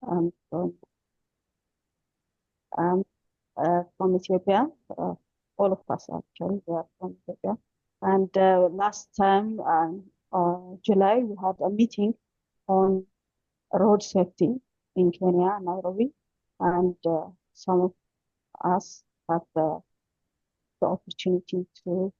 I'm from Ethiopia. All of us actually, we are from Ethiopia. And last time, July, we had a meeting on road safety in Kenya, Nairobi, and some of us had the opportunity to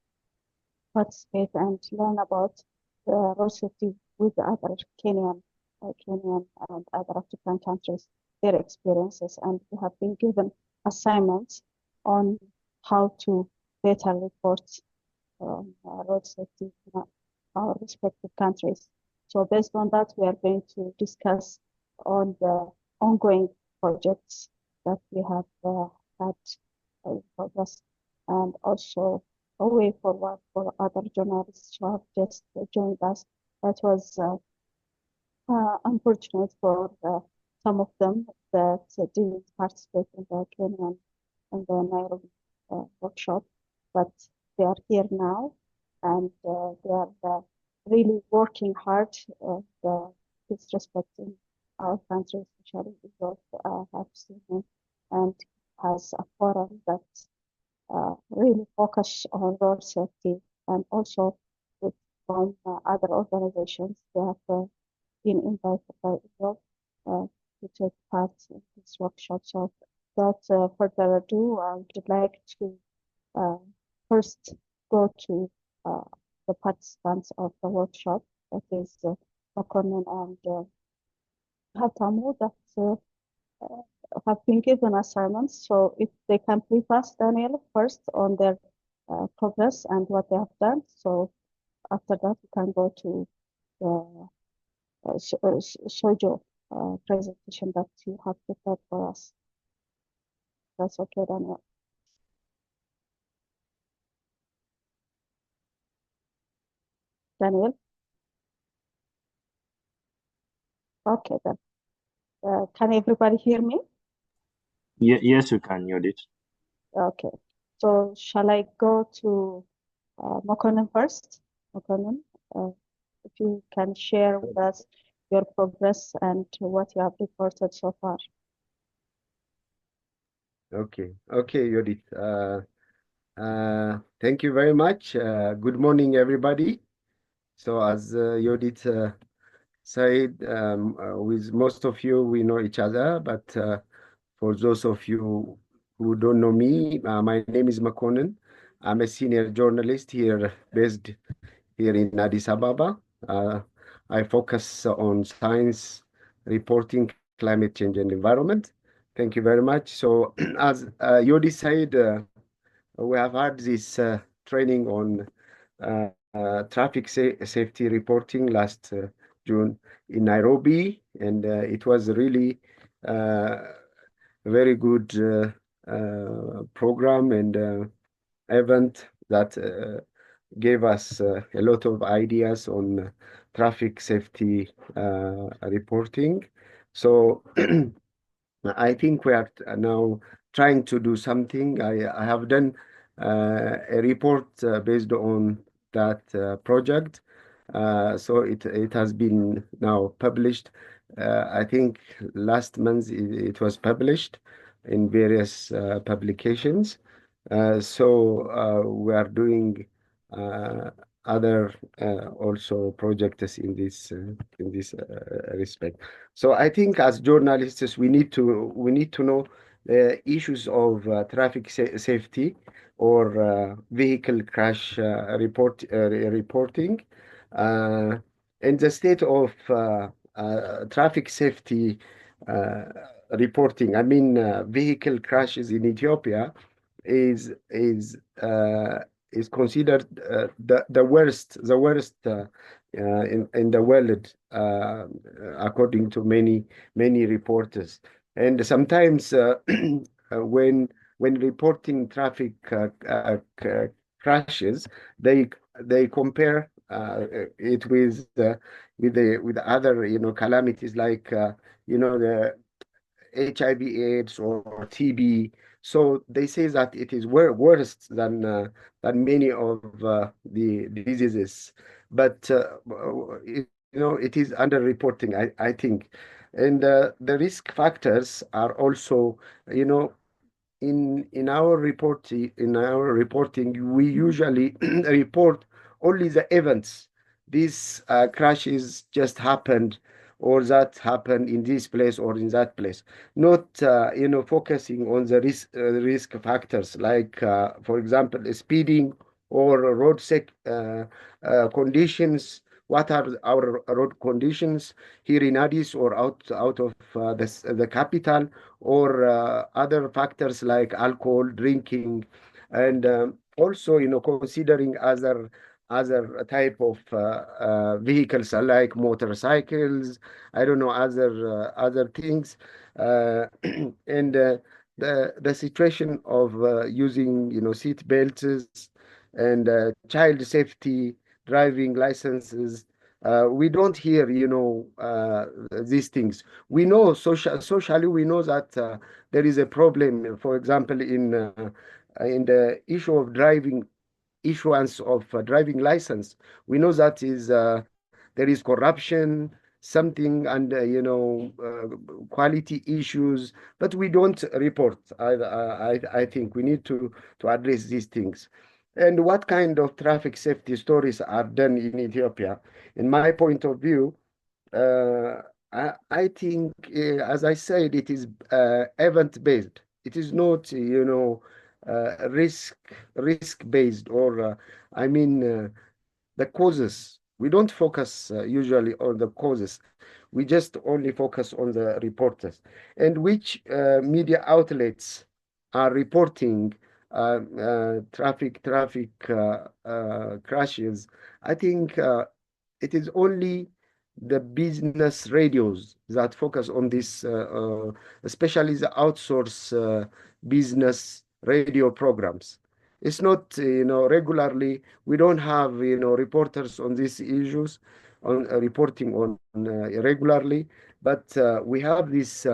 participate and learn about road safety with the other Kenyan and other African countries, their experiences, and we have been given assignments on how to better report road safety in our respective countries. So based on that, we are going to discuss on the ongoing projects that we have had progress, and also a way forward for other journalists who have just joined us. That was unfortunate for some of them that didn't participate in the Kenyan and the Nairobi workshop, but they are here now, and they are really working hard disrespecting our country, especially Europe, have seen it, and has a forum that really focus on road safety, and also with from other organizations. They have been invited by Europe to take part in this workshop. So without further ado, I would like to first go to the participants of the workshop, that is Makonnen and Hatamu, that have been given assignments. So if they can please ask Daniel first on their progress and what they have done. So after that, we can go to the Sojo presentation that you have prepared for us. That's okay, Daniel. Daniel? Okay, then. Can everybody hear me? Yes, you can, Yodit. Okay. So shall I go to Makonnen first? Makonnen, if you can share with us your progress and what you have reported so far. Okay, Yodit. Thank you very much. Good morning, everybody. So as Yodit said, with most of you, we know each other, but for those of you who don't know me, my name is Makonnen. I'm a senior journalist here, based here in Addis Ababa. I focus on science, reporting, climate change, and environment. Thank you very much. So as Yodi said, we have had this training on traffic safety reporting last June in Nairobi, and it was really a very good program and event that gave us a lot of ideas on traffic safety reporting. So I think we are now trying to do something. I have done a report based on that project. So it has been now published. I think last month it was published in various publications. So we are doing other also projects in this respect. So I think as journalists, we need to know the issues of traffic safety or vehicle crash reporting. In the state of traffic safety reporting, I mean vehicle crashes in Ethiopia is considered the worst in the world, according to many reporters. And sometimes when reporting traffic crashes, they compare it with other calamities like the HIV/AIDS or TB. So they say that it is worse than many of the diseases, but it is underreporting. I think And the risk factors are also, you know, in our reporting, we usually report only the events. These crashes just happened, or that happened in this place or in that place. Not focusing on the risk factors like, for example, speeding or conditions. What are our road conditions here in Addis or out of the capital, or other factors like alcohol, drinking, and also, considering other type of vehicles like motorcycles, I don't know, other things, and the situation of using, seat belts and child safety, driving licenses. We don't hear, these things. We know socially, we know that there is a problem, for example, in the issue of issuance of driving license. We know that there is corruption, something, and quality issues, but we don't report. I think we need to address these things. And what kind of traffic safety stories are done in Ethiopia? In my point of view, uh, I think, as I said, it is event based. It is not, risk based, or I mean, the causes. We don't focus usually on the causes. We just only focus on the reporters, and which media outlets are reporting traffic crashes. I think it is only the business radios that focus on this, especially the outsource business radio programs. It's not, regularly. We don't have, reporters on these issues, on reporting on regularly, but we have these,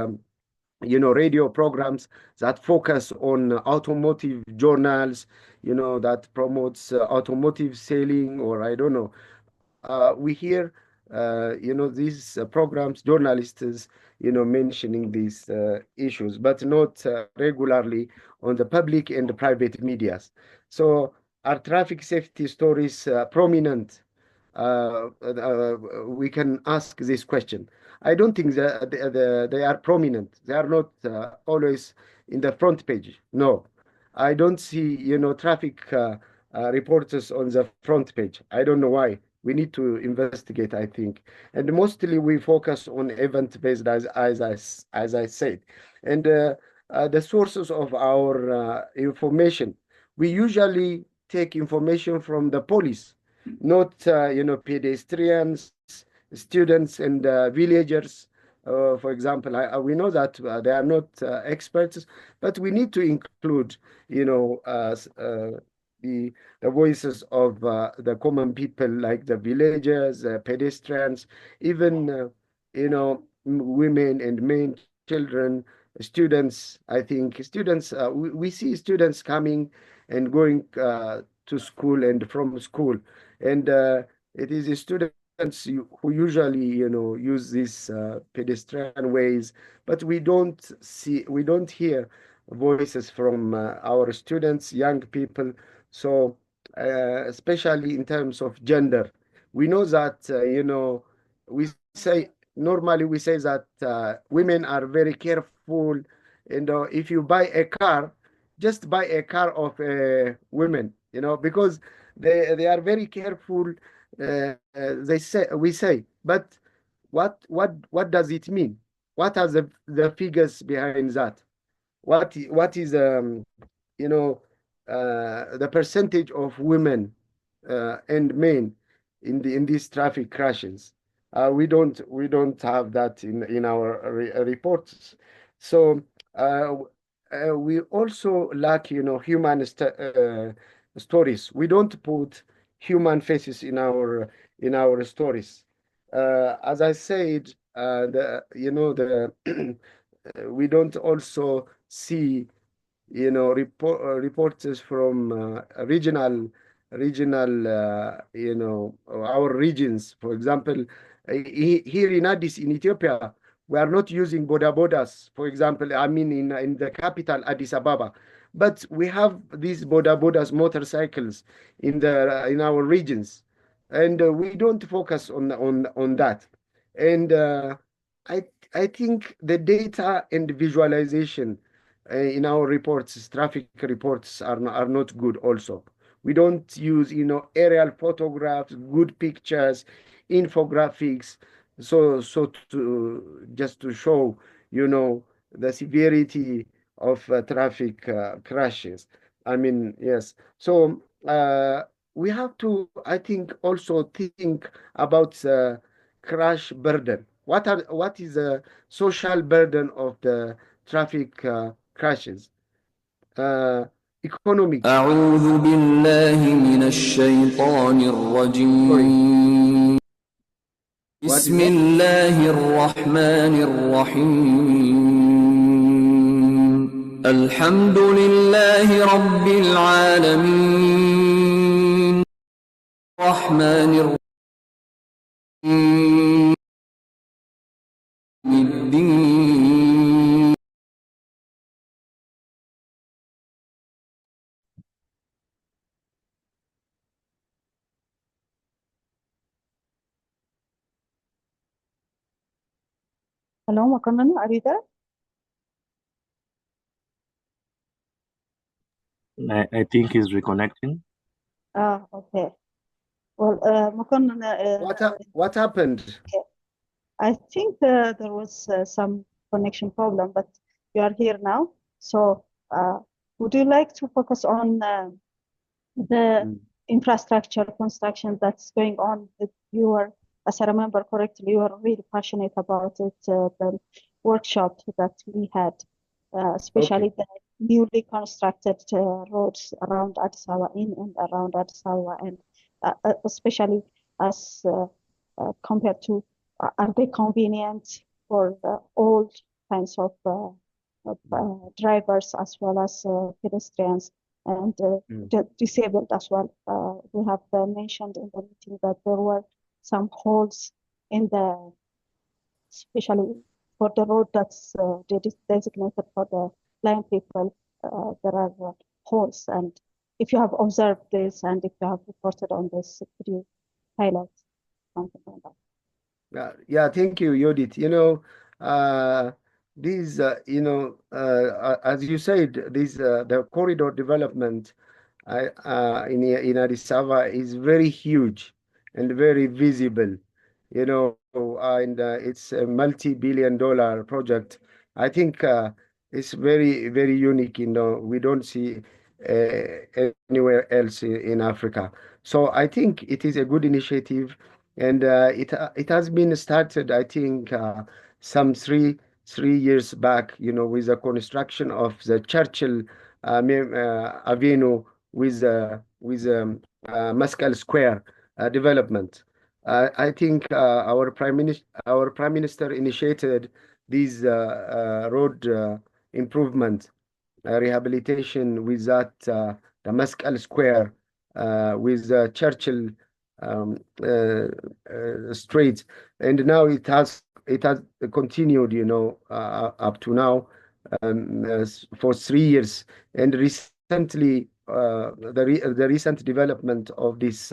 radio programs that focus on automotive journals, that promotes automotive selling, or I don't know. We hear, these programs, journalists, mentioning these issues, but not regularly on the public and the private medias. So are traffic safety stories prominent? We can ask this question. I don't think that they are prominent. They are not always in the front page. No, I don't see, traffic reporters on the front page. I don't know why. We need to investigate, I think. And mostly we focus on event-based, as I said. And the sources of our information, we usually take information from the police, not, pedestrians, students, and villagers. For example, we know that they are not experts, but we need to include, the voices of the common people, like the villagers, pedestrians, even, women and men, children, students. I think students, we see students coming and going to school and from school. And it is the students who usually, use these pedestrian ways, but we don't hear voices from our students, young people. So, especially in terms of gender, we know that, we say, normally we say that women are very careful. And if you buy a car, just buy a car of women, because they are very careful. We say, but what does it mean? What are the figures behind that? What is, you know the percentage of women and men in these traffic crashes? We don't have that in our reports. So uh, we also lack, human stories. We don't put human faces in our stories. As I said, the you know the we don't also see, reporters from regional, our regions. For example, here in Addis, in Ethiopia, We are not using bodabodas, for example, I mean, in the capital, Addis Ababa. But we have these bodabodas motorcycles in our regions, and we don't focus on that. And I I think the data and visualization in our reports, traffic reports, are not good. Also, we don't use aerial photographs, good pictures, infographics, so to just to show the severity of traffic crashes. I mean, yes. So we have to, I think, also think about crash burden. What is the social burden of the traffic crashes? Uh, Economic. أعوذ بالله من الشيطان Sorry, الرجيم what is بسم that? الله الرحمن الرحيم الحمد لله رب العالمين الرحمن الرحيم الدين Hello, Makanani, are you there? I think he's reconnecting. Okay. Well, Makanani, What happened? I think there was some connection problem, but you are here now. So, would you like to focus on the Mm. infrastructure construction that's going on? You were, as I remember correctly, you were really passionate about it, the workshop that we had, especially the newly constructed roads around Addis Ababa, in and around Addis Ababa, and especially as compared to, are they convenient for all kinds of drivers as well as pedestrians and disabled as well. We have mentioned in the meeting that there were some holes in the, especially for the road that's designated for the blind people. There are holes, and if you have observed this and if you have reported on this, could you highlight something like that? Yeah, thank you, Yodit. These, as you said, the corridor development in Addis Ababa is very huge and very visible, and it's a multi-billion-dollar project. I think it's very, very unique. We don't see anywhere else in Africa. So I think it is a good initiative, and it has been started, I think, some three years back, with the construction of the Churchill Avenue with Mescal Square development. I think our prime minister initiated these road improvement rehabilitation with the Mescal Square with Churchill um, uh, Street, and now it has continued, up to now for 3 years. And recently, the recent development of this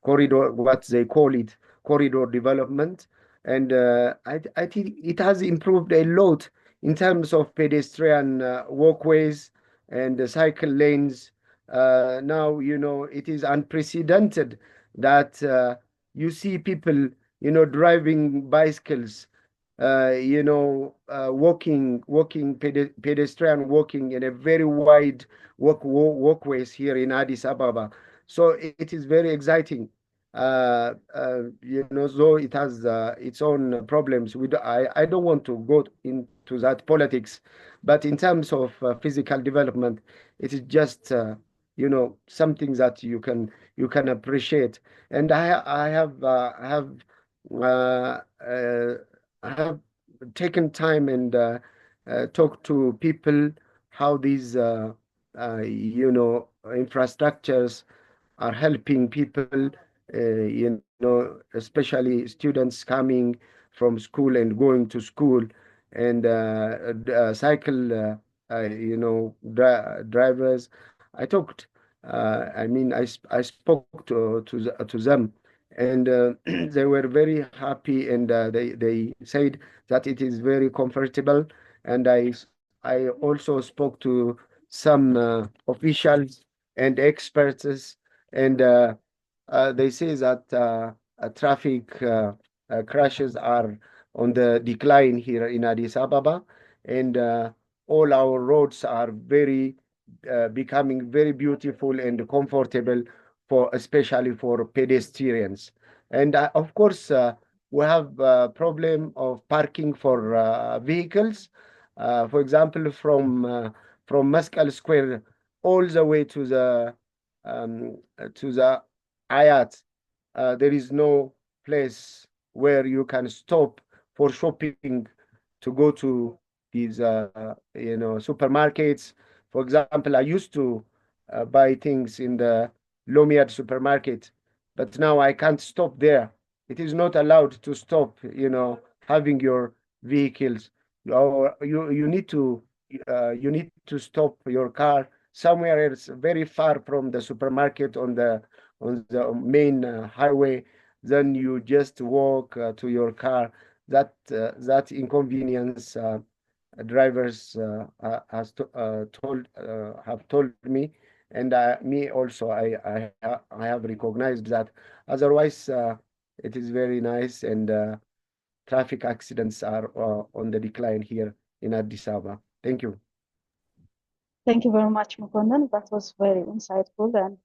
corridor, what they call it, corridor development, and I think it has improved a lot in terms of pedestrian walkways and cycle lanes. Now, it is unprecedented that you see people, driving bicycles, pedestrian walking in a very wide walkways here in Addis Ababa. So it is very exciting. Though it has its own problems. I don't want to go into that politics, but in terms of physical development, it is just something that you can appreciate. And uh, uh, I have taken time and talked to people how these infrastructures are helping people, especially students coming from school and going to school, and cycle, drivers. I talked. I spoke to them, and they were very happy, and they said that it is very comfortable. And I also spoke to some officials and experts, and they say that traffic crashes are on the decline here in Addis Ababa, and all our roads are becoming very beautiful and comfortable for especially for pedestrians. And of course, we have a problem of parking for vehicles. For example, from Mescal Square all the way to the Ayat, there is no place where you can stop for shopping to go to these supermarkets. For example, I used to buy things in the Lomiad supermarket, but now I can't stop there. It is not allowed to stop, having your vehicles. Or you need to stop your car somewhere else, very far from the supermarket on the main highway. Then you just walk to your car. That inconvenience drivers have told me, and me also. I have recognized that. Otherwise, it is very nice, and traffic accidents are on the decline here in Addis Ababa. Thank you. Thank you very much, Mukundan. That was very insightful, and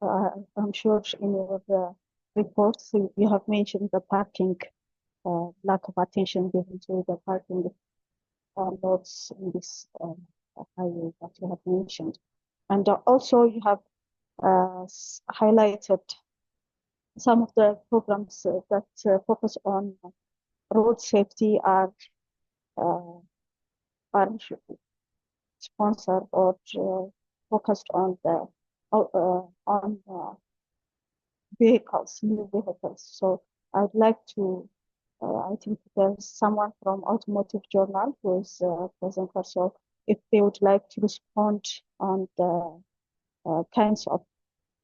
I'm sure in your reports you have mentioned the parking, lack of attention given to the parking lots in this highway that you have mentioned. And also you have highlighted some of the programs that focus on road safety are sponsored or focused on the vehicles, new vehicles. So I'd like to, I think there's someone from Automotive Journal who is present. So if they would like to respond on the kinds of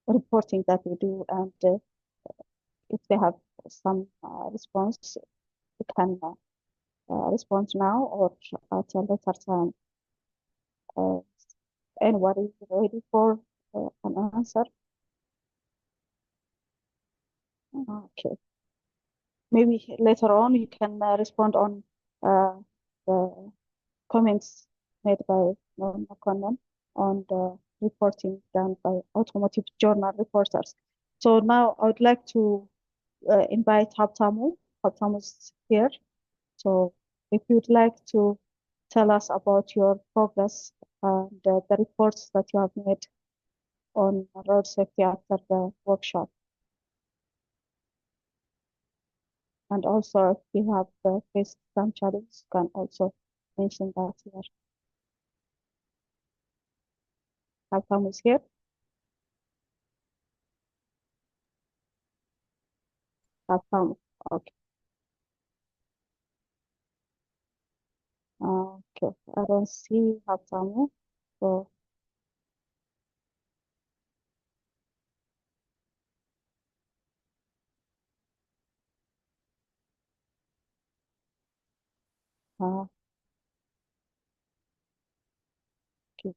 reporting that we do, and if they have some response, we can respond now or at a later time. Anybody ready for an answer? Okay. Maybe later on you can respond on the comments made by Mukundan on the reporting done by Automotive Journal reporters. So now I would like to invite Habtamu. Habtamu is here. So if you'd like to tell us about your progress and the reports that you have made on road safety after the workshop. And also, if you have faced some challenges, you can also mention that here. Habtamu is here. Habtamu, okay. Okay, I don't see Habtamu, so okay.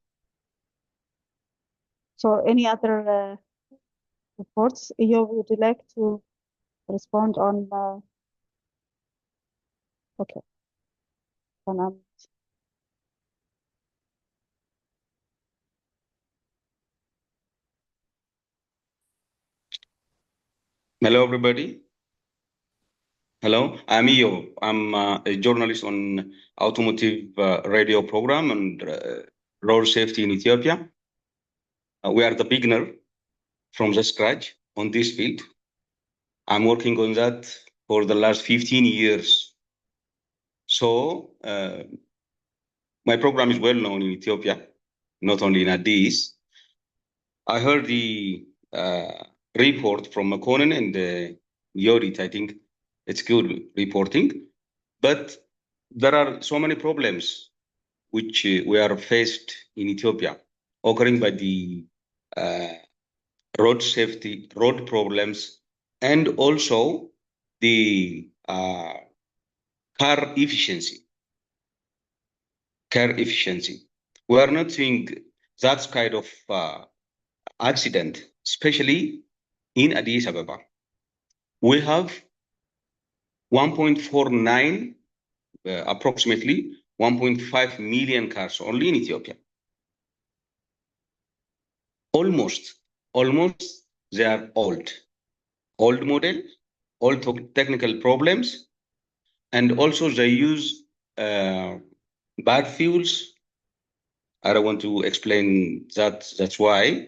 So any other reports you would like to respond on? Okay, Hello, everybody. Hello, I'm Iyo. I'm a journalist on automotive radio program and road safety in Ethiopia. We are the beginner from the scratch on this field. I'm working on that for the last 15 years. So my program is well known in Ethiopia, not only in Addis. I heard the report from Makonnen and Yodit, I think, It's good reporting, but there are so many problems which we are faced in Ethiopia, occurring by the road safety, road problems, and also the car efficiency. We are not seeing that kind of accident, especially in Addis Ababa. We have 1.49, approximately 1.5 million cars only in Ethiopia. Almost they are old model, old technical problems, and also they use bad fuels. I don't want to explain that. That's why.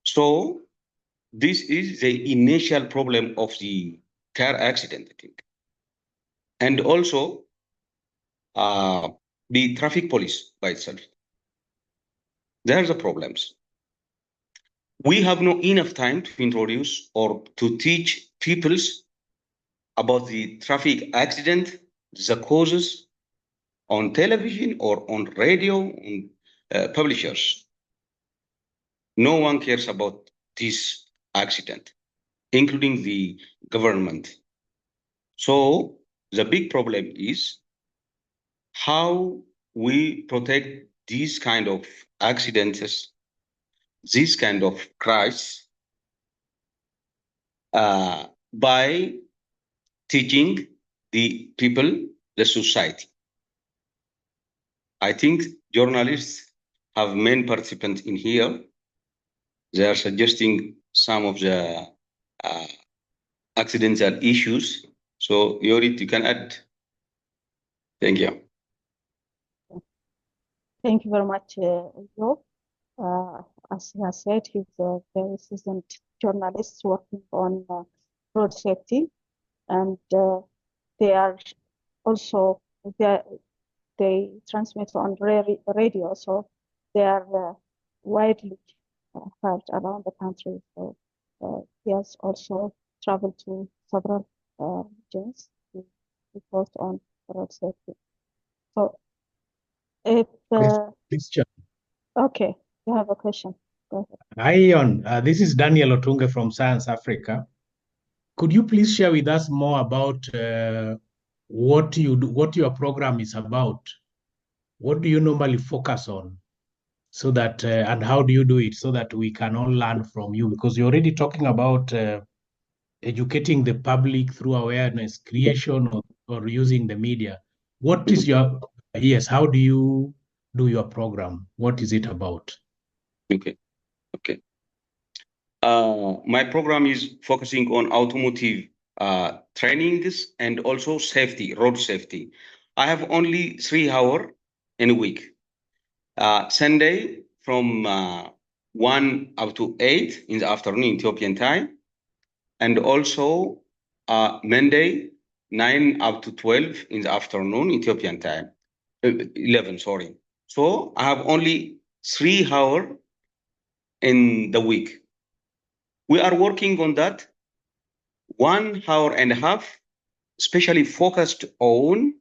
So this is the initial problem of the car accident, I think. And also the traffic police by itself. There's the problems. We have not enough time to introduce or to teach people about the traffic accident, the causes on television or on radio, on publishers. No one cares about this accident, including the government. So the big problem is how we protect these kind of accidents, this kind of crash, by teaching the people, the society. I think journalists have main participants in here. They are suggesting some of the accidental issues. So, Yorit, you can add. Thank you. Thank you very much, Joe. As he has said, he's a very seasoned journalist working on road safety, and they are also they transmit on radio, so they are widely heard around the country. So he has also traveled to several regions to report on road safety. So if Please, Chair. okay, you have a question. Go ahead. Hi, Ion. This is Daniel Otunge from Science Africa. Could you please share with us more about what you do, what your program is about? What do you normally focus on, so that and how do you do it, so that we can all learn from you? Because you're already talking about educating the public through awareness creation or using the media. What is your how do you do your program? What is it about? Okay. My program is focusing on automotive trainings and also safety, road safety. I have only 3 hours in a week. Sunday from 1 up to 8 in the afternoon Ethiopian time, and also Monday 9 up to 12 in the afternoon Ethiopian time, 11, sorry. So I have only 3 hours in the week. We are working on that 1 hour and a half, especially focused on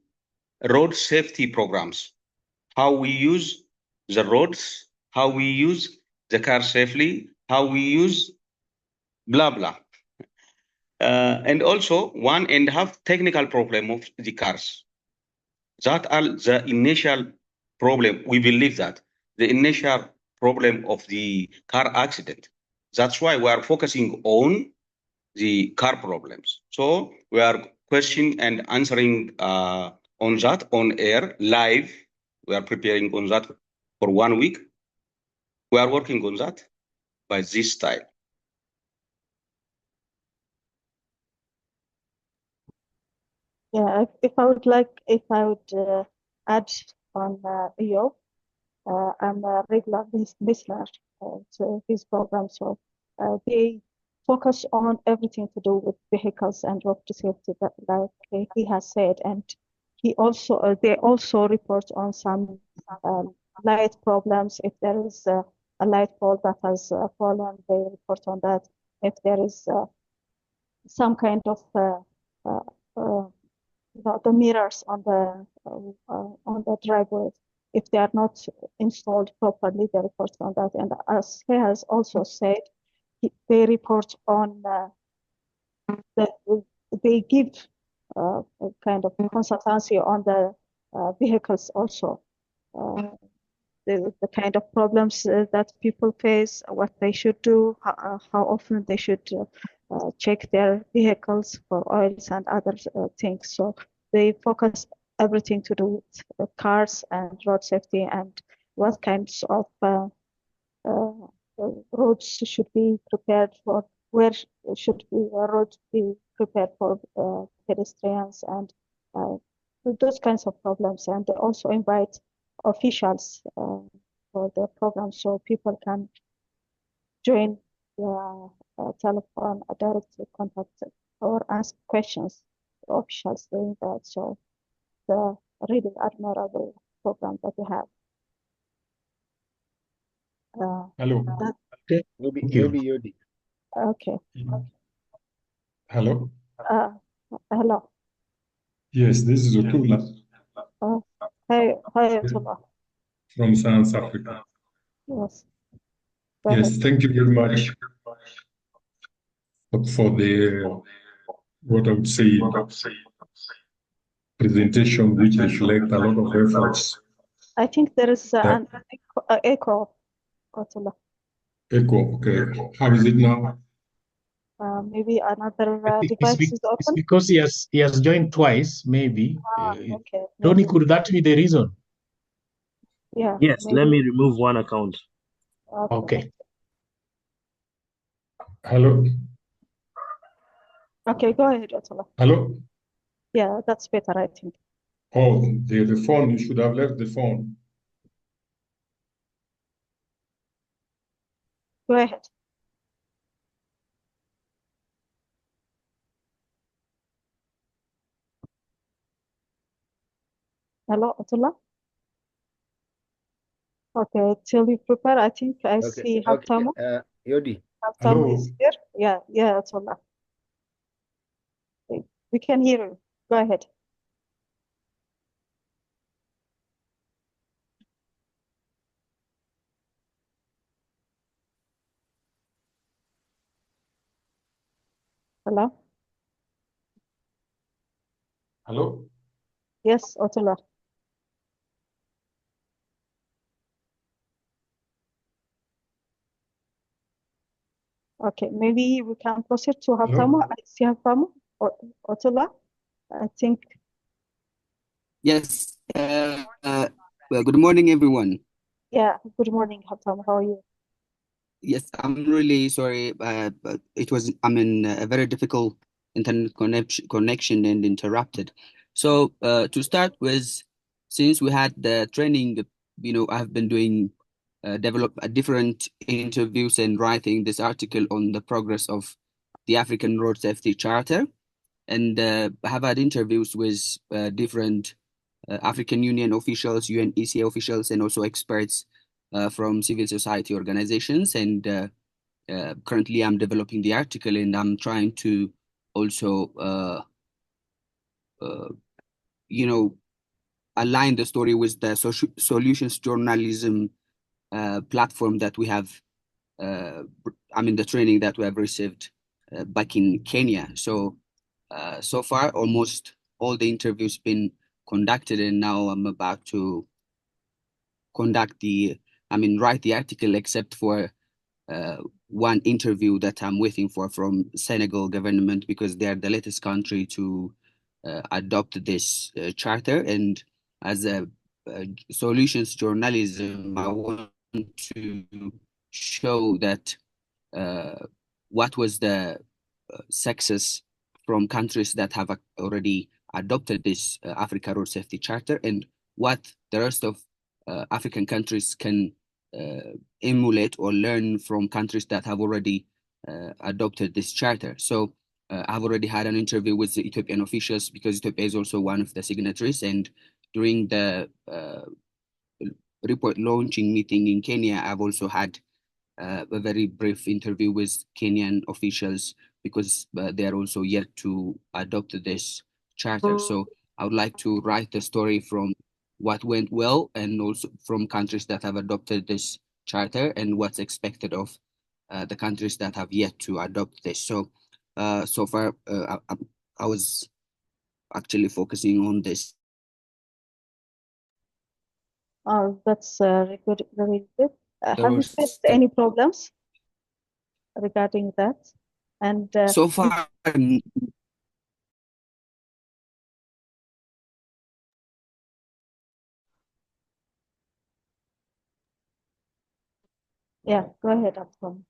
road safety programs, how we use the roads, how we use the car safely, how we use blah, blah. And also 1.5 technical problem of the cars. That are the initial problem. We believe that the initial problem of the car accident. That's why we are focusing on the car problems. So we are questioning and answering on that on air live. We are preparing on that for 1 week. We are working on that by this time. Yeah, if I would add on EO, I'm a regular listener to his program, so they focus on everything to do with vehicles and road safety, like he has said, and he also they also report on some light problems. If there is a light pole that has fallen, they report on that. If there is some kind of the mirrors on the driveways. If they are not installed properly, they report on that. And as he has also said, they report on they give a kind of consultancy on the vehicles also. The kind of problems that people face, what they should do, how often they should check their vehicles for oils and other things. So they focus everything to do with cars and road safety and what kinds of roads should be prepared for, where should roads be prepared for pedestrians and those kinds of problems. And they also invite officials for the program so people can join the telephone direct contact or ask questions to officials doing that. So the really admirable program that we have. Hello. Okay. Maybe Thank you. Yodi. Okay. Hello. Hello. Yes, this is Otula Hi, Atullah. from South Africa. Yes. Go Yes, ahead. thank you very much for the, what I would say, presentation, which reflect a lot of efforts. I think there is an echo, Atullah. Echo, okay. How is it now? Maybe another I think device is it's open. because he has joined twice, maybe. Okay. Tony, maybe. could that be the reason? Yeah. Yes, let maybe. me remove one account. Okay. Hello. Okay, go ahead, Atullah. Hello. Yeah, that's better, I think. Oh, the phone, you should have left the phone. Go ahead. Hello, Atullah. Okay, till you prepare, I think I see Haftamu. Yodi. Haftamu Hello. is here. Yeah, Atullah. We can hear you. Go ahead. Hello. Hello. Yes, Atullah. Okay, maybe we can proceed to Haftamu. I see Haftamu or Atullah. I think. Yes. Well, good morning, everyone. Yeah. Good morning, Haftamu. How are you? Yes, I'm really sorry, but I'm in a very difficult internet connection and interrupted. So to start with, since we had the training, I've been doing develop different interviews and writing this article on the progress of the African Road Safety Charter, and I have had interviews with different African Union officials, UNECA officials, and also experts from civil society organizations. And currently I'm developing the article, and I'm trying to also, align the story with the solutions journalism platform that we have, the training that we have received back in Kenya. So, so far, almost all the interviews been conducted, and now I'm about to write the article, except for one interview that I'm waiting for from Senegal government, because they are the latest country to adopt this charter. And as a solutions journalism, I want to show that what was the success from countries that have already adopted this Africa Road Safety Charter, and what the rest of African countries can emulate or learn from countries that have already adopted this charter. So I've already had an interview with the Ethiopian officials, because Ethiopia is also one of the signatories. And during the report launching meeting in Kenya, I've also had a very brief interview with Kenyan officials because they are also yet to adopt this charter. So I would like to write the story from what went well and also from countries that have adopted this charter and what's expected of the countries that have yet to adopt this. So so far I was actually focusing on this. That's very good. Have you was- faced any problems regarding that? And So far, yeah, go ahead, Abdul.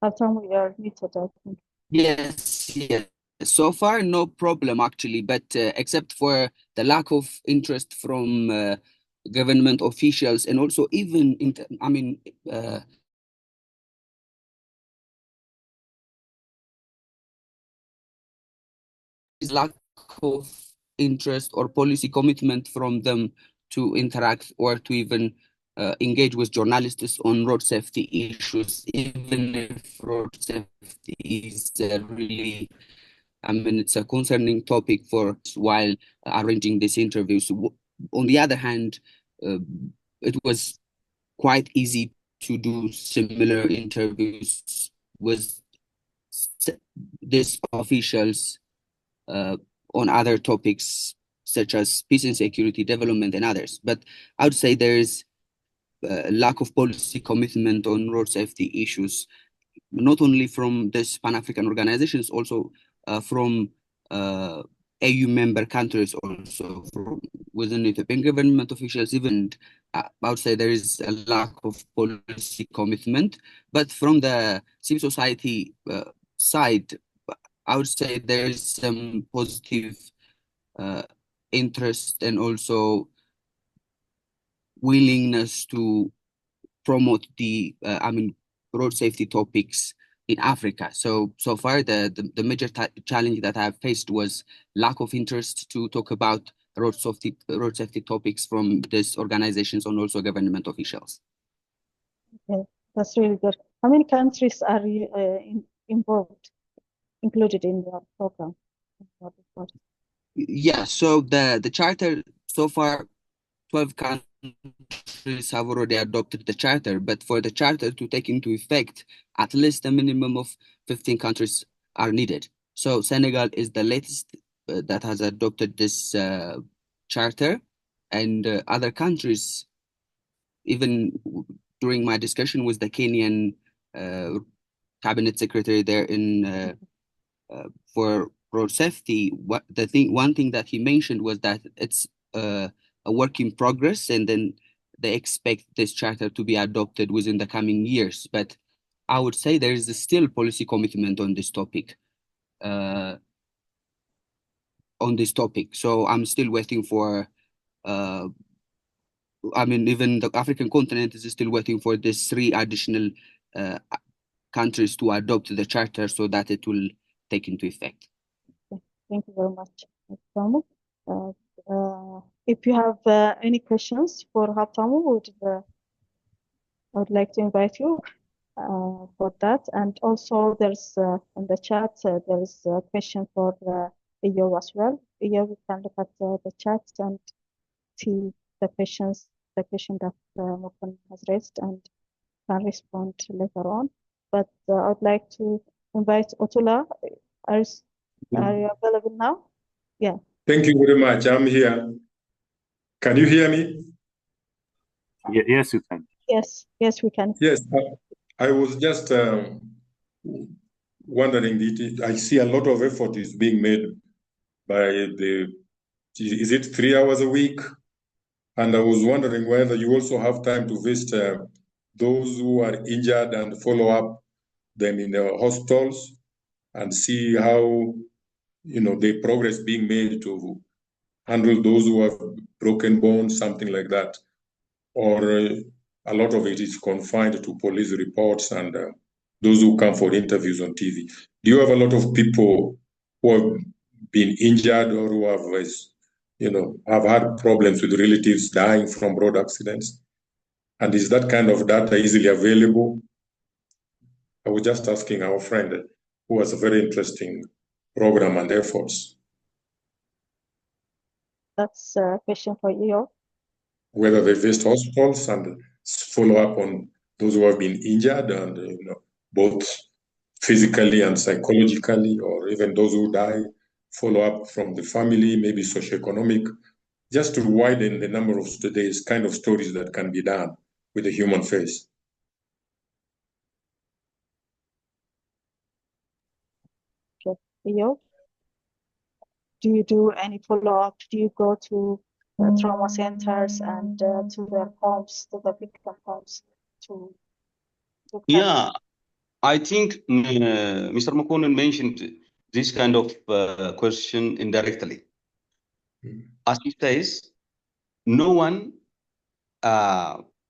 Abdul, you're muted, I think. yes, yes. So far, no problem actually, but except for the lack of interest from government officials and also even, lack of interest or policy commitment from them to interact or to even engage with journalists on road safety issues, even if road safety is really, it's a concerning topic for us while arranging these interviews. On the other hand, it was quite easy to do similar interviews with these officials on other topics such as peace and security, development, and others. But I would say there is a lack of policy commitment on road safety issues, not only from these Pan-African organizations, also from AU member countries, also from within Ethiopian government officials. Even I would say there is a lack of policy commitment. But from the civil society side, I would say there is some positive interest and also willingness to promote the road safety topics in Africa. So far the major challenge that I've faced was lack of interest to talk about road safety topics from these organizations and also government officials. Okay, that's really good. How many countries are included in your program? Yeah, so the charter, so far 12 countries have already adopted the charter, but for the charter to take into effect, at least a minimum of 15 countries are needed. So Senegal is the latest that has adopted this charter, and other countries, even during my discussion with the Kenyan cabinet secretary there in for road safety, one thing that he mentioned was that it's a work in progress, and then they expect this charter to be adopted within the coming years. But I would say there is still policy commitment on this topic. So I'm still waiting for. Even the African continent is still waiting for these 3 additional countries to adopt the charter so that it will take into effect. Thank you very much, Haptamu. If you have any questions for Haptamu, I would like to invite you for that. And also there's in the chat, there is a question for Iyo as well. Iyo, we can look at the chat and see the question that Mokan has raised and can respond later on. But I would like to invite Otula. Are you available now? Yeah. Thank you very much. I'm here. Can you hear me? Yes, you can. Yes, we can. Yes, I was just wondering, I see a lot of effort is being made by is it 3 hours a week? And I was wondering whether you also have time to visit those who are injured and follow up them in the hospitals and see how, the progress being made to handle those who have broken bones, something like that. Or a lot of it is confined to police reports and those who come for interviews on TV. Do you have a lot of people who have been injured or who have, have had problems with relatives dying from road accidents? And is that kind of data easily available? I was just asking our friend, who has a very interesting program and efforts, That's a question for you. whether they visit hospitals and follow up on those who have been injured and both physically and psychologically, or even those who die, follow up from the family, maybe socioeconomic, just to widen the number of today's kind of stories that can be done with the human face. Okay. You, do you do any follow-up? Do you go to trauma centers and to their homes, to the victim homes, to Yeah, I think Mr. Makonnen mentioned this kind of question indirectly. As he says, no one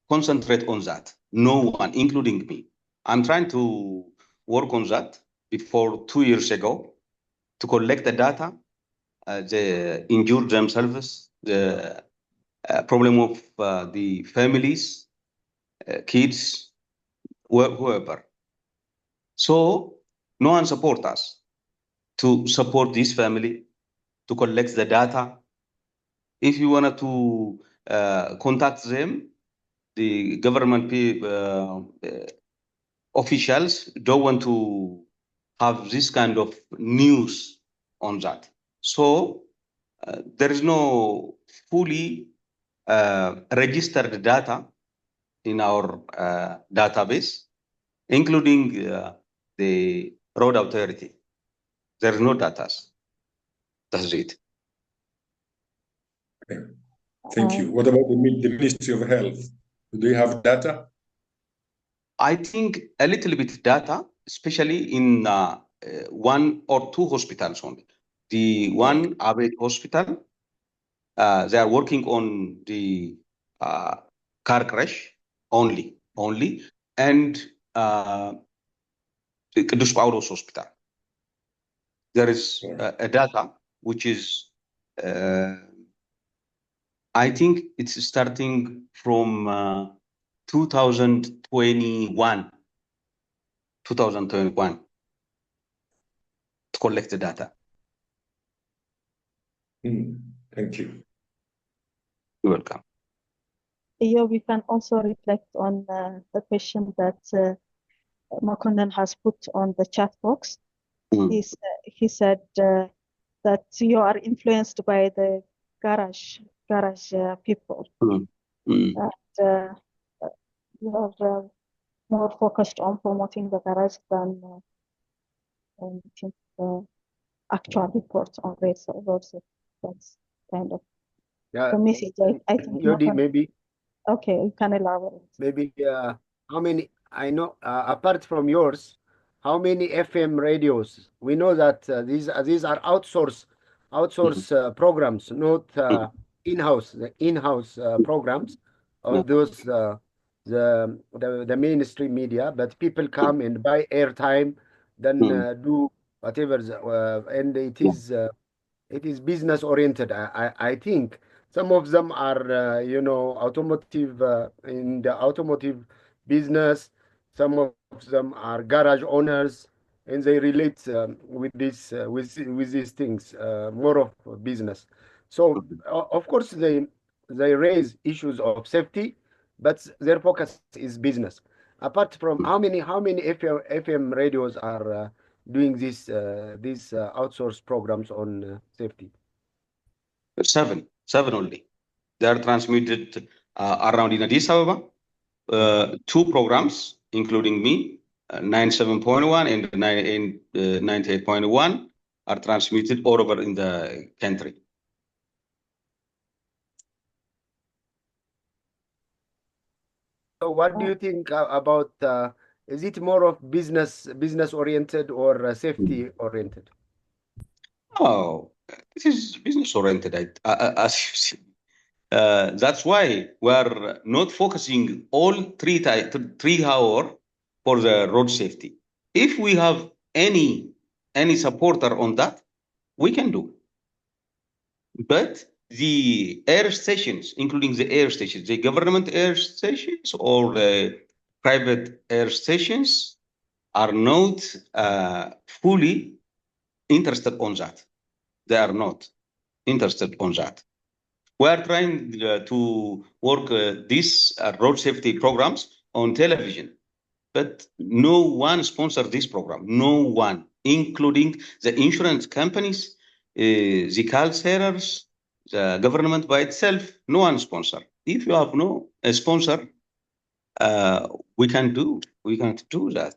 concentrate on that. No one, including me. I'm trying to work on that before 2 years ago to collect the data, the injured themselves, the problem of the families, kids, whoever. So no one support us to support this family, to collect the data. If you wanted to contact them, the government officials don't want to have this kind of news on that. So there is no fully registered data in our database, including the road authority. There is no data. That's it. Okay. Thank you. What about the Ministry of Health? Do they have data? I think a little bit data, especially in 1 or 2 hospitals only. The one Abbey Hospital, they are working on the car crash only, and the Qudus Paulos Hospital. There is a data which is, I think it's starting from 2021 to collect the data. Thank you. You're welcome. Yeah, we can also reflect on the question that Makonnen has put on the chat box. He said that you are influenced by the garage people. And you are more focused on promoting the garage than the actual report on race. That's kind of the message. I think Yodi, maybe. Okay, you can elaborate. Maybe how many, I know, apart from yours, how many FM radios? We know that these are outsource programs, not in-house programs of those the mainstream media, but people come and buy airtime, then do whatever, and it is business oriented. I think some of them are automotive, in the automotive business. Some of them are garage owners, and they relate with this with these things, more of business. So of course they raise issues of safety, but their focus is business. Apart from how many FM radios are doing these outsourced programs on safety? 7 only. They are transmitted around in Addis Ababa. 2 programs, including me, 97.1 and 98.1, are transmitted all over in the country. So what do you think about, is it more of business oriented or safety oriented? Oh, this is business oriented, as you see. That's why we're not focusing all 3 hours for the road safety. If we have any supporter on that, we can do. But the air stations, including the air stations, the government air stations or the private air stations, are not fully interested on that. They are not interested on that. We are trying to work these road safety programs on television, but no one sponsored this program. No one, including the insurance companies, the car sellers, the government by itself. No one sponsor. If you have no sponsor, we can't do that.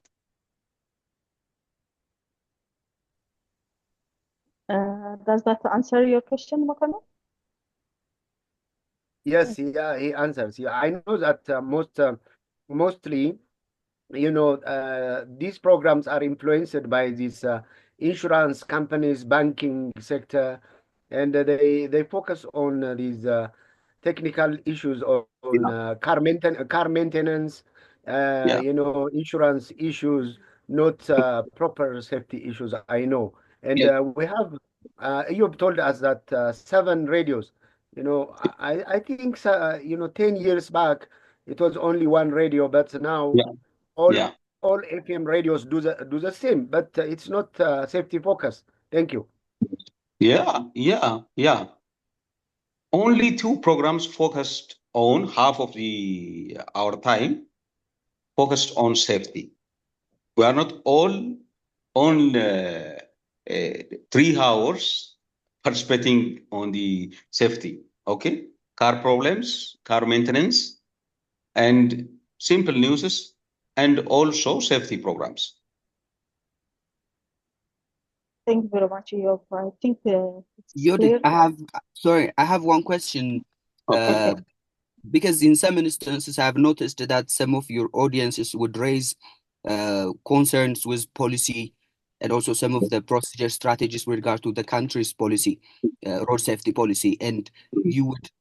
Does that answer your question, Makano? Yes, yeah, he answers. Yeah, I know that mostly, these programs are influenced by these insurance companies, banking sector, and they focus on these technical issues on car maintenance, Yeah. insurance issues, not proper safety issues. I know, and Yeah. we have. You've told us that 7 radios. I think 10 years back it was only 1 radio, but now Yeah. all Yeah. all FM radios do the same, but it's not safety focused. Thank you. Yeah. Only 2 programs focused on half of our time, focused on safety. We are not all on 3 hours participating on the safety. Okay, car problems, car maintenance, and simple news, and also safety programs. Thank you very much, Job. I think it's Judith, clear. I have one question. Because in some instances, I've noticed that some of your audiences would raise concerns with policy and also some of the procedure strategies with regard to the country's policy, road safety policy. And you would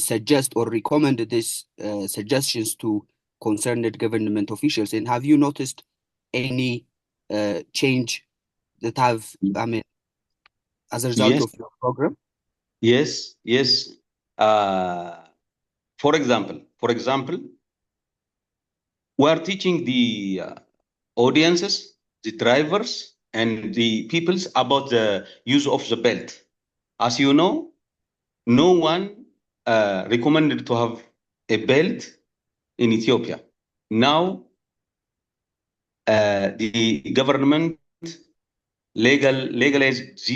suggest or recommend these suggestions to concerned government officials. And have you noticed any change that as a result of your program? Yes. For example, we are teaching the audiences, the drivers, and the peoples about the use of the belt. As you know, no one recommended to have a belt in Ethiopia. Now, the government legalized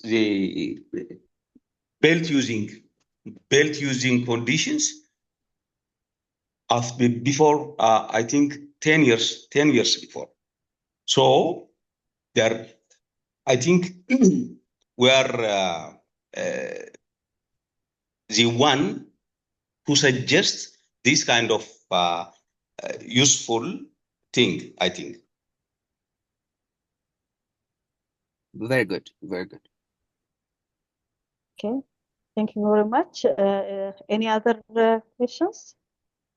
the belt using conditions before, I think 10 years before. So there, I think we are the one who suggests this kind of useful thing, I think. Very good. Okay, thank you very much. Any other questions?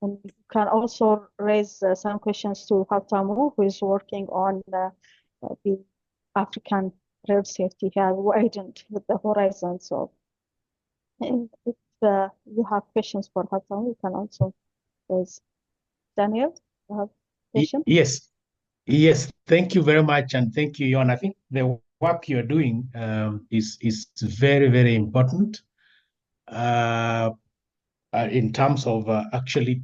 And you can also raise some questions to Hatamu, who is working on the African road safety. He has widened the horizon. So if you have questions for Hatamu, you can also raise. Daniel, you have a question? Yes. Thank you very much, and thank you, Yon. I think the work you're doing is very, very important in terms of actually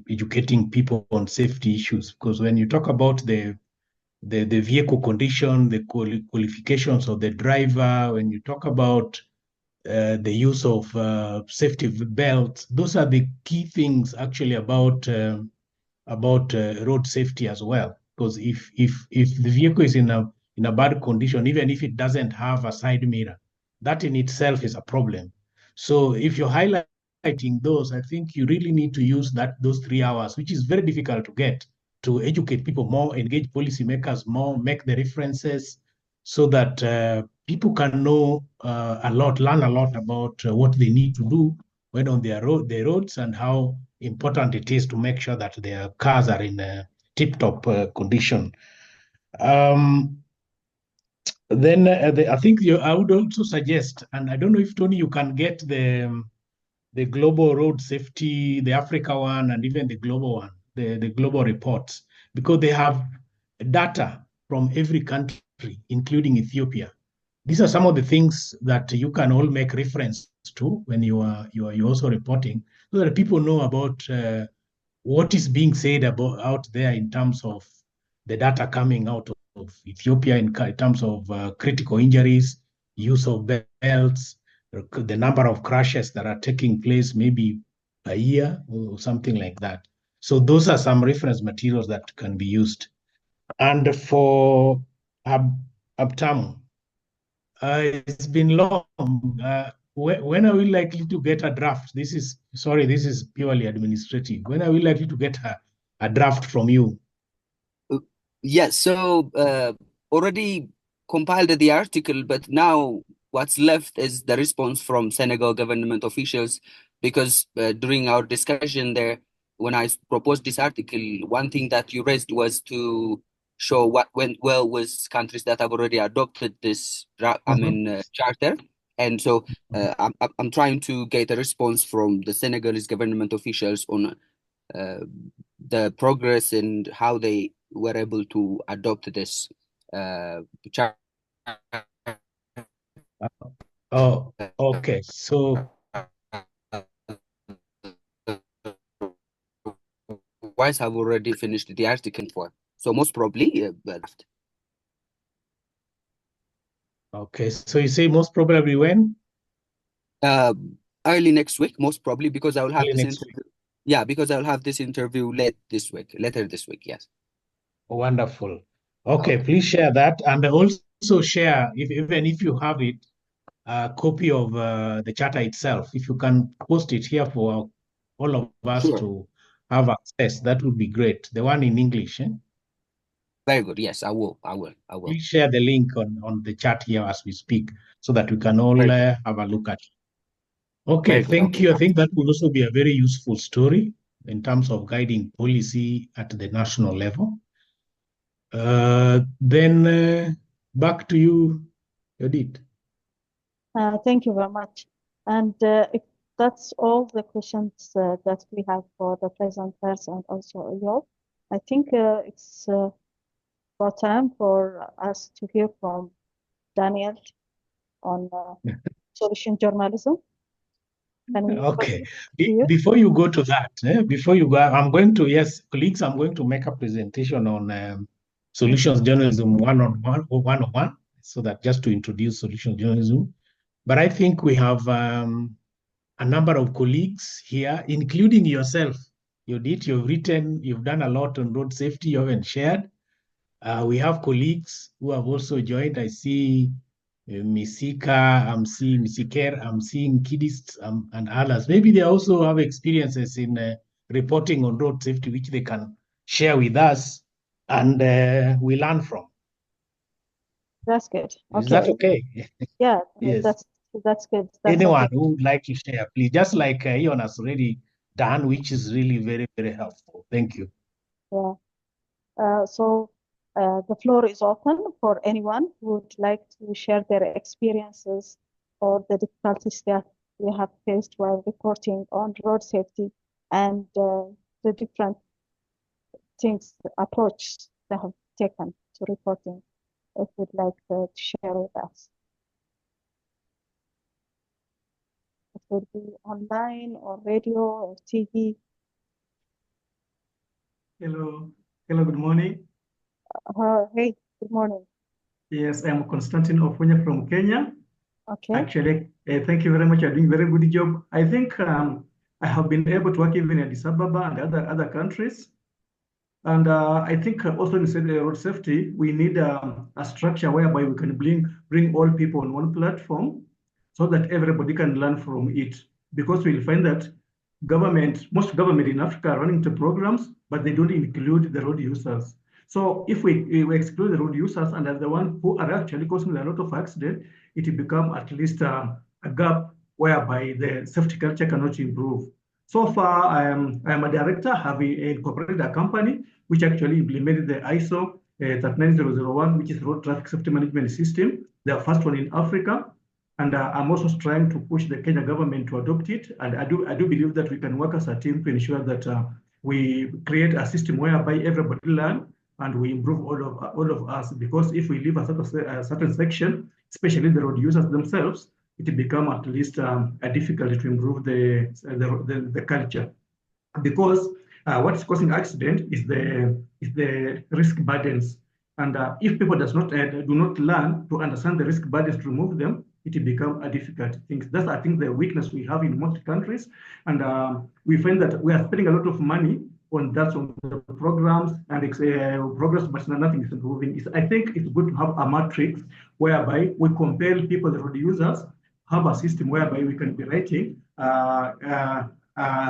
educating people on safety issues. Because when you talk about the vehicle condition, the qualifications of the driver, when you talk about the use of safety belts, those are the key things actually about road safety as well. Because if the vehicle is in a bad condition, even if it doesn't have a side mirror, that in itself is a problem. So if you're highlighting those, I think you really need to use those 3 hours, which is very difficult to get, to educate people more, engage policymakers more, make the references so that people can know learn a lot about what they need to do when on their roads, and how important it is to make sure that their cars are in a tip-top condition. Then I think I would also suggest, and I don't know if Tony, you can get the global road safety, the Africa one, and even the global one, the global reports, because they have data from every country, including Ethiopia. These are some of the things that you can all make reference to when you are also reporting, so that people know about what is being said about out there in terms of the data coming out of Ethiopia in terms of critical injuries, use of belts, the number of crashes that are taking place maybe a year or something like that. So those are some reference materials that can be used. And for Abtamu, it's been long. When are we likely to get a draft? This is purely administrative. When are we likely to get a draft from you? Yes, so already compiled the article, but now what's left is the response from Senegal government officials, because during our discussion there, when I proposed this article, one thing that you raised was to show what went well with countries that have already adopted this, charter. And so I'm trying to get a response from the Senegalese government officials on the progress and how they were able to adopt this charter. Oh, okay. So Wise have already finished the article for, so most probably left. Okay, so you say most probably when? Early next week, most probably, because I will have Early this next interview. Yeah, because I'll have this interview later this week. Yes. Wonderful. Okay, Okay. please share that, and also share, even if you have it, a copy of the charter itself. If you can post it here for all of us Sure. to have access, that would be great. The one in English. Very good. Yes, I will. Please share the link on the chat here as we speak, so that we can all have a look at it. Okay, Very good. thank Okay. you. I think that will also be a very useful story in terms of guiding policy at the national level. Then back to you, Edith. Thank you very much. And if that's all the questions that we have for the presenters and also Job, I think it's about time for us to hear from Daniel on solution journalism. Okay. Before you go to that, I'm going to make a presentation on solutions journalism 101, so that just to introduce solutions journalism. But I think we have a number of colleagues here, including yourself. You've done a lot on road safety, you haven't shared. We have colleagues who have also joined. I see Misika, I'm seeing Misiker, I'm seeing Kidist and others. Maybe they also have experiences in reporting on road safety, which they can share with us and we learn from. That's good. Is that okay? Yeah, yes. That's good. Anyone who would like to share, please, just like Ion has already done, which is really very, very helpful. Thank you. Yeah. So the floor is open for anyone who would like to share their experiences or the difficulties that they have faced while reporting on road safety and the different approaches they have taken to reporting. If you'd like to share with us. It will be online or radio or TV. Hello, good morning. Hey, good morning. Yes, I'm Constantine Ofunya from Kenya. Okay. Actually, thank you very much. You're doing a very good job. I think I have been able to work even in Addis Ababa and other countries. And I think also in road safety, we need a structure whereby we can bring all people on one platform so that everybody can learn from it. Because we'll find that most government in Africa are running into programs, but they don't include the road users. So if we exclude the road users and as the one who are actually causing a lot of accidents, it will become at least a gap whereby the safety culture cannot improve. So far, I am a director, having incorporated a company which actually implemented the ISO 39001, which is Road Traffic Safety Management System, the first one in Africa. And I'm also trying to push the Kenya government to adopt it. And I do believe that we can work as a team to ensure that we create a system whereby everybody learn and we improve all of us. Because if we leave a certain section, especially the road users themselves, it become at least difficult to improve the culture. Because what is causing accident is the risk burdens. And if people do not learn to understand the risk burdens to remove them, it becomes a difficult thing. That's, I think, the weakness we have in most countries. And we find that we are spending a lot of money on that, on the programs and progress, but nothing is improving. I think it's good to have a matrix whereby we compare people, the road users, have a system whereby we can be rating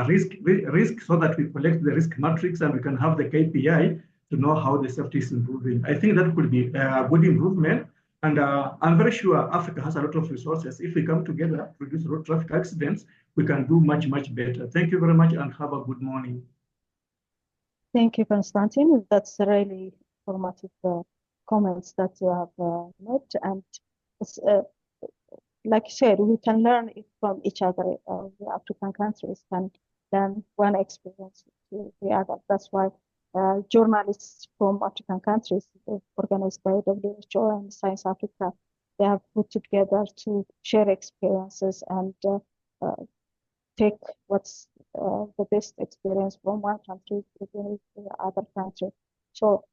risk so that we collect the risk matrix and we can have the KPI to know how the safety is improving. I think that could be a good improvement. And I'm very sure Africa has a lot of resources. If we come together to reduce road traffic accidents, we can do much, much better. Thank you very much and have a good morning. Thank you, Konstantin. That's really informative comments that you have made. And like you said, we can learn it from each other. The African countries can learn one experience to the other. That's why journalists from African countries, organized by WHO and Science Africa, they have put together to share experiences and take what's the best experience from one country to the other country. So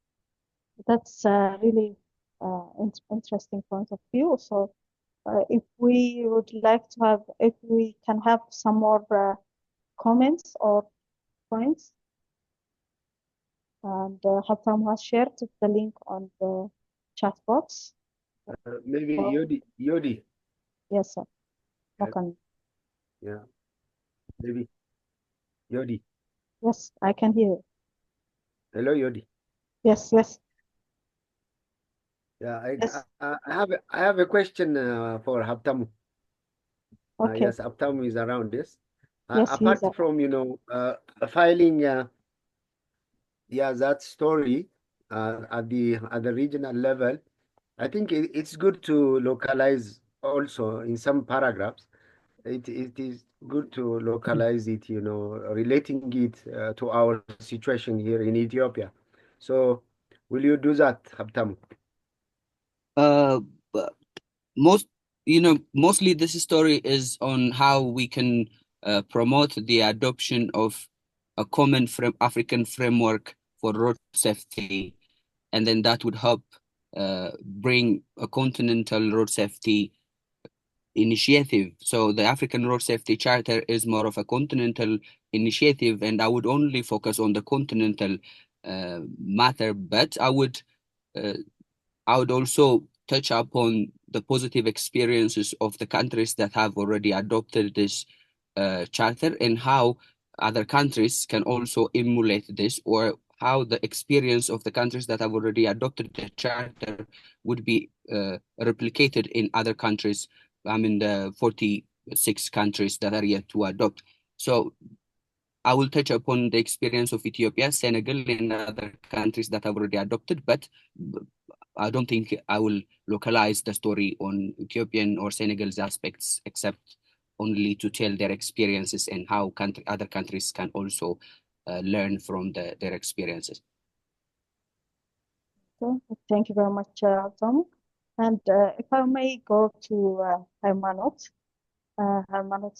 that's really interesting point of view. So if we would like to have, if we can have some more comments or points. And Hatam has shared the link on the chat box. Maybe Yodi. Yes, sir. Okay. Yeah. Maybe Yodi. Yes, I can hear you. Hello, Yodi. Yes, yes. Yeah, Yes. I have a question for Haptamu. Okay. Yes, Haptamu is around this. Yes, apart he's from filing that story at the regional level, I think it's good to localize also in some paragraphs. It is good to localize it, relating it to our situation here in Ethiopia. So, will you do that, Haptamu? But mostly this story is on how we can promote the adoption of a common African framework for road safety, and then that would help bring a continental road safety initiative. So the African Road Safety Charter is more of a continental initiative, and I would only focus on the continental matter, but I would also touch upon the positive experiences of the countries that have already adopted this charter and how other countries can also emulate this, or how the experience of the countries that have already adopted the charter would be replicated in other countries. The 46 countries that are yet to adopt. So I will touch upon the experience of Ethiopia, Senegal, and other countries that have already adopted, but I don't think I will localize the story on Ethiopian or Senegal's aspects, except only to tell their experiences and how other countries can also learn from their experiences. Okay. Thank you very much, Tom. And if I may go to Hermanot. Hermanot,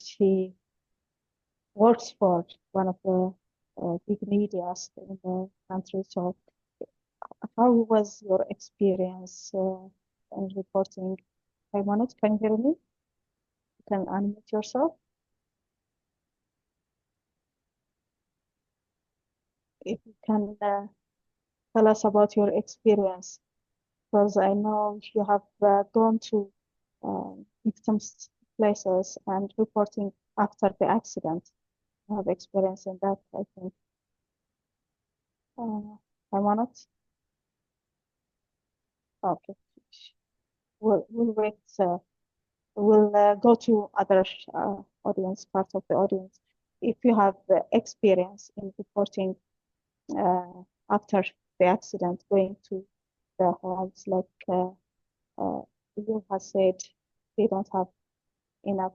she works for one of the big medias in the country. So how was your experience in reporting? Hermanot, can you hear me? You can unmute yourself. If you can tell us about your experience, because I know you have gone to victims' places and reporting after the accident. I have experience in that, I think. Hermanot? Okay. We'll wait. We'll go to other audience, part of the audience. If you have experience in reporting after the accident going to their homes. Like you have said, they don't have enough,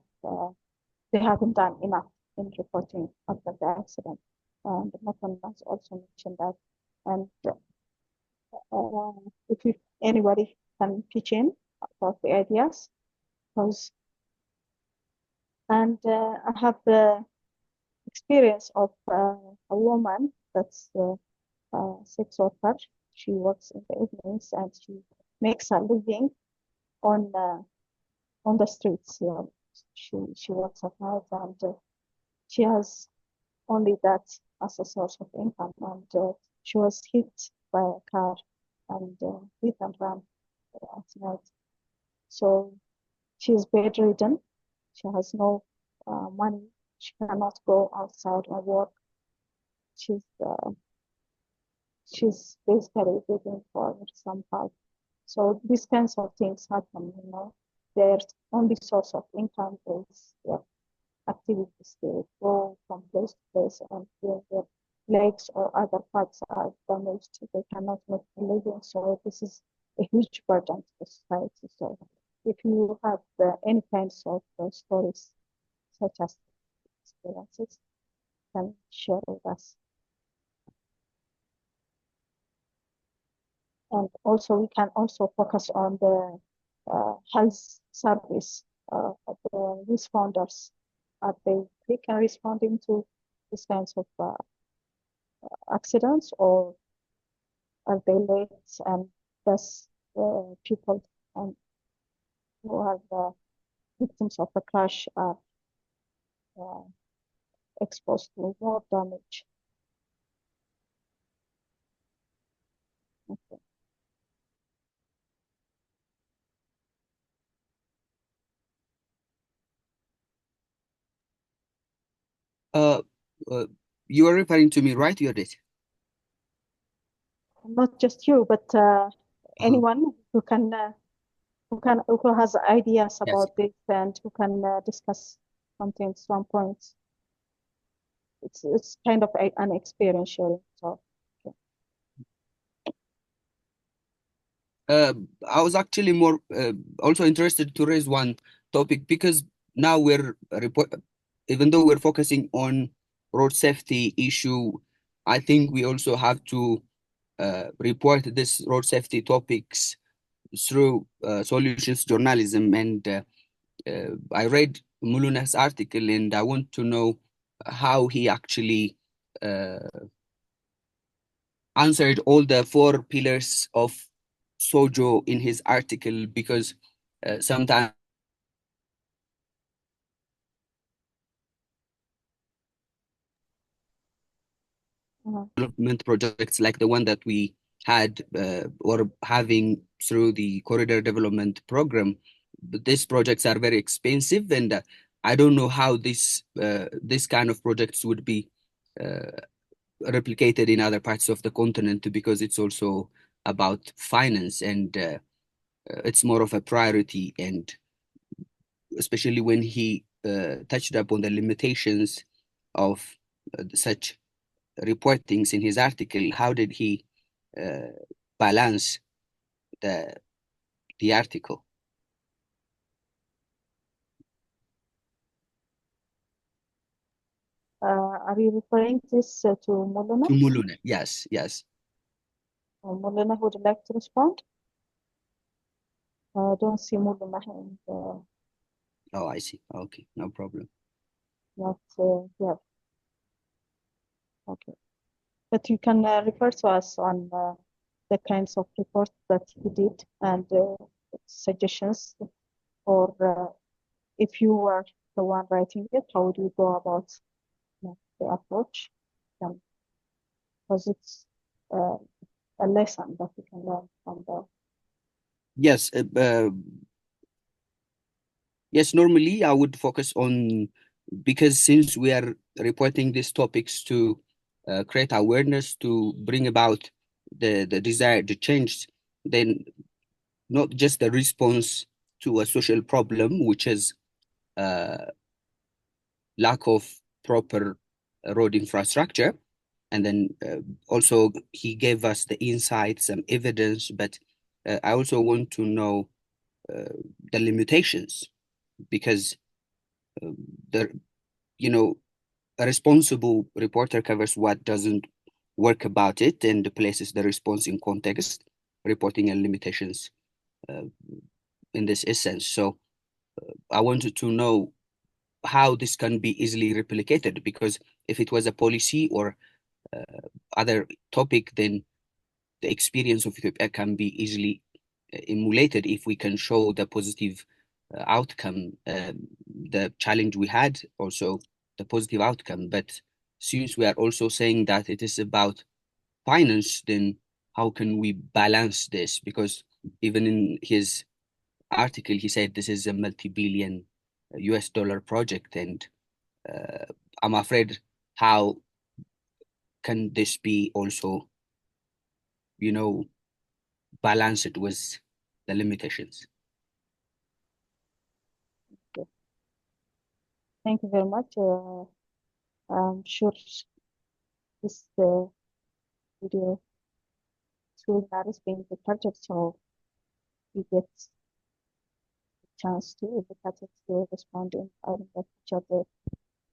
they haven't done enough in reporting after the accident. And Matan has also mentioned that. And if anybody can pitch in about the ideas, because and I have the experience of a woman that's a sex worker. She works in the evenings and she makes a living on the streets. She works at night and she has only that as a source of income. And she was hit by a car and hit and run at night. So she is bedridden. She has no money. She cannot go outside and work. She's basically begging for some help. So these kinds of things happen, Their only source of income is activities. They go from place to place and their legs or other parts are damaged. They cannot make a living. So this is a huge burden to the society. So if you have any kinds of stories such as experiences, can share with us. And also, we can also focus on the health service of the responders. Are they quick in responding to these kinds of accidents, or are they late? And thus, people who are victims of a crash are exposed to more damage. Okay. You are referring to me, right, Yodit? Not just you, but anyone who has ideas about this and who can discuss some points. It's kind of an experience sharing. So I was actually more also interested to raise one topic, because now even though we're focusing on road safety issue, I think we also have to report this road safety topics through solutions journalism. And I read Muluna's article, and I want to know how he actually answered all the 4 pillars of Sojo in his article, because sometimes development projects like the one that we had or having through the corridor development program, these projects are very expensive, and I don't know how this kind of projects would be replicated in other parts of the continent, because it's also about finance, and it's more of a priority. And especially when he touched upon the limitations of such reportings in his article, how did he balance the article? are you referring this to Muluna? To Muluna, yes. Muluna, would you like to respond? I don't see Muluna in the... Oh, I see. Okay, no problem. Not yeah. Okay, but you can refer to us on the kinds of reports that you did and suggestions, or if you were the one writing it, how would you go about the approach? Because it's a lesson that you can learn from the... Yes, yes, normally I would focus on, because since we are reporting these topics to create awareness, to bring about the desired change, then not just the response to a social problem, which is lack of proper road infrastructure, and then also he gave us the insights and evidence, but I also want to know the limitations, because a responsible reporter covers what doesn't work about it and places the response in context, reporting and limitations in this essence. So I wanted to know how this can be easily replicated, because if it was a policy or other topic, then the experience of Ethiopia can be easily emulated if we can show the positive outcome, the challenge we had, also the positive outcome. But since we are also saying that it is about finance, then how can we balance this? Because even in his article, he said this is a multi-billion US dollar project, and I'm afraid how can this be also, balanced with the limitations? Okay. Thank you very much. I'm sure this video webinar is being recorded, so you get a chance to look at it, to respond in the future.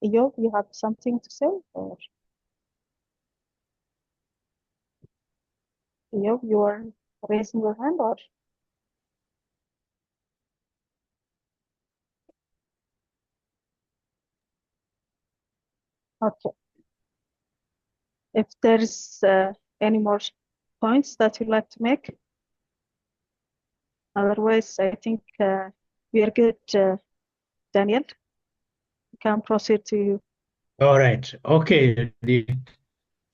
Eyob, you have something to say? Or Eyob, you are raising your hand, or? Okay. If there's any more points that you'd like to make, otherwise, I think we are good, Daniel. You can proceed to you. All right. Okay.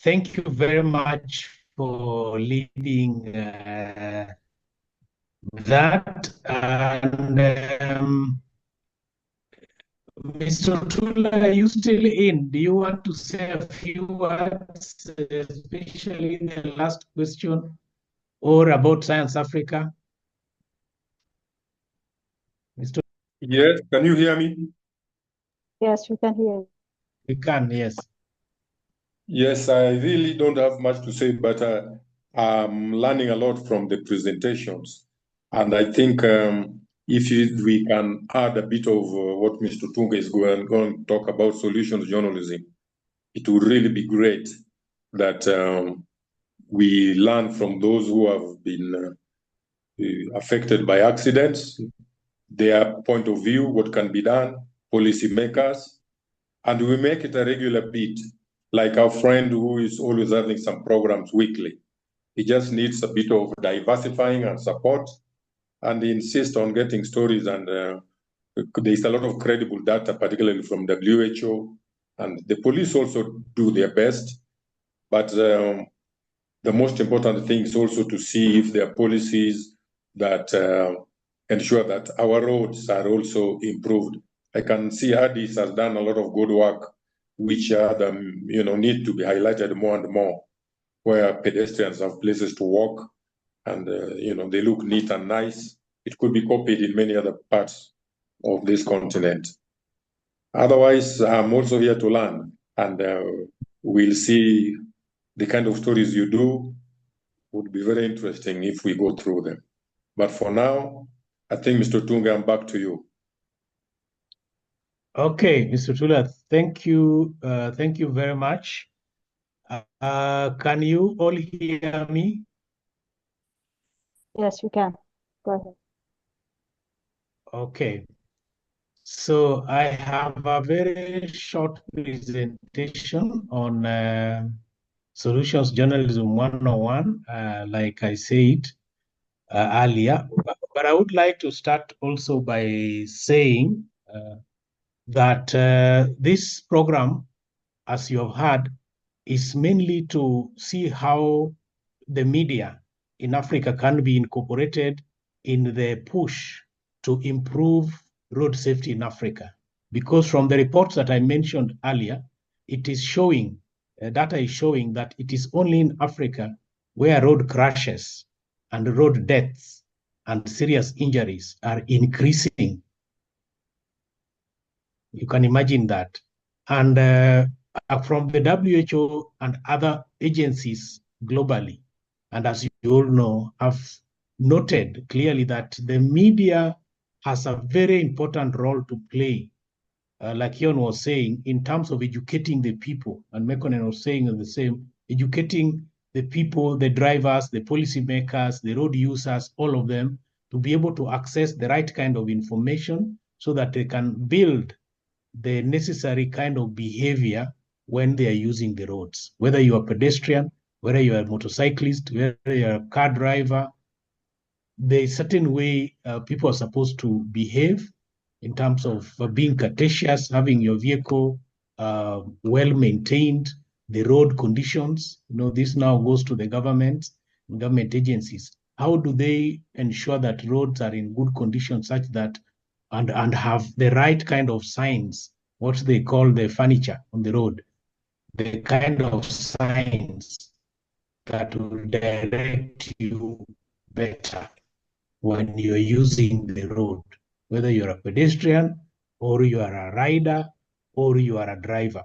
Thank you very much for leading that. And Mr. Tula, are you still in? Do you want to say a few words, especially in the last question, or about Science Africa? Mr. Yes, can you hear me? Yes, we can hear you. We can, yes. Yes, I really don't have much to say, but I'm learning a lot from the presentations. And I think we can add a bit of what Mr. Tunga is going to talk about solutions journalism, it would really be great that we learn from those who have been affected by accidents, their point of view, what can be done, policymakers, and we make it a regular bit, like our friend who is always having some programs weekly. He just needs a bit of diversifying and support, and he insists on getting stories. And there's a lot of credible data, particularly from WHO, and the police also do their best. But the most important thing is also to see if there are policies that ensure that our roads are also improved. I can see Addis has done a lot of good work, which need to be highlighted more and more, where pedestrians have places to walk, and they look neat and nice. It could be copied in many other parts of this continent. Otherwise, I'm also here to learn, and we'll see the kind of stories you do. Would be very interesting if we go through them. But for now, I think, Mr. Tunga, I'm back to you. Okay, Mr. Tula, thank you. Thank you very much. Can you all hear me? Yes, you can. Go ahead. Okay. So I have a very short presentation on Solutions Journalism 101, like I said earlier. But I would like to start also by saying that this program, as you have heard, is mainly to see how the media in Africa can be incorporated in the push to improve road safety in Africa. Because from the reports that I mentioned earlier, it is showing, data is showing that it is only in Africa where road crashes and road deaths and serious injuries are increasing. You can imagine that. And from the WHO and other agencies globally, and as you all know, have noted clearly that the media has a very important role to play, like Yon was saying, in terms of educating the people, and Mekonnen was saying the same, educating the people, the drivers, the policymakers, the road users, all of them, to be able to access the right kind of information so that they can build the necessary kind of behavior when they are using the roads, whether you are pedestrian, whether you are a motorcyclist, whether you are a car driver. There's a certain way people are supposed to behave in terms of being courteous, having your vehicle well maintained, the road conditions. This now goes to the government agencies. How do they ensure that roads are in good condition such that and have the right kind of signs, what they call the furniture on the road, the kind of signs that will direct you better when you're using the road, whether you're a pedestrian or you are a rider or you are a driver.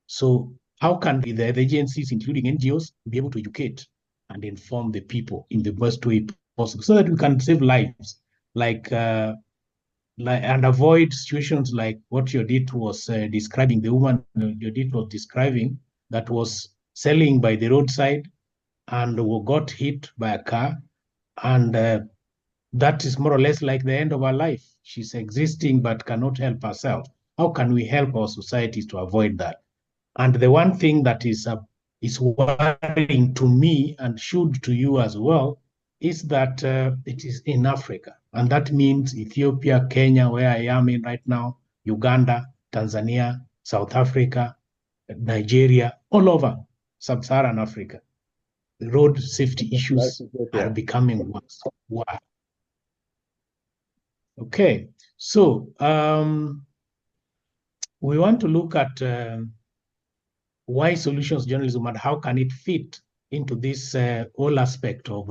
So how can the agencies, including NGOs, be able to educate and inform the people in the best way possible so that we can save lives, and avoid situations like what Judith was describing, the woman Judith was describing that was selling by the roadside and got hit by a car, and that is more or less like the end of her life. She's existing but cannot help herself. How can we help our societies to avoid that? And the one thing that is worrying to me and should to you as well is that it is in Africa. And that means Ethiopia, Kenya, where I am in right now, Uganda, Tanzania, South Africa, Nigeria, all over sub-Saharan Africa. The road safety issues are becoming worse. Wow. Okay, so we want to look at why solutions journalism and how can it fit into this whole aspect of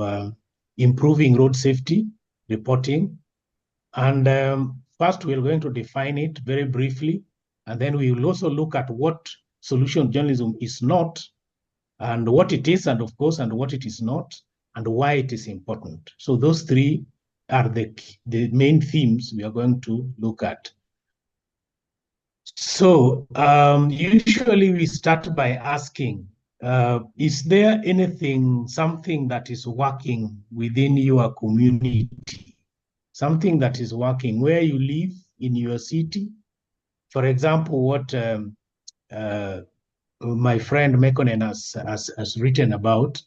improving road safety reporting. And first, we're going to define it very briefly, and then we will also look at what solution journalism is not, and what it is, and of course, and what it is not, and why it is important. So those three are the main themes we are going to look at. So usually we start by asking, is there something that is working within your community? Something that is working where you live in your city? For example, what my friend Mekonnen has written about,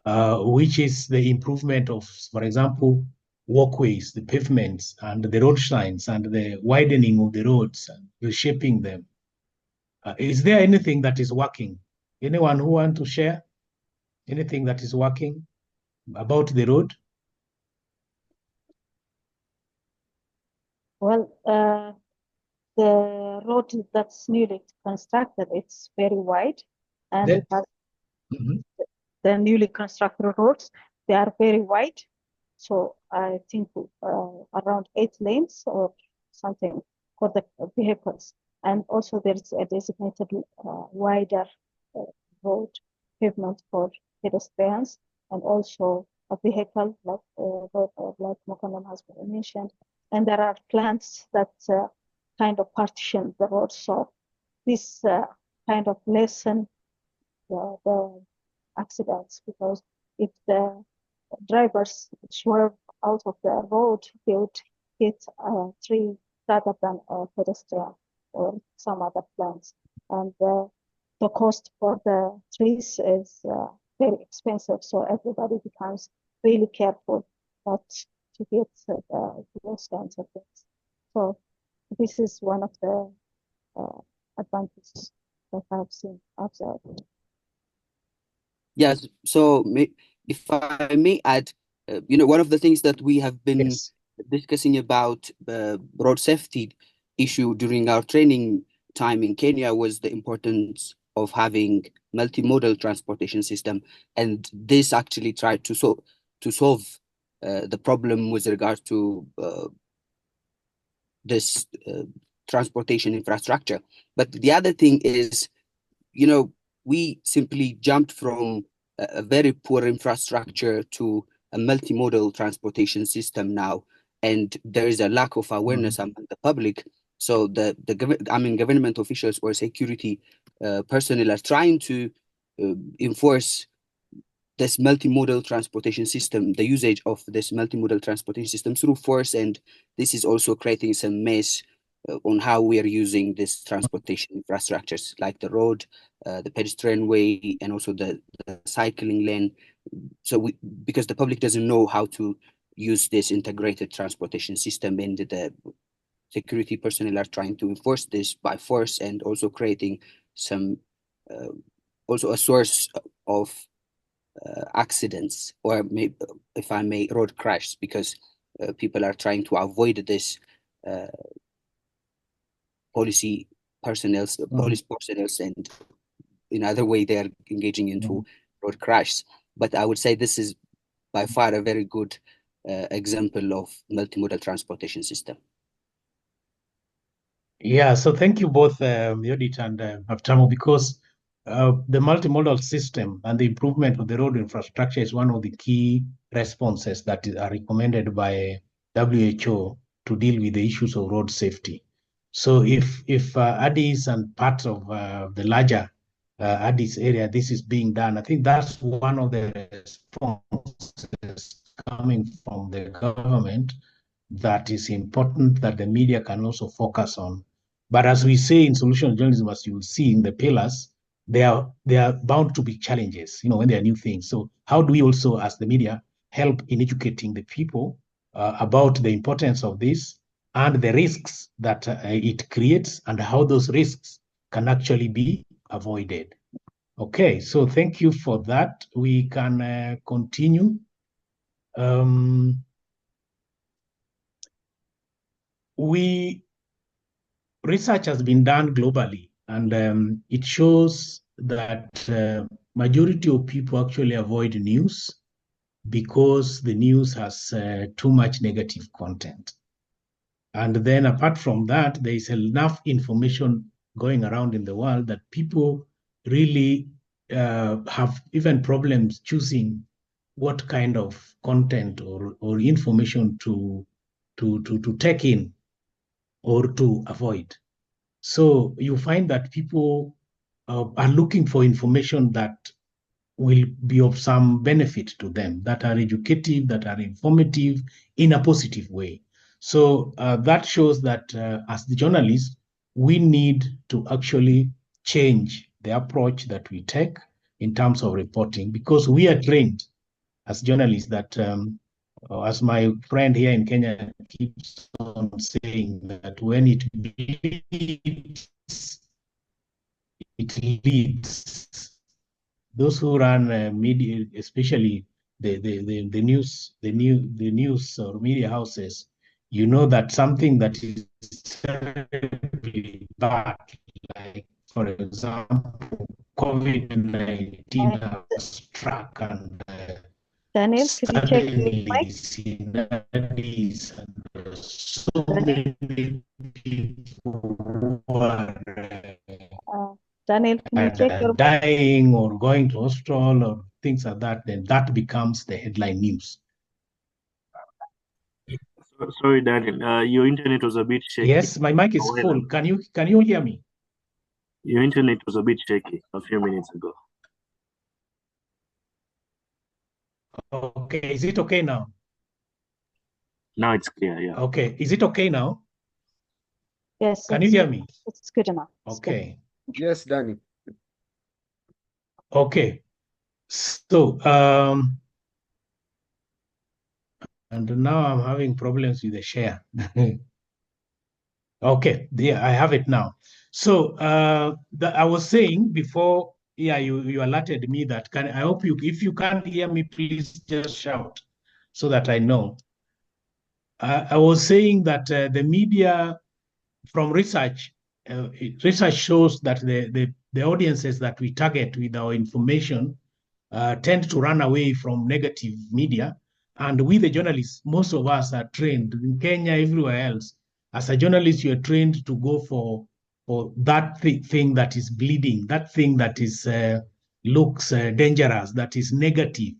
which is the improvement of, for example, walkways, the pavements, and the road signs, and the widening of the roads, and reshaping them. Is there anything that is working? Anyone who want to share anything that is working about the road? Well, the road that's newly constructed, it's very wide, and it has the newly constructed roads, they are very wide. So I think around 8 lanes or something for the vehicles. And also there's a designated wider road pavement for pedestrians, and also a vehicle like Mokonnen has mentioned. And there are plants that kind of partition the road. So this kind of lessen the accidents, because if the drivers swerve out of the road, they would hit a tree rather than a pedestrian or some other plants. And the cost for the trees is very expensive, so everybody becomes really careful not to hit those kinds of things. So this is one of the advantages that I've seen observed. Yes, so if I may add, one of the things that we have been discussing about the road safety issue during our training time in Kenya was the importance of having multimodal transportation system, and this actually tried to solve the problem with regard to this transportation infrastructure. But the other thing is you know, we simply jumped from a very poor infrastructure to a multimodal transportation system now, and there is a lack of awareness among the public. So government officials or security personnel are trying to enforce this multimodal transportation system, the usage of this multimodal transportation system through force, and this is also creating some mess on how we are using this transportation infrastructures like the road, the pedestrian way, and also the cycling lane. So because the public doesn't know how to use this integrated transportation system, and the security personnel are trying to enforce this by force, and also creating some also a source of accidents, or maybe, if I may, road crashes, because people are trying to avoid this police personnel, and in other way they are engaging into road crashes. But I would say this is by far a very good example of multimodal transportation system. Yeah, so thank you both, Yodit and Aftamo, because the multimodal system and the improvement of the road infrastructure is one of the key responses that are recommended by WHO to deal with the issues of road safety. So if Addis and part of the larger Addis area, this is being done, I think that's one of the responses coming from the government that is important that the media can also focus on. But as we say in solution journalism, as you will see in the pillars, they are bound to be challenges, when there are new things. So how do we also, as the media, help in educating the people about the importance of this and the risks that it creates, and how those risks can actually be avoided? Okay, so thank you for that. We can continue. Research has been done globally, and it shows that majority of people actually avoid news because the news has too much negative content. And then apart from that, there is enough information going around in the world that people really have even problems choosing what kind of content or information to take in or to avoid. So you find that people are looking for information that will be of some benefit to them, that are educative, that are informative in a positive way. So that shows that as the journalists, we need to actually change the approach that we take in terms of reporting, because we are trained as journalists that as my friend here in Kenya keeps on saying, that when it bleeds, it leads. Those who run media, especially the news or media houses, you know that something that is terribly bad, like for example, COVID-19 has struck, and Daniel, could you check your mic? Cincinnati, and so many people who are Daniel, can you check your mic? dying or going to hospital or things like that, then that becomes the headline news. Sorry, Daniel. Your internet was a bit shaky. Yes, my mic is full. Can you hear me? Your internet was a bit shaky a few minutes ago. Okay, is it okay now? Now it's clear, yeah. Okay, is it okay now? Yes. Can you hear me? It's good enough. Okay. Yes, Danny. Okay. So, and now I'm having problems with the share. Okay, yeah, I have it now. So I was saying before, yeah, you alerted me that I hope if you can't hear me, please just shout so that I know. I was saying that the media, from research shows that the audiences that we target with our information tend to run away from negative media. And we, the journalists, most of us are trained in Kenya, everywhere else. As a journalist, you're trained to go for or that thing that is bleeding, that thing that is looks dangerous, that is negative,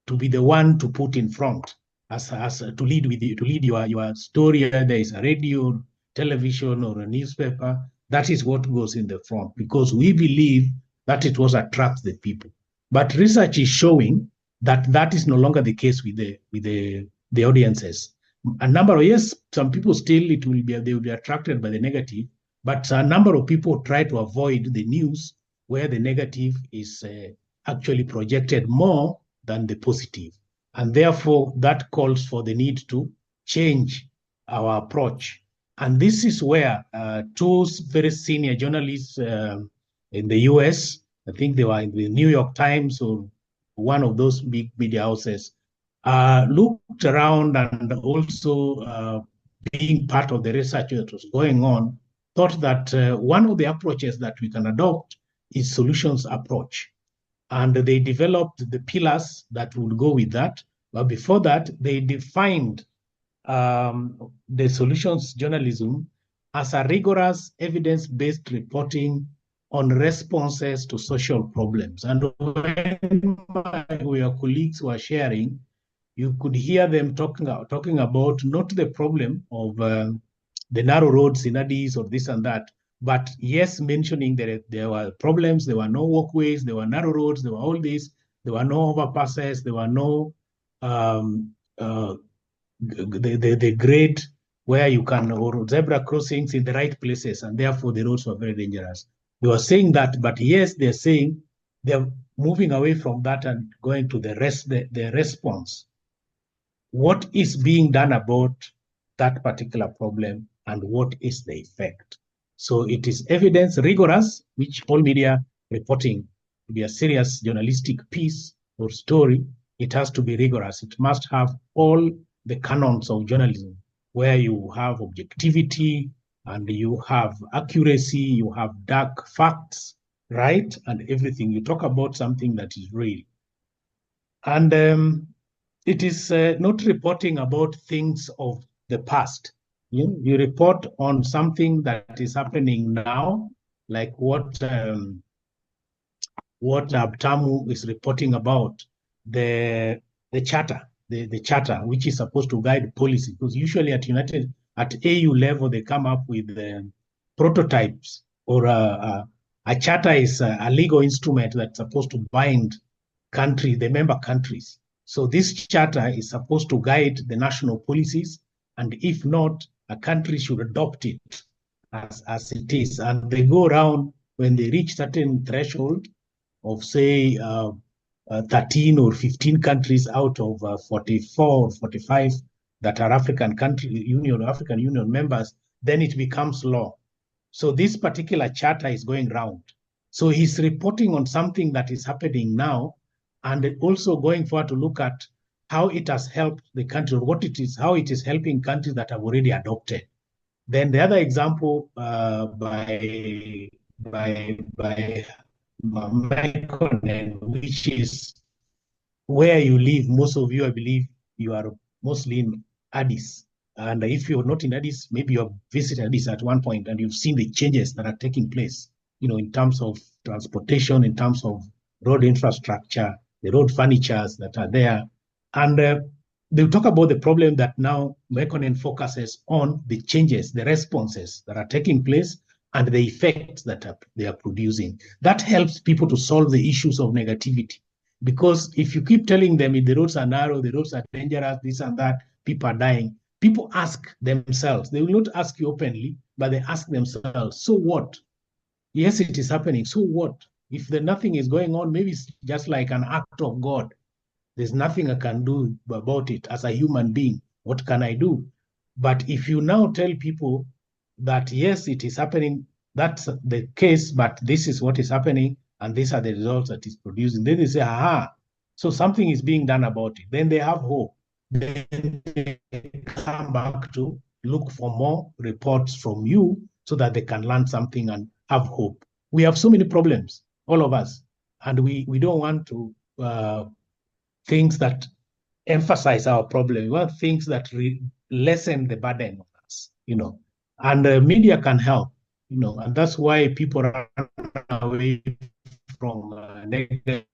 to be the one to put in front, as to lead with you, to lead your story. There is a radio, television, or a newspaper. That is what goes in the front, because we believe that it was attracts the people. But research is showing that that is no longer the case with the audiences. A number of, yes, some people still they will be attracted by the negative, but a number of people try to avoid the news where the negative is actually projected more than the positive. And therefore, that calls for the need to change our approach. And this is where two very senior journalists in the US, I think they were in the New York Times or one of those big media houses, looked around and also being part of the research that was going on, thought that one of the approaches that we can adopt is solutions approach. And they developed the pillars that would go with that. But before that, they defined the solutions journalism as a rigorous evidence-based reporting on responses to social problems. And when your colleagues were sharing, you could hear them talking about not the problem of the narrow roads in Addis or this and that, but yes, mentioning that there were problems, there were no walkways, there were narrow roads, there were all this, there were no overpasses, there were no the grade where you can, or zebra crossings in the right places, and therefore the roads were very dangerous. They were saying that, but yes, they're saying they're moving away from that and going to the response. What is being done about that particular problem, and what is the effect? So it is evidence rigorous, which all media reporting to be a serious journalistic piece or story, it has to be rigorous. It must have all the canons of journalism, where you have objectivity and you have accuracy, you have dark facts, right? And everything. You talk about something that is real. And it is not reporting about things of the past. You report on something that is happening now, like what Abtamu is reporting about, the charter, the charter, which is supposed to guide policy, because usually at AU level, they come up with prototypes, or a charter is a legal instrument that's supposed to bind the member countries. So this charter is supposed to guide the national policies, and if not, a country should adopt it as it is. And they go around when they reach certain threshold of, say, 13 or 15 countries out of 44 or 45 that are African Union members, then it becomes law. So this particular charter is going round. So he's reporting on something that is happening now, and also going forward to look at how it has helped the country, or how it is helping countries that have already adopted. Then the other example by Mekonnen, which is where you live. Most of you, I believe, you are mostly in Addis. And if you're not in Addis, maybe you have visited Addis at one point and you've seen the changes that are taking place, in terms of transportation, in terms of road infrastructure, the road furnitures that are there. And they'll talk about the problem that now Mekonnen focuses on the changes, the responses that are taking place, and the effects that they are producing. That helps people to solve the issues of negativity. Because if you keep telling them the roads are narrow, the roads are dangerous, this and that, people are dying, people ask themselves. They will not ask you openly, but they ask themselves, so what? Yes, it is happening, so what? If nothing is going on, maybe it's just like an act of God. There's nothing I can do about it as a human being. What can I do? But if you now tell people that, yes, it is happening, that's the case, but this is what is happening, and these are the results that it's producing, then they say, aha, so something is being done about it. Then they have hope. Then they come back to look for more reports from you so that they can learn something and have hope. We have so many problems, all of us, and we don't want to things that emphasize our problem. We want things that lessen the burden on us, and the media can help. and that's why people run away from negative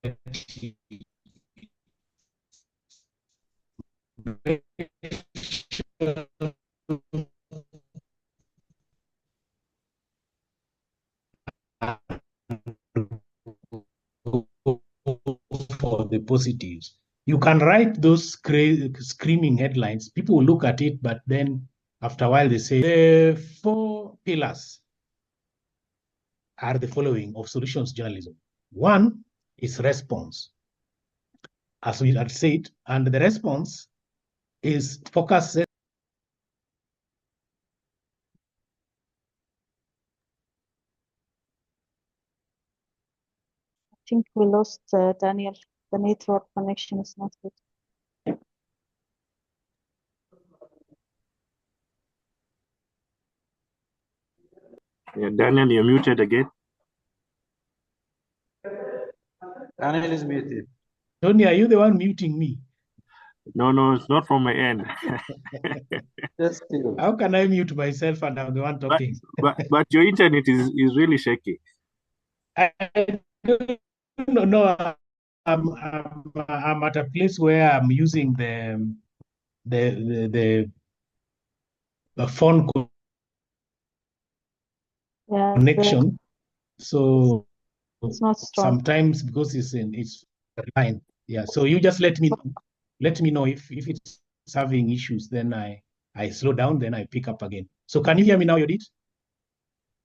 for the positives. You can write those screaming headlines. People will look at it, but then after a while they say the 4 pillars are the following of solutions journalism. One is response, as we had said, and the response is focused. I think we lost Daniel. The network connection is not good. Yeah, Daniel, you're muted again. Daniel is muted. Tony, are you the one muting me? No, it's not from my end. Just still. How can I mute myself and I'm the one talking? But your internet is really shaky. I don't know. I'm at a place where I'm using the phone connection. So it's not strong. sometimes because it's line. Yeah. So you just let me know if it's having issues. Then I slow down. Then I pick up again. So can you hear me now, Yodit?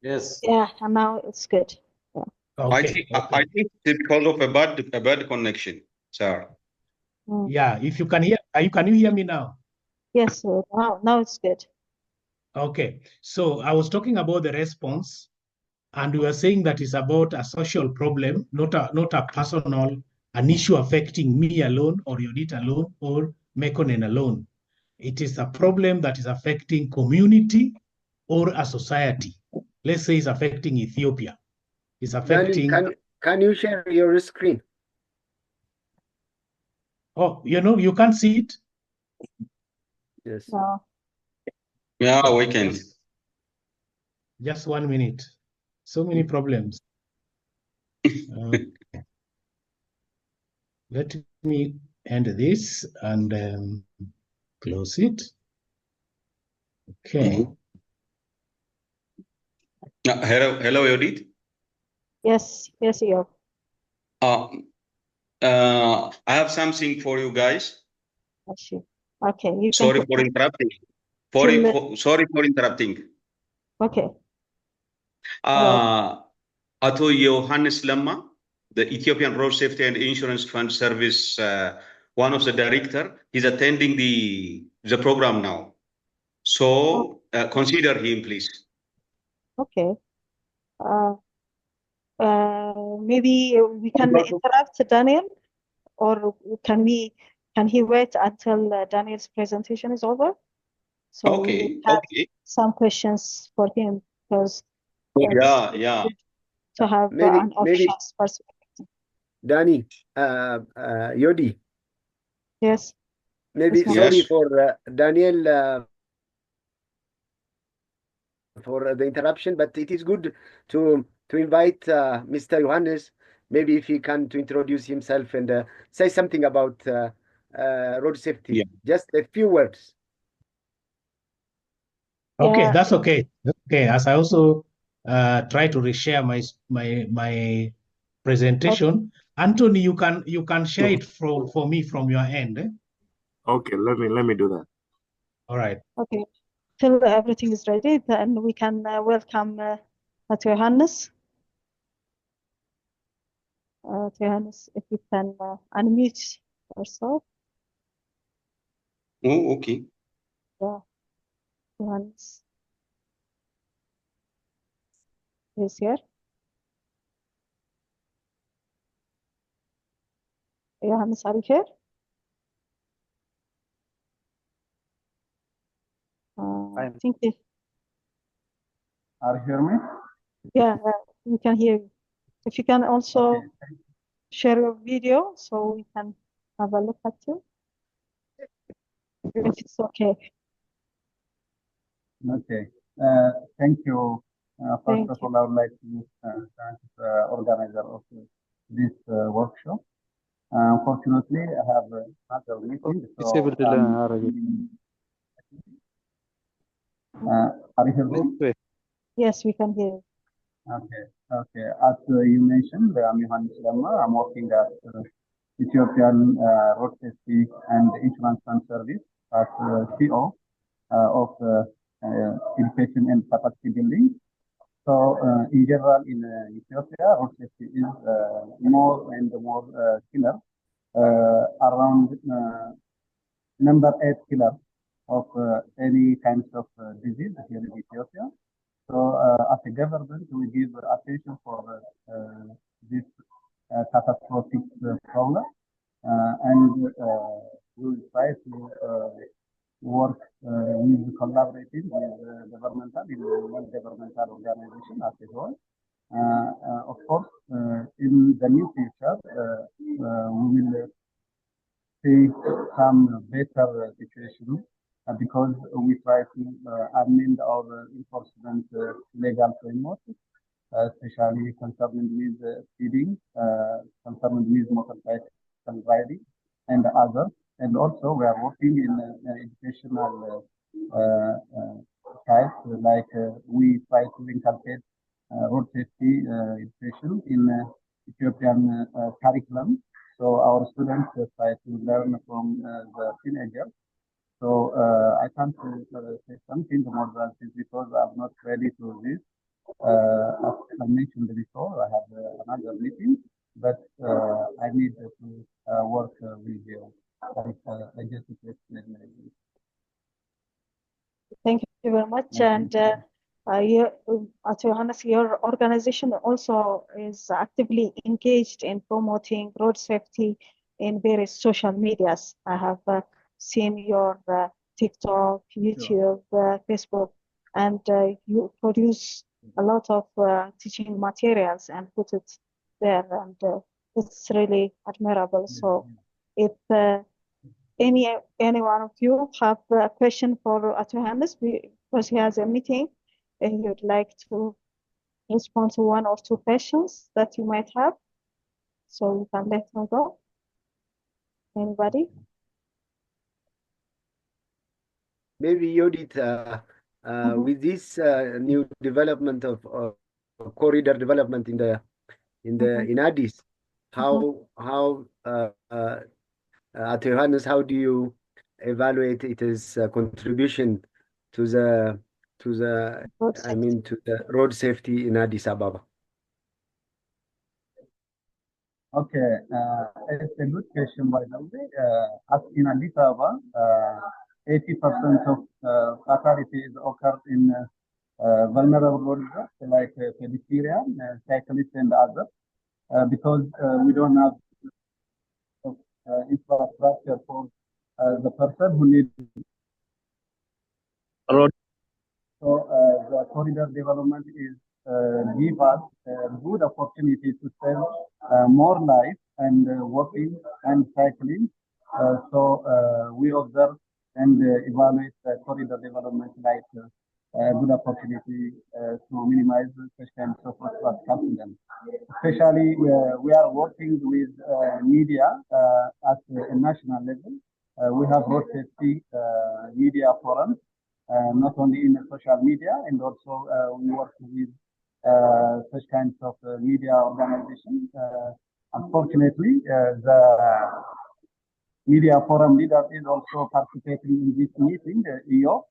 Yes. Yeah, and now it's good. Yeah. Okay. I think it's because of a bad connection, sir. Yeah. If you can hear, can you hear me now? Yes. Now it's good. Okay. So I was talking about the response, and we were saying that it's about a social problem, not a personal, an issue affecting me alone or Yodit alone or Mekonnen alone. It is a problem that is affecting community or a society. Let's say it's affecting Ethiopia. It's affecting. Danny, can you share your screen? Oh, you can't see it? Yes. No. Yeah, we can. Just 1 minute. So many problems. Let me end this and close it. Okay. Hello, Yodit. Yes, you. I have something for you guys. Okay. Sorry for interrupting. Sorry for interrupting. Okay. Ato Johannes Lemma, the Ethiopian Road Safety and Insurance Fund Service, one of the director, he's attending the program now. So consider him, please. Okay. Maybe we can interrupt Daniel, or can he wait until Daniel's presentation is over? So Okay. we have some questions for him, because yeah. To have an options perspective. Danny, Yodi. Yes. Maybe sorry for Daniel for the interruption, but it is good to invite Mr. Johannes. Maybe if he can to introduce himself and say something about road safety. Yeah. Just a few words. Okay, that's okay. Okay, as I also try to reshare my presentation. Okay. Anthony, you can share it for me from your end. Okay, let me do that. All right. Okay. Till everything is ready, then we can welcome Johannes. Johannes, if you can unmute yourself. Oh, okay. Yeah. Johannes is here. Johannes, are you here? I think they... Are you hear me? Yeah, we can hear you. If you can also share your video so we can have a look at you. If it's okay. Okay. Thank you, First of all, I would like to thank the organizer of this workshop. Unfortunately, I have another meeting, so are you hearing me? Yes, we can hear you. Okay. As you mentioned, I'm Yohannes Lemma. I'm working at Ethiopian Road Safety and Insurance Fund Service as CEO of education and capacity building. So, in general, in Ethiopia, road safety is more and more killer, around number 8 killer of any kinds of disease here in Ethiopia. So, as a government, we give attention for this catastrophic problem, and we will try to work with collaborating with governmental and non-governmental organizations as a whole. Of course, in the near future, we will see some better situation because we try to amend our enforcement legal framework, especially concerning with speeding, concerning with motorcycle riding, and others. And also, we are working in educational types, like we try to inculcate road safety education in Ethiopian curriculum. So our students try to learn from the teenagers. So I can't say something more than this because I'm not ready to this. As I mentioned before, I have another meeting, but I need to work with you. I just explain. Thank you very much. And Johannes, your organization also is actively engaged in promoting road safety in various social medias. I have seen your TikTok, YouTube, Facebook, and you produce a lot of teaching materials and put it there, and it's really admirable. So if any one of you have a question for Johannes, because he has a meeting, and you'd like to respond to one or two questions that you might have, so you can let him go. Anybody? Maybe Yodit, with this new development of corridor development in Addis, how at Johannes, how do you evaluate its contribution to the to the road safety in Addis Ababa? Okay, it's a good question, by the way. As in Addis Ababa, 80% of fatalities occur in vulnerable roads like pedestrian, cyclists, and others, because we don't have infrastructure for the person who needs road. So the corridor development is give us a good opportunity to save more life and walking and cycling. So we observe and evaluate the corridor development like a good opportunity to minimize such kinds of accidents. Especially, we are working with media at a national level. We have road safety media forums, not only in social media, and also we work with such kinds of media organizations. Unfortunately, the media forum leader is also participating in this meeting, EO.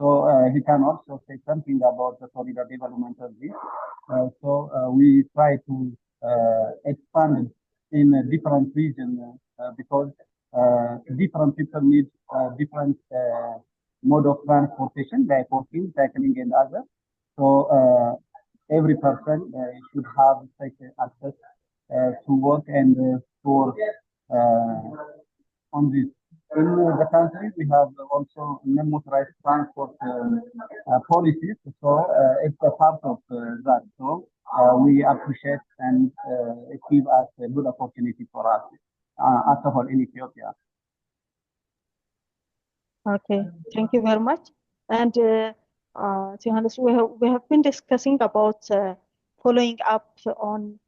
So he can also say something about the corridor development of this. So we try to expand in a different regions because different people need different mode of transportation, like walking, cycling, and others. So every person should have such access to work and for on this. In the country, we have also non-motorized transport policies, so it's a part of that. So we appreciate and it gives us a good opportunity for us as a whole in Ethiopia. Okay, thank you very much. And Johannes, we have been discussing about following up on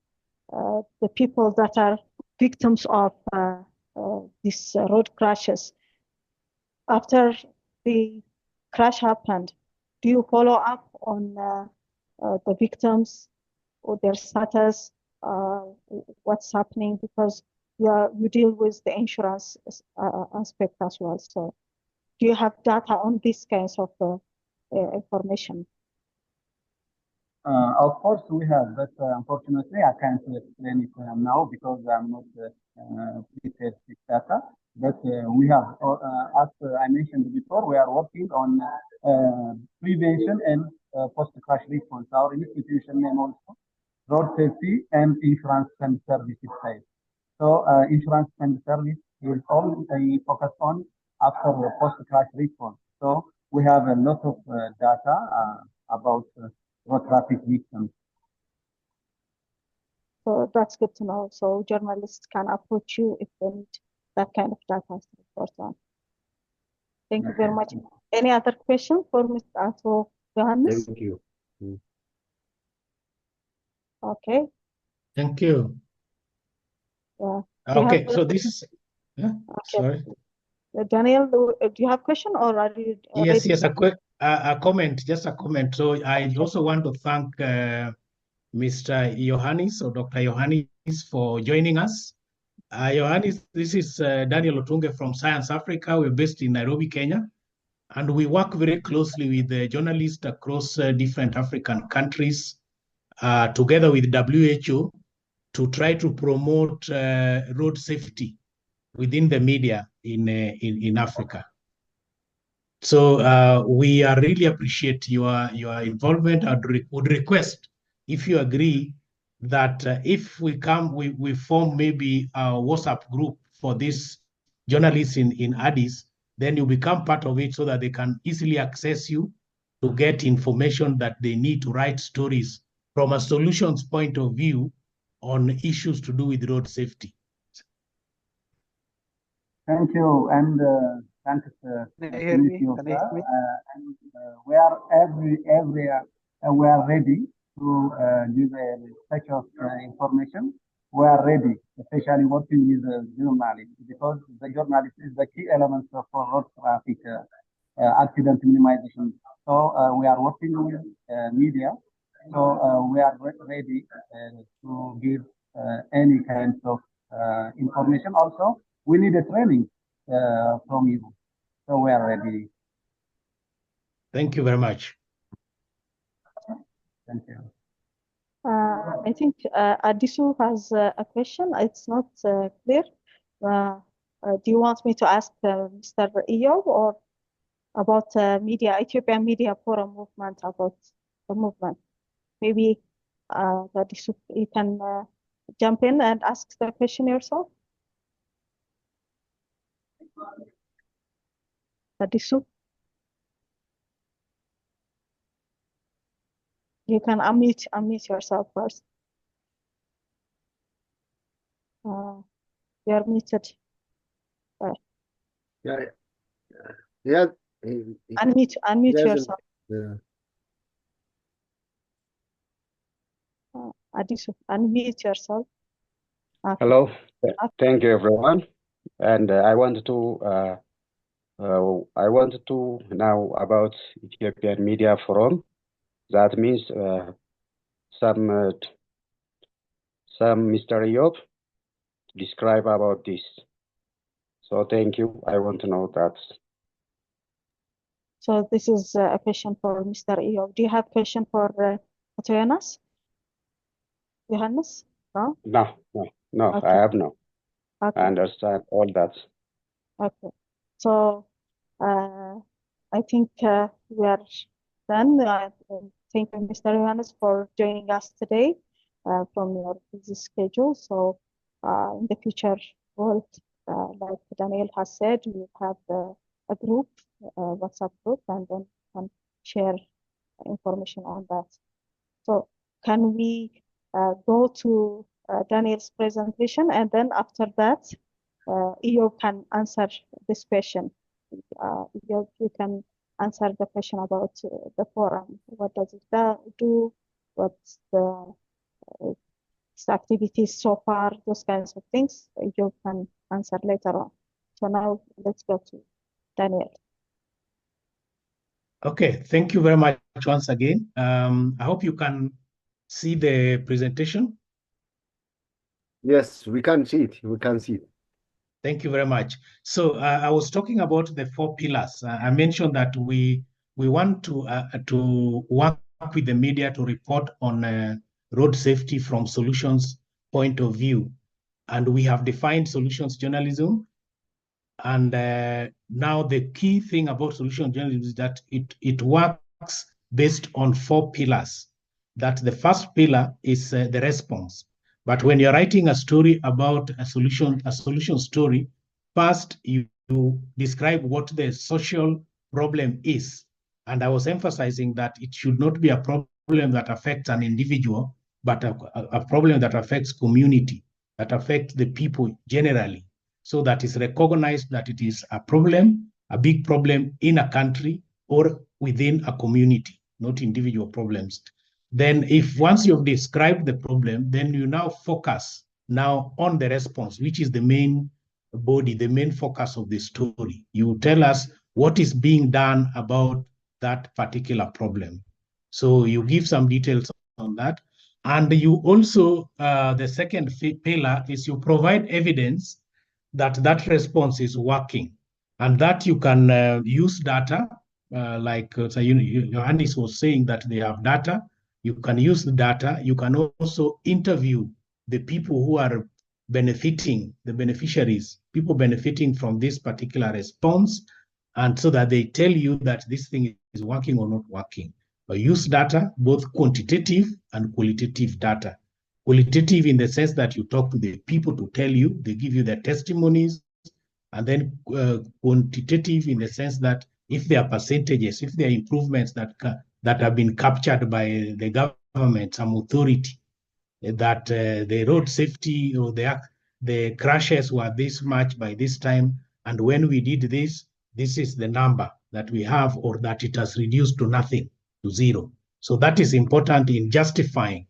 the people that are victims of these road crashes. After the crash happened, do you follow up on the victims or their status, what's happening? Because you deal with the insurance aspect as well. So do you have data on these kinds of information? Of course, we have, but unfortunately, I can't explain it now because I'm not prepared with data. But we have, as I mentioned before, we are working on prevention and post-crash response. Our institution name also road safety and insurance and services side. So insurance and service is only focused on after the post-crash response. So we have a lot of data about road traffic victims. So that's good to know. So journalists can approach you if they need that kind of data. Thank you very much. Any other question for Mr. Johannes? Thank you. Okay. Thank you. Yeah. Okay, so this is, Okay. sorry. Daniel, do you have a question or are you Yes, ready? yes, a comment, just a comment. So I also want to thank Mr. Johannes or Dr. Johannes for joining us. Johannes, this is Daniel Otunge from Science Africa. We're based in Nairobi, Kenya, and we work very closely with the journalists across different African countries, together with WHO, to try to promote road safety within the media in Africa. So we really appreciate your involvement. I would request, if you agree, that if we form maybe a WhatsApp group for these journalists in Addis, then you become part of it so that they can easily access you to get information that they need to write stories from a solutions point of view on issues to do with road safety. Thank you, and thanks to meet you, sir. And we are we are ready to give such of information. We are ready, especially working with journalists, because the journalist is the key element of road traffic accident minimization. So we are working with media. So we are ready to give any kind of information. Also, we need a training from you. So we are ready. Thank you very much. Thank you. I think Adisu has a question. It's not clear. Do you want me to ask Mr. Eyob or about Ethiopian Media Forum movement, about the movement? Maybe Adisu, you can jump in and ask the question yourself. Adisu, you can unmute yourself first. You're muted. Yeah. Unmute yourself. Yeah. Adisu, unmute yourself. Okay. Hello, thank you everyone. And I wanted to now about Ethiopian Media Forum. That means some Mr. Eyob describe about this. So thank you. I want to know that. So this is a question for Mr. Eyob. Do you have a question for Johannes? Johannes? No? No, Okay. I have no. Okay. I understand all that. Okay. So I think we are done. Thank you, Mr. Johannes, for joining us today from your busy schedule. So in the future, like Daniel has said, we will have a group, WhatsApp group, and then can share information on that. So can we go to Daniel's presentation, and then after that, Eyob can answer this question. Eyob, you can answer the question about the forum. What does it do? What's the activities so far? Those kinds of things you can answer later on. So now let's go to Daniel. Okay, thank you very much once again. I hope you can see the presentation. Yes, we can see it. We can see it. Thank you very much. So I was talking about the 4 pillars. I mentioned that we want to work with the media to report on road safety from solutions point of view. And we have defined solutions journalism. And now the key thing about solution journalism is that it works based on 4 pillars. That the first pillar is the response. But when you're writing a story about a solution story, first you describe what the social problem is. And I was emphasizing that it should not be a problem that affects an individual, but a problem that affects community, that affects the people generally. So that is recognized that it is a problem, a big problem in a country or within a community, not individual problems. Then if once you've described the problem, then you now focus now on the response, which is the main body, the main focus of the story. You tell us what is being done about that particular problem. So you give some details on that. And you also, the second pillar is you provide evidence that response is working, and that you can use data, so Johannes was saying that they have data. You can use the data. You can also interview the people who are benefiting, the beneficiaries, people benefiting from this particular response, and so that they tell you that this thing is working or not working. But use data, both quantitative and qualitative data. Qualitative in the sense that you talk to the people to tell you, they give you their testimonies, and then quantitative in the sense that if there are percentages, if there are improvements that have been captured by the government, some authority, that the road safety or the crashes were this much by this time, and when we did this, this is the number that we have, or that it has reduced to nothing, to 0. So that is important in justifying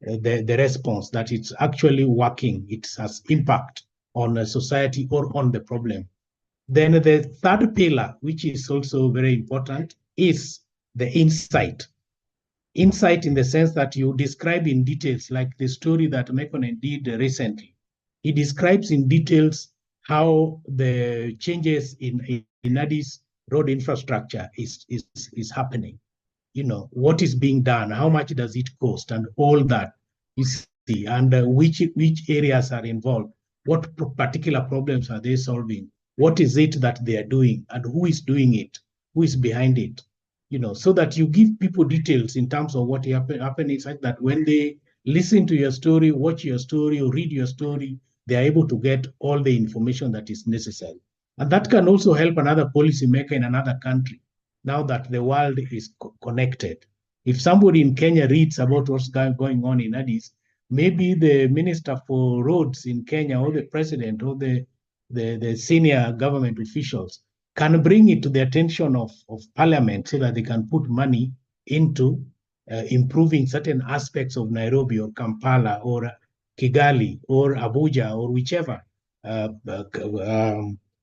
the response, that it's actually working, it has impact on a society or on the problem. Then the third pillar, which is also very important, is the insight. Insight in the sense that you describe in details, like the story that Mekonnen did recently. He describes in details how the changes in Addis road infrastructure is happening. You know, what is being done, how much does it cost, and all that, you see, and which areas are involved, what particular problems are they solving, what is it that they are doing, and who is doing it, who is behind it, you know, so that you give people details in terms of what happening, such that when they listen to your story, watch your story, or read your story, they are able to get all the information that is necessary. And that can also help another policymaker in another country, now that the world is connected. If somebody in Kenya reads about what's going on in Addis, maybe the minister for roads in Kenya, or the president, or the senior government officials can bring it to the attention of parliament, so that they can put money into improving certain aspects of Nairobi or Kampala or Kigali or Abuja or whichever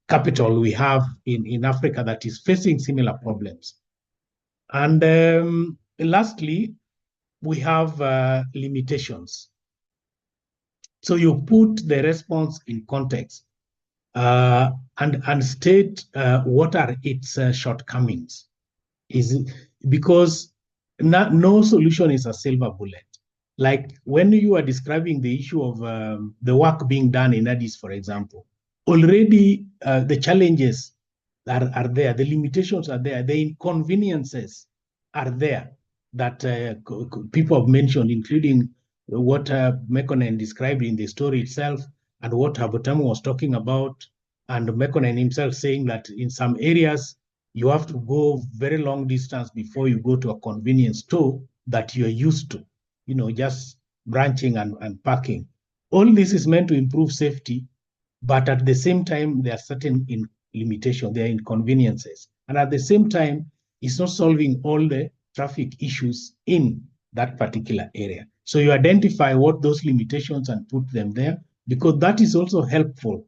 capital we have in Africa that is facing similar problems. And lastly, we have limitations. So you put the response in context and state what are its shortcomings. Because no solution is a silver bullet. Like when you are describing the issue of the work being done in Addis, for example, already the challenges are there, the limitations are there, the inconveniences are there that people have mentioned, including what Mekonnen described in the story itself, and what Habutamu was talking about, and Mekonnen himself saying that in some areas you have to go very long distance before you go to a convenience store that you're used to, you know, just branching and parking. All this is meant to improve safety, but at the same time, there are certain limitations, there are inconveniences. And at the same time, is not solving all the traffic issues in that particular area. So you identify what those limitations and put them there, because that is also helpful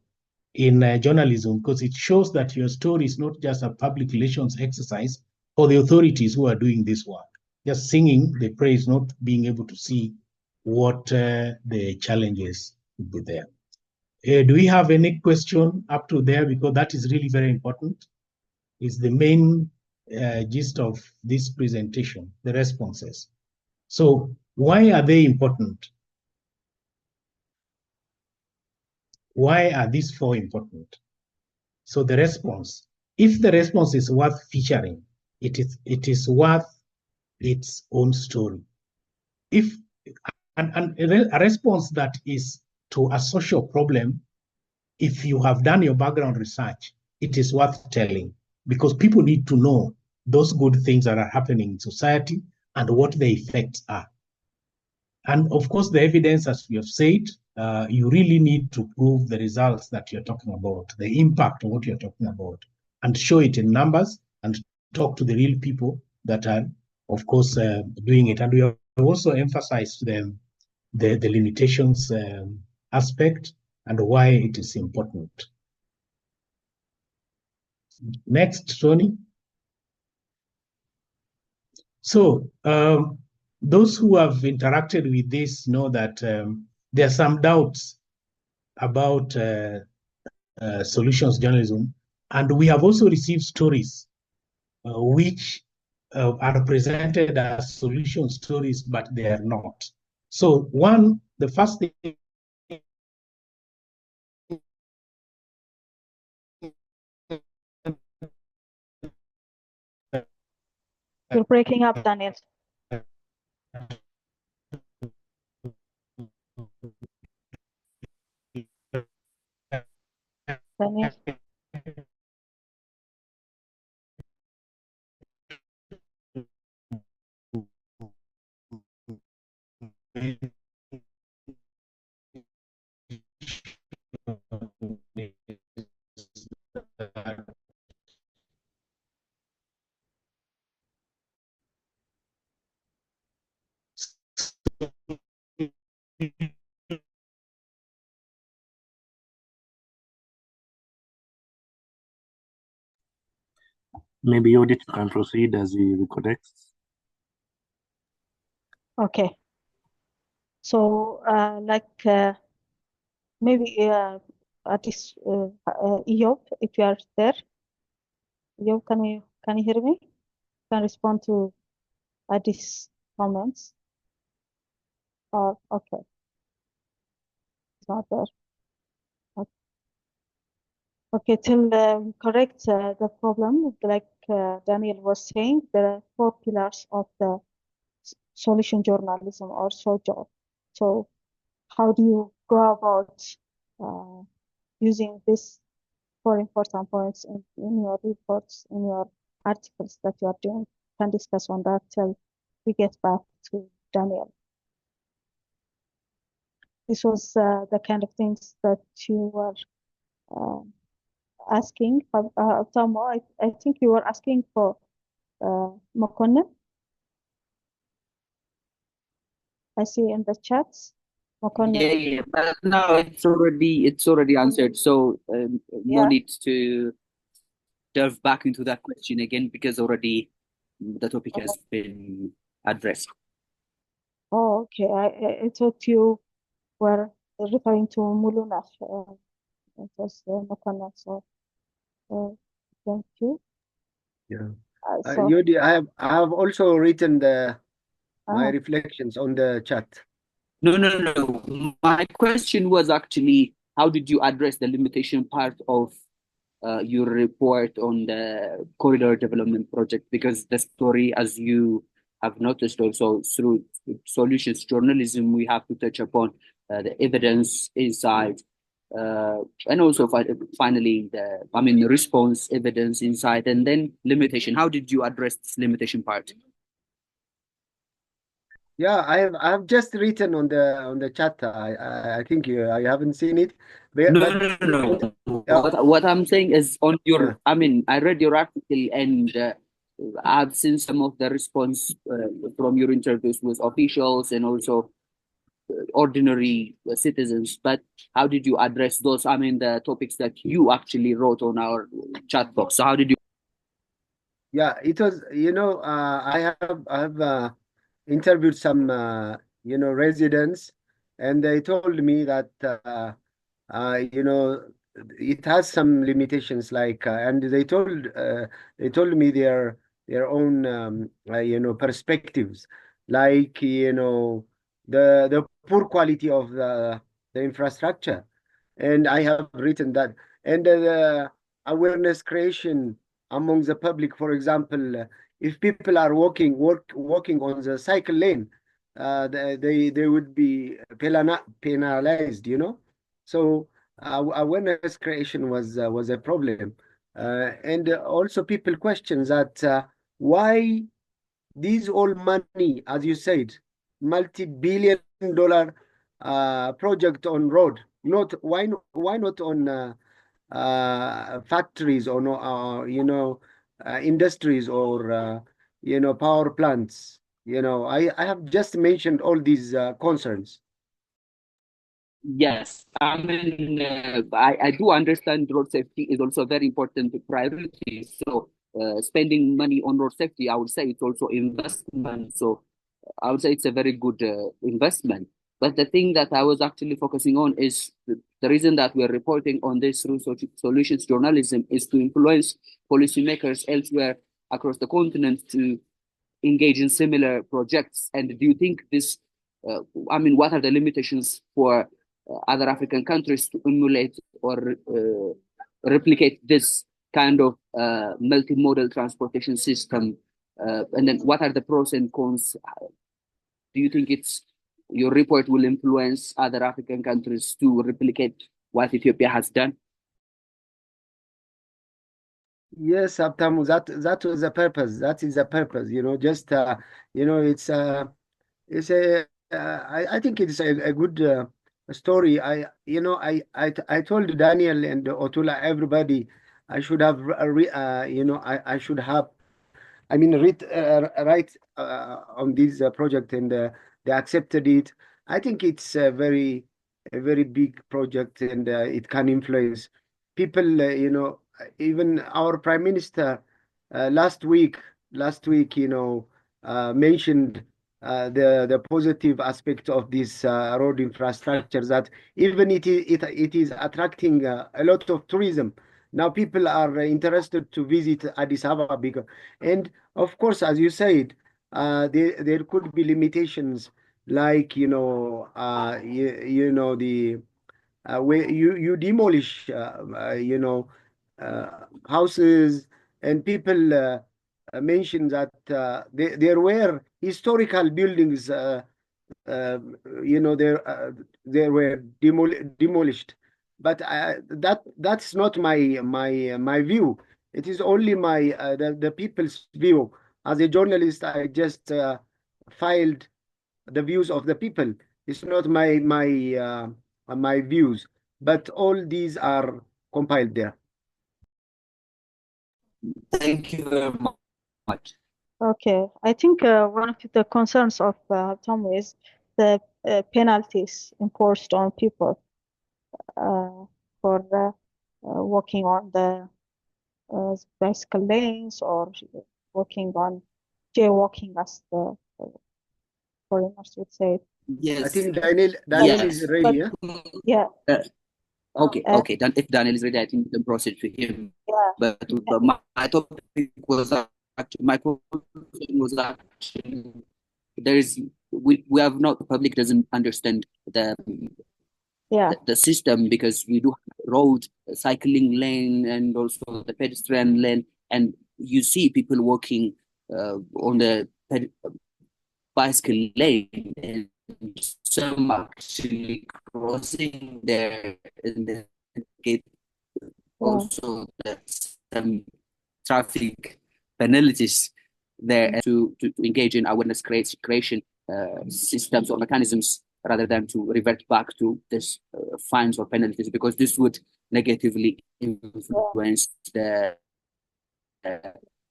in journalism, because it shows that your story is not just a public relations exercise for the authorities who are doing this work. Just singing the praise, not being able to see what the challenges would be there. Do we have any question up to there? Because that is really very important. It's the main gist of this presentation, the responses. So why are they important? Why are these four important? So the response, if the response is worth featuring, it is worth its own story. If and a response that is to a social problem, if you have done your background research, it is worth telling, because people need to know those good things that are happening in society and what the effects are. And of course, the evidence, as we have said, you really need to prove the results that you're talking about, the impact of what you're talking about, and show it in numbers and talk to the real people that are, of course, doing it. And we have also emphasized the limitations aspect and why it is important. Next, Tony. So those who have interacted with this know that there are some doubts about solutions journalism, and we have also received stories which are presented as solution stories, but they are not. So the first thing You're breaking up, Daniel. Daniel. Maybe Audit can proceed as he reconnects. Okay. So, maybe at this Eyob, if you are there, Eyob, can you hear me? Can respond to Adis comments? Okay, it's not there. Okay, till correct the problem, like Daniel was saying, there are four pillars of the solution journalism or SOJO. So how do you go about using these four important points in your reports, in your articles that you are doing? Can discuss on that till we get back to Daniel. This was the kind of things that you were asking. Tomo, I think you were asking for Mokone. I see in the chats. Yeah, but now it's already answered. So no need to delve back into that question again, because already the topic has been addressed. Oh, okay. I thought you were referring to Mulunash. It was Mokone. So thank you. Yeah. So, Yodi, I have also written my reflections on the chat. No. My question was actually, how did you address the limitation part of your report on the corridor development project? Because the story, as you have noticed also through solutions journalism, we have to touch upon the evidence inside, and also finally the response, evidence inside, and then limitation. How did you address this limitation part? Yeah, I have just written on the chat. I think I haven't seen it. No. What I'm saying is on your. I read your article, and I've seen some of the response from your interviews with officials and also ordinary citizens, but how did you address those? I mean, the topics that you actually wrote on our chat box. So how did you? Yeah, it was, I have interviewed some, residents, and they told me that, it has some limitations, like, and they told me their own, perspectives, like, the poor quality of the infrastructure, and I have written that, and the awareness creation among the public. For example, if people are walking on the cycle lane, they would be penalized, So awareness creation was a problem, and also people question that, why these all money, as you said, multi-billion-dollar project on road, not why not on factories, or no, industries, or power plants. I have just mentioned all these concerns. Yes, I mean, I do understand road safety is also a very important priority. So, spending money on road safety, I would say it's also investment. So, I would say it's a very good investment. But the thing that I was actually focusing on is the reason that we're reporting on this through solutions journalism is to influence policymakers elsewhere across the continent to engage in similar projects. And do you think this, what are the limitations for other African countries to emulate or replicate this kind of multimodal transportation system? And then what are the pros and cons? Do you think your report will influence other African countries to replicate what Ethiopia has done? Yes, Abtamu, that was the purpose. That is the purpose. Just it's a I think it's a good story. I told Daniel and Otula, everybody, I should have I should have, write on this project, and they accepted it. I think it's a very big project, and it can influence people. Even our Prime Minister last week, mentioned the positive aspect of this road infrastructure, that even it is attracting a lot of tourism. Now people are interested to visit Addis Ababa, and of course, as you said, there could be limitations, like, the where you demolish, houses, and people mention that there were historical buildings, there were demolished, but that's not my view. It is only the people's view. As a journalist, I just filed the views of the people. It's not my views, but all these are compiled there. Thank you very much. Okay, I think one of the concerns of Tom is the penalties enforced on people for walking on the bicycle lanes, or walking on jaywalking, as the foreigners would say. Yes. I think Daniel Yes. is ready. Yeah. Okay. Then if Daniel is ready, I think we can proceed to him. Yeah. But my topic was actually, my conclusion was actually, we have not, the public doesn't understand the system, because we do road, cycling lane, and also the pedestrian lane, and you see people walking on the bicycle lane, and some actually crossing there, and then get also some traffic penalties there, to engage in awareness creation systems or mechanisms, rather than to revert back to this fines or penalties, because this would negatively influence the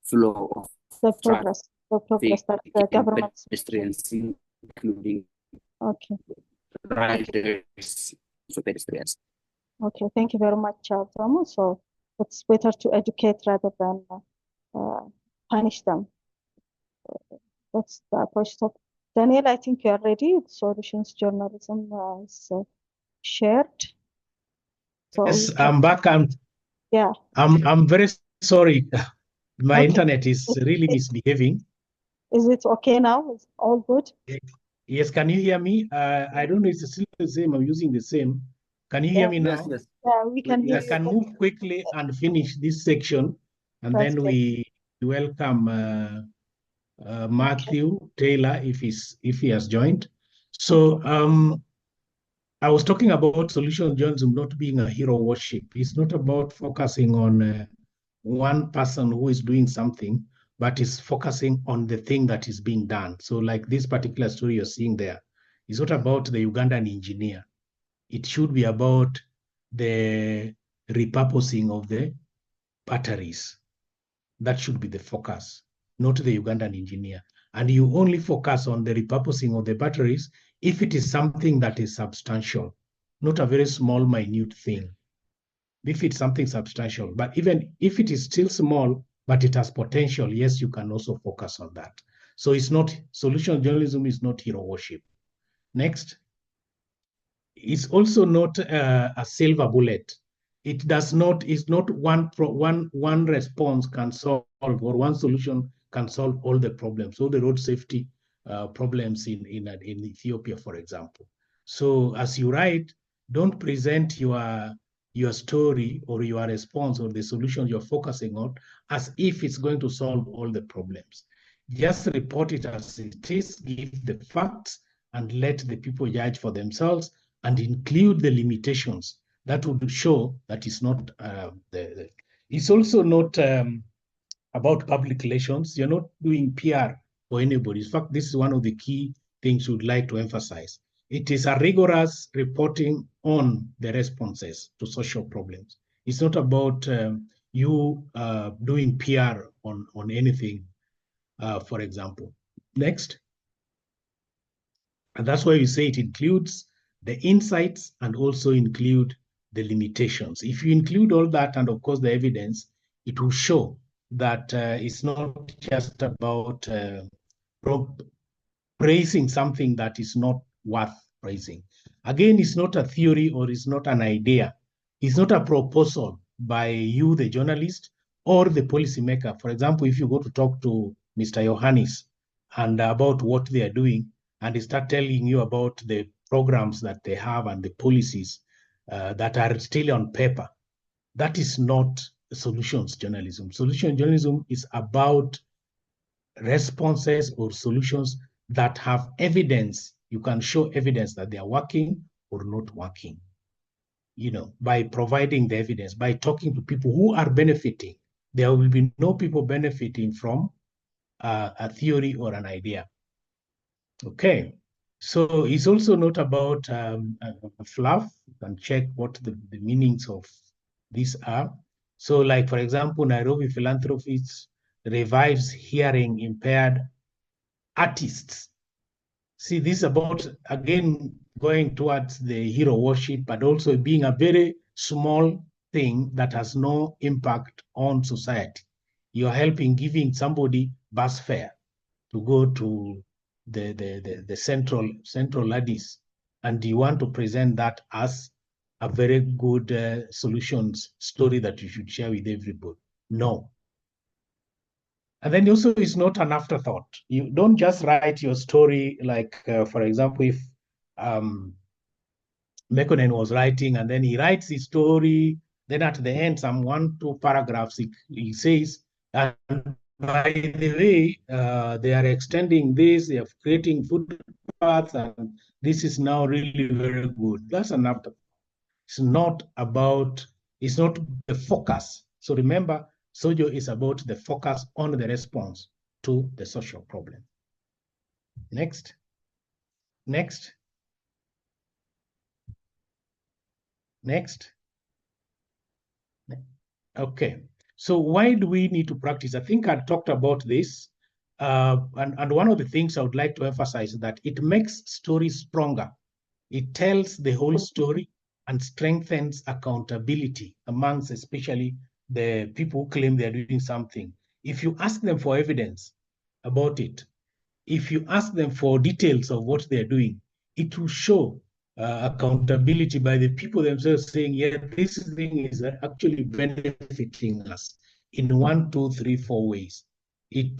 flow of The progress that the government. Pedestrians, including Okay. riders, so pedestrians. Okay, thank you very much, Thomas. So it's better to educate rather than punish them. That's the approach. So, Daniel, I think you are ready. Solutions journalism is shared. So yes, I'm back. Yeah. I'm very sorry. My Okay. internet is really misbehaving. Is it okay now? Is all good? Yes, can you hear me? I don't know if it's still the same. I'm using the same. Can you hear me now? Yes. Yeah, we can hear I you. can move quickly and finish this section, and That's then great. we welcome Matthew Taylor if he has joined. So I was talking about solution journalism not being a hero worship. It's not about focusing on one person who is doing something, but is focusing on the thing that is being done. So like this particular story you're seeing there, it's not about the Ugandan engineer. It should be about the repurposing of the batteries. That should be the focus, not the Ugandan engineer. And you only focus on the repurposing of the batteries if it is something that is substantial, not a very small, minute thing. If it's something substantial, but even if it is still small, but it has potential, yes, you can also focus on that. So it's not, solution journalism is not hero worship. Next. It's also not a silver bullet. It does not, it's not one response can solve, or one solution can solve all the problems, all the road safety problems in Ethiopia, for example. So as you write, don't present your story or your response or the solution you're focusing on as if it's going to solve all the problems. Just report it as it is, give the facts, and let the people judge for themselves, and include the limitations that would show that it's not it's also not about public relations. You're not doing PR for anybody. In fact, this is one of the key things we'd like to emphasize. It is a rigorous reporting on the responses to social problems. It's not about you doing PR on anything, for example. Next. And that's why you say it includes the insights and also include the limitations. If you include all that and, of course, the evidence, it will show that it's not just about praising something that is not worth praising. Again, it's not a theory or it's not an idea. It's not a proposal by you, the journalist, or the policymaker. For example, if you go to talk to Mr. Yohannes and about what they are doing, and they start telling you about the programs that they have and the policies that are still on paper, that is not solutions journalism. Solution journalism is about responses or solutions that have evidence. You can show evidence that they are working or not working, by providing the evidence, by talking to people who are benefiting. There will be no people benefiting from a theory or an idea. Okay. So it's also not about fluff. You can check what the meanings of these are. So like, for example, Nairobi Philanthropists revives hearing impaired artists. See, this is about, again, going towards the hero worship, but also being a very small thing that has no impact on society. You're helping giving somebody bus fare to go to the central Addis, and you want to present that as a very good solutions story that you should share with everybody. No. And then also it's not an afterthought. You don't just write your story like, for example, if Mekonnen was writing and then he writes his story, then at the end, some 1-2 paragraphs, he says, and by the way, they are extending this, they are creating footpaths, and this is now really very good. That's an afterthought. It's not the focus. So remember, Sojo is about the focus on the response to the social problem. Next. Next. Next. Okay. So why do we need to practice? I think I talked about this. And one of the things I would like to emphasize is that it makes stories stronger. It tells the whole story and strengthens accountability amongst especially the people who claim they're doing something. If you ask them for evidence about it, if you ask them for details of what they're doing, it will show accountability by the people themselves saying, yeah, this thing is actually benefiting us in 1, 2, 3, 4 ways. It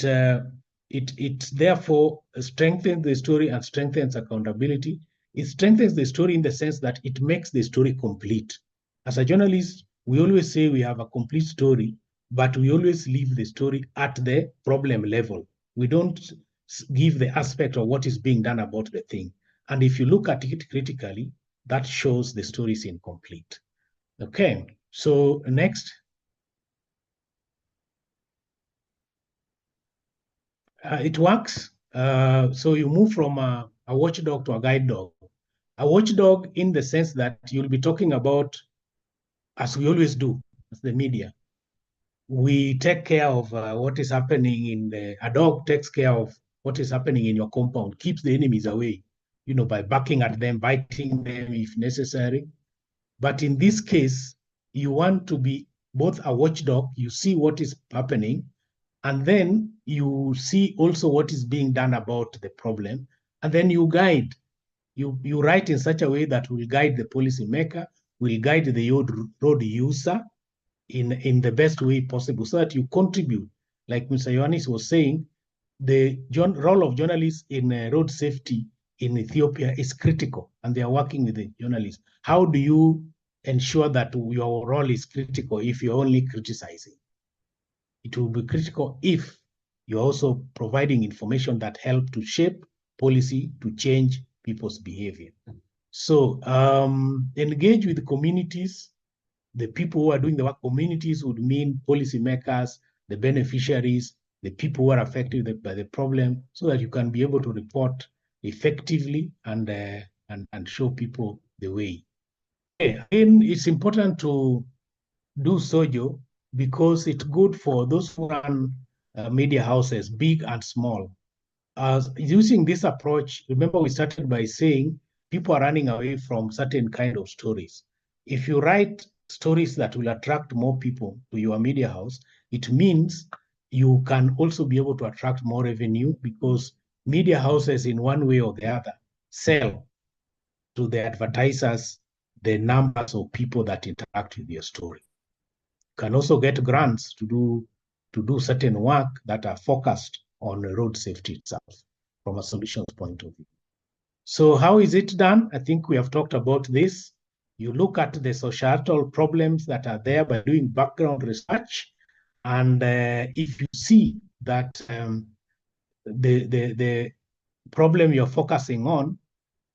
therefore strengthens the story and strengthens accountability. It strengthens the story in the sense that it makes the story complete. As a journalist, we always say we have a complete story, but we always leave the story at the problem level. We don't give the aspect of what is being done about the thing. And if you look at it critically, that shows the story is incomplete. Okay, so next. It works. So you move from a watchdog to a guide dog. A watchdog in the sense that you'll be talking about, as we always do, as the media, we take care of what is happening in a dog takes care of what is happening in your compound, keeps the enemies away, by barking at them, biting them if necessary. But in this case, you want to be both a watchdog, you see what is happening, and then you see also what is being done about the problem, and then you guide. You write in such a way that will guide the policymaker, will guide the road user in the best way possible, so that you contribute. Like Mr. Ioannis was saying, the role of journalists in road safety in Ethiopia is critical, and they are working with the journalists. How do you ensure that your role is critical if you're only criticizing? It will be critical if you're also providing information that help to shape policy to change people's behavior. So engage with the communities, the people who are doing the work. Communities would mean policymakers, the beneficiaries, the people who are affected by the problem, so that you can be able to report effectively and show people the way. Okay. Again, it's important to do sojo because it's good for those who run media houses, big and small. Using this approach, remember we started by saying people are running away from certain kind of stories. If you write stories that will attract more people to your media house, it means you can also be able to attract more revenue, because media houses in one way or the other sell to the advertisers the numbers of people that interact with your story. You can also get grants to do certain work that are focused on road safety itself from a solutions point of view. So how is it done? I think we have talked about this. You look at the societal problems that are there by doing background research. And if you see that the problem you're focusing on,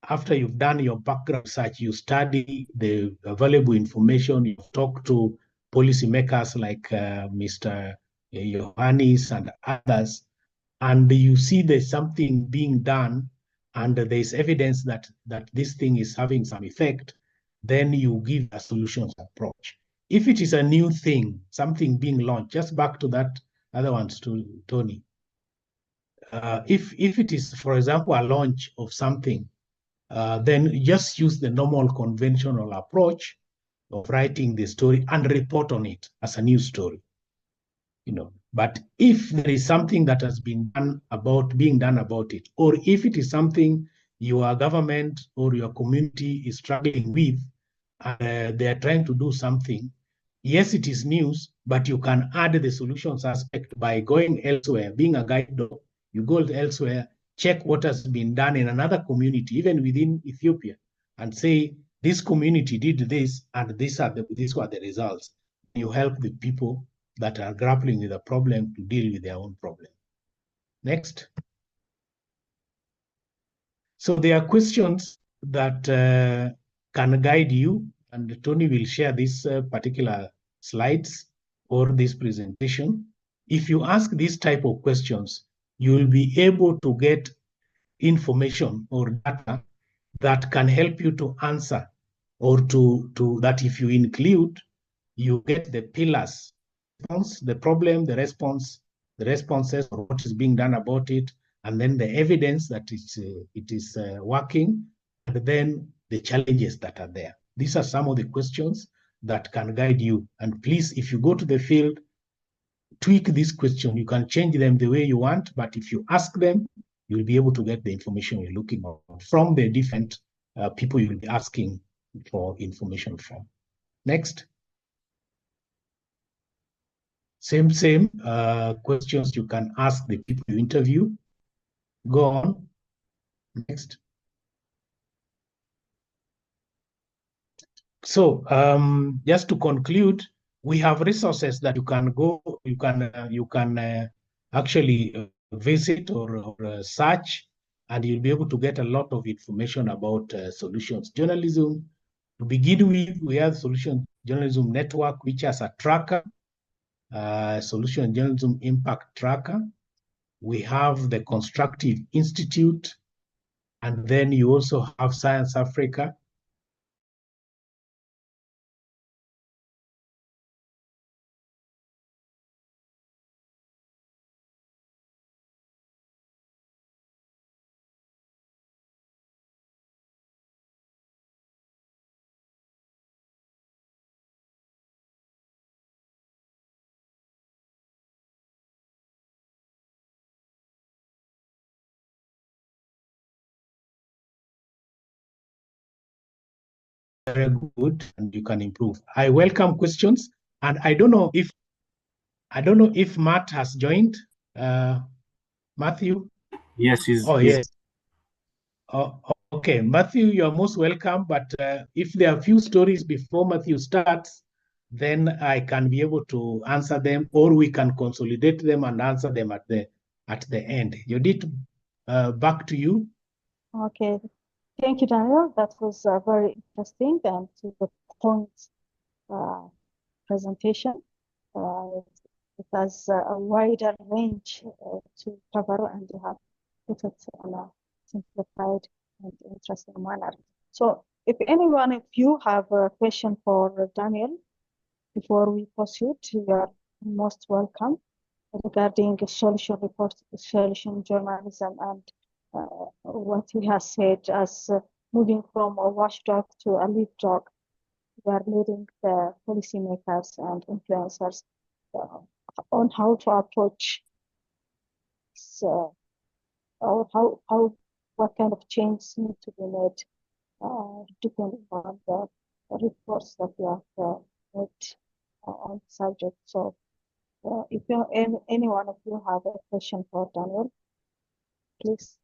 after you've done your background research, you study the available information, you talk to policymakers like Mr. Ioannis and others, and you see there's something being done and there's evidence that this thing is having some effect, then you give a solutions approach. If it is a new thing, something being launched, just back to that other ones to Tony. If it is, for example, a launch of something, then just use the normal conventional approach of writing the story and report on it as a news story. But if there is something that has been being done about it, or if it is something your government or your community is struggling with, and they are trying to do something, yes, it is news, but you can add the solutions aspect by going elsewhere. Being a guide dog, you go elsewhere, check what has been done in another community, even within Ethiopia, and say, this community did this, and these were the results. You help the people that are grappling with a problem to deal with their own problem. Next. So there are questions that can guide you, and Tony will share these particular slides or this presentation. If you ask these type of questions, you will be able to get information or data that can help you to answer, or to that if you include, you get the pillars response, the problem, the responses, or what is being done about it, and then the evidence that it is working, and then the challenges that are there. These are some of the questions that can guide you. And please, if you go to the field, tweak this question. You can change them the way you want, but if you ask them, you'll be able to get the information you're looking for from the different people you'll be asking for information from. Next. Same questions you can ask the people you interview. Go on. Next. So just to conclude, we have resources that you can go, you can actually visit or search, and you'll be able to get a lot of information about solutions journalism. To begin with, we have Solution Journalism Network, which has a tracker, Solution Journalism Impact Tracker. We have the Constructive Institute, and then you also have Science Africa. Very good, and you can improve. I welcome questions, and I don't know if Matt has joined. Matthew? Yes, he's. Yes. Oh, okay, Matthew, you're most welcome. But if there are a few stories before Matthew starts, then I can be able to answer them, or we can consolidate them and answer them at the end. Judith, back to you. Okay. Thank you, Daniel. That was very interesting and to the point presentation. It has a wider range to cover, and you have put it in a simplified and interesting manner. So if any one of you have a question for Daniel before we proceed, you are most welcome regarding solution report, solution journalism, and what he has said as moving from a watchdog to a lead dog. We are leading the policymakers and influencers on how to approach what kind of changes need to be made depending on the reports that we have made on the subject. So if any one of you have a question for Daniel, please,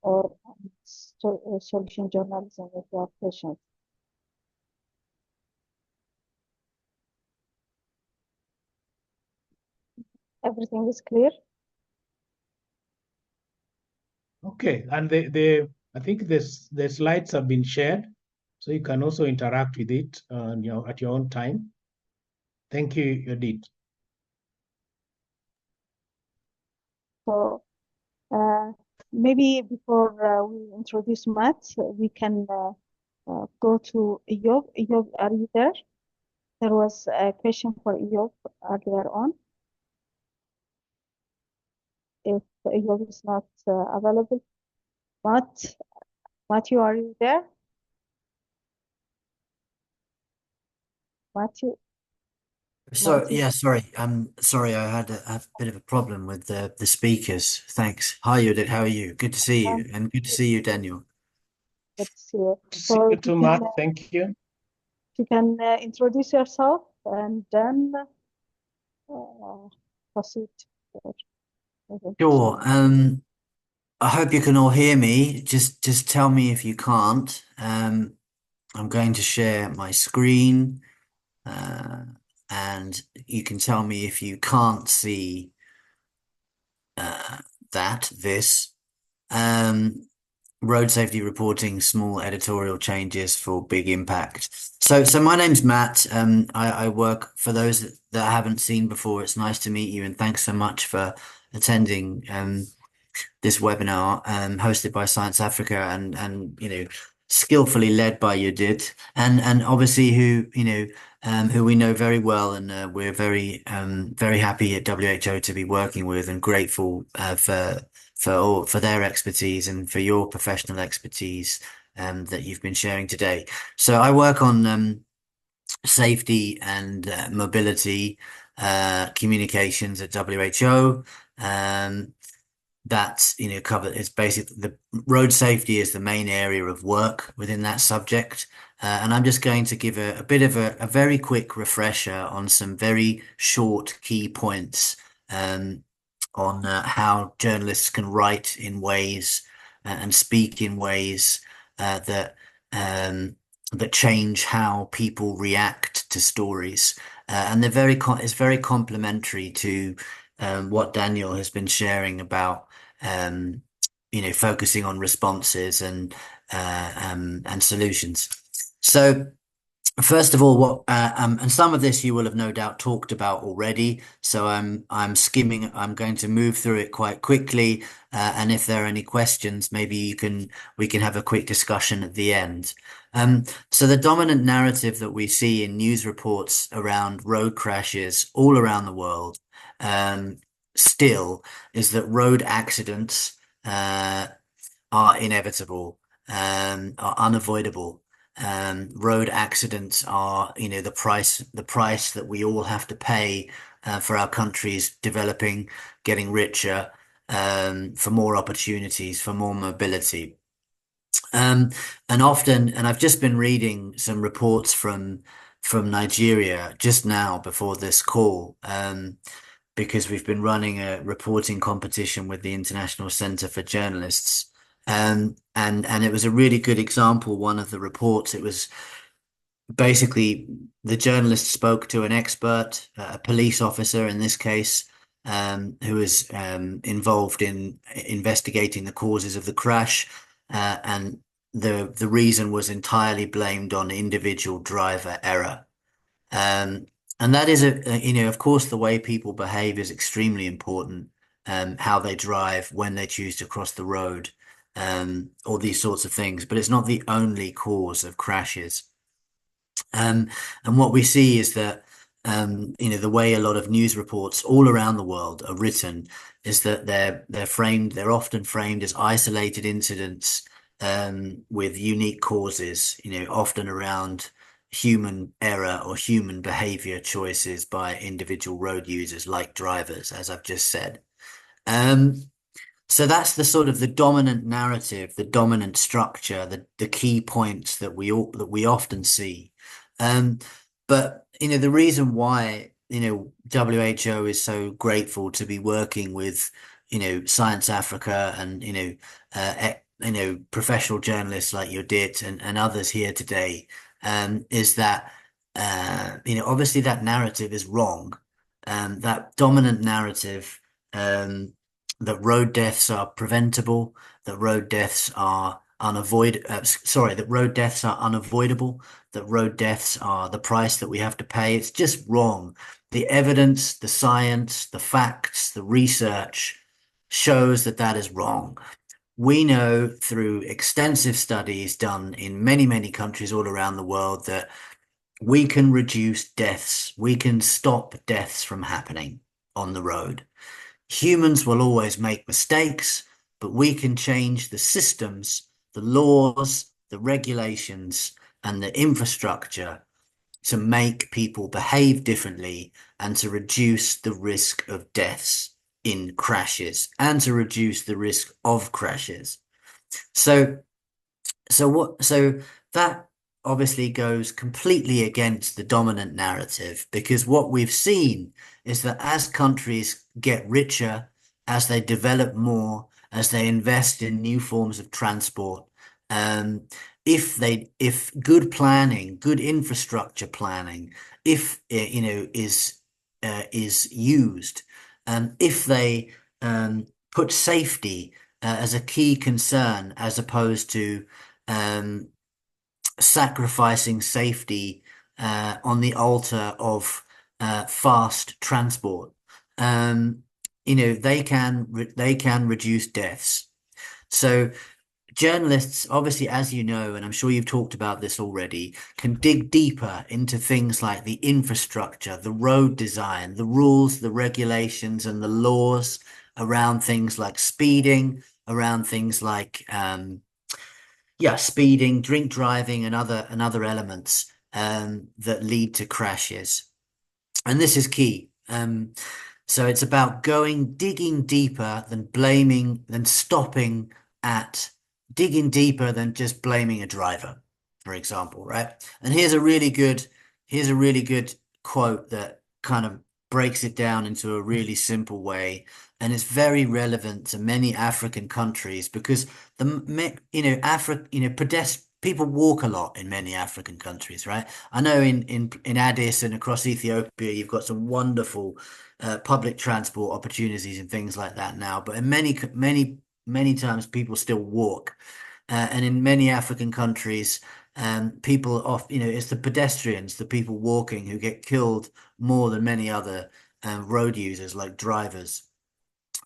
or solution journalism if you have questions. Everything is clear? Okay, and I think the slides have been shared, so you can also interact with it at your own time. Thank you, Judith. So maybe before we introduce Matt, we can go to Eyob. Eyob, are you there? There was a question for Eyob earlier on. If Eyob is not available, Matthew, are you there? Matthew? So yeah, sorry. Sorry, I had a bit of a problem with the speakers. Thanks. Hi, Judith. How are you? Good to see you, and good to see you, Daniel. Good to see you. See you too, Matt. Thank you. You can introduce yourself and then proceed. Sure. I hope you can all hear me. Just tell me if you can't. I'm going to share my screen, and you can tell me if you can't see this. Road safety reporting, small editorial changes for big impact. So my name's Matt. I work, for those that I haven't seen before, it's nice to meet you, and thanks so much for attending this webinar hosted by Science Africa, and skillfully led by Judith, and obviously who we know very well, and we're very happy at WHO to be working with, and grateful for their expertise and for your professional expertise that you've been sharing today. So I work on safety and mobility communications at WHO. That is basically the road safety is the main area of work within that subject, and I'm just going to give a bit of a very quick refresher on some very short key points on how journalists can write in ways and speak in ways that change how people react to stories, and it's very complementary to what Daniel has been sharing about focusing on responses and solutions. So first of all, and some of this you will have no doubt talked about already. So I'm skimming. I'm going to move through it quite quickly, and if there are any questions, maybe we can have a quick discussion at the end. So the dominant narrative that we see in news reports around road crashes all around the world still is that road accidents are inevitable, are unavoidable. Road accidents are, the price that we all have to pay for our countries developing, getting richer, for more opportunities, for more mobility. And I've just been reading some reports from Nigeria just now before this call, because we've been running a reporting competition with the International Center for Journalists. And it was a really good example. One of the reports, it was basically the journalist spoke to an expert, a police officer in this case, who was involved in investigating the causes of the crash, and the reason was entirely blamed on individual driver error. And that is of course, the way people behave is extremely important. How they drive, when they choose to cross the road, all these sorts of things. But it's not the only cause of crashes. And what we see is that the way a lot of news reports all around the world are written is that they're often framed as isolated incidents with unique causes, often around human error or human behavior choices by individual road users like drivers, as I've just said. So that's the sort of the dominant narrative, the dominant structure, the key points that we often see. But the reason why WHO is so grateful to be working with Science Africa and professional journalists like Judith and others here today is that obviously that narrative is wrong. That dominant narrative that road deaths are preventable, that road deaths are that road deaths are unavoidable, that road deaths are the price that we have to pay. It's just wrong. The evidence, the science, the facts, the research shows that that is wrong. We know through extensive studies done in many, many countries all around the world that we can reduce deaths. We can stop deaths from happening on the road. Humans will always make mistakes, but we can change the systems, the laws, the regulations, and the infrastructure to make people behave differently and to reduce the risk of deaths in crashes and to reduce the risk of crashes. So that obviously goes completely against the dominant narrative, because what we've seen is that as countries get richer, as they develop more, as they invest in new forms of transport, if good planning, good infrastructure planning, is used, if they put safety as a key concern, as opposed to sacrificing safety on the altar of fast transport, they can reduce deaths. So journalists, obviously, as you know, and I'm sure you've talked about this already, can dig deeper into things like the infrastructure, the road design, the rules, the regulations, and the laws around things like speeding, around things like speeding, drink driving, and other elements that lead to crashes. And this is key. So it's about digging deeper than stopping at digging deeper than just blaming a driver, for example, right? And here's a really good quote that kind of breaks it down into a really simple way, and it's very relevant to many African countries because people walk a lot in many African countries, right? I know in Addis and across Ethiopia, you've got some wonderful public transport opportunities and things like that now, but in many times people still walk. And in many African countries, it's the pedestrians, the people walking who get killed more than many other road users like drivers.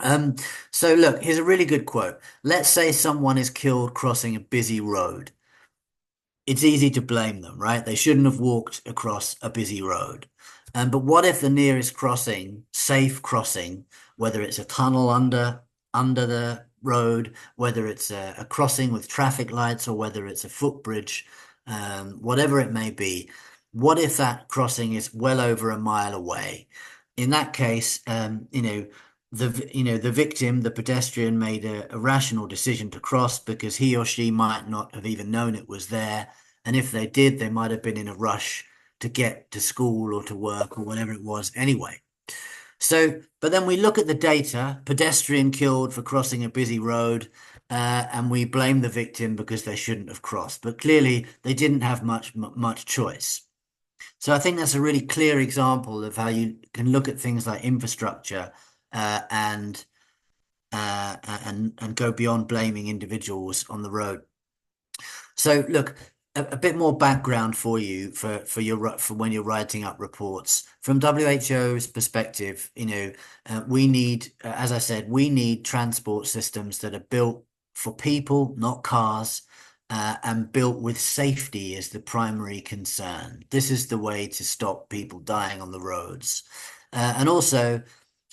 So look, here's a really good quote. Let's say someone is killed crossing a busy road. It's easy to blame them, right? They shouldn't have walked across a busy road. But what if the nearest safe crossing, whether it's a tunnel under the road, whether it's a crossing with traffic lights, or whether it's a footbridge, whatever it may be, what if that crossing is well over a mile away? In that case, the victim, the pedestrian, made a rational decision to cross because he or she might not have even known it was there. And if they did, they might have been in a rush to get to school or to work or whatever it was anyway. So, but then we look at the data, pedestrian killed for crossing a busy road, and we blame the victim because they shouldn't have crossed. But clearly they didn't have much choice. So I think that's a really clear example of how you can look at things like infrastructure and go beyond blaming individuals on the road. So look, a bit more background for you for when you're writing up reports from WHO's perspective. We need, as I said, we need transport systems that are built for people, not cars, and built with safety as the primary concern. This is the way to stop people dying on the roads, and also,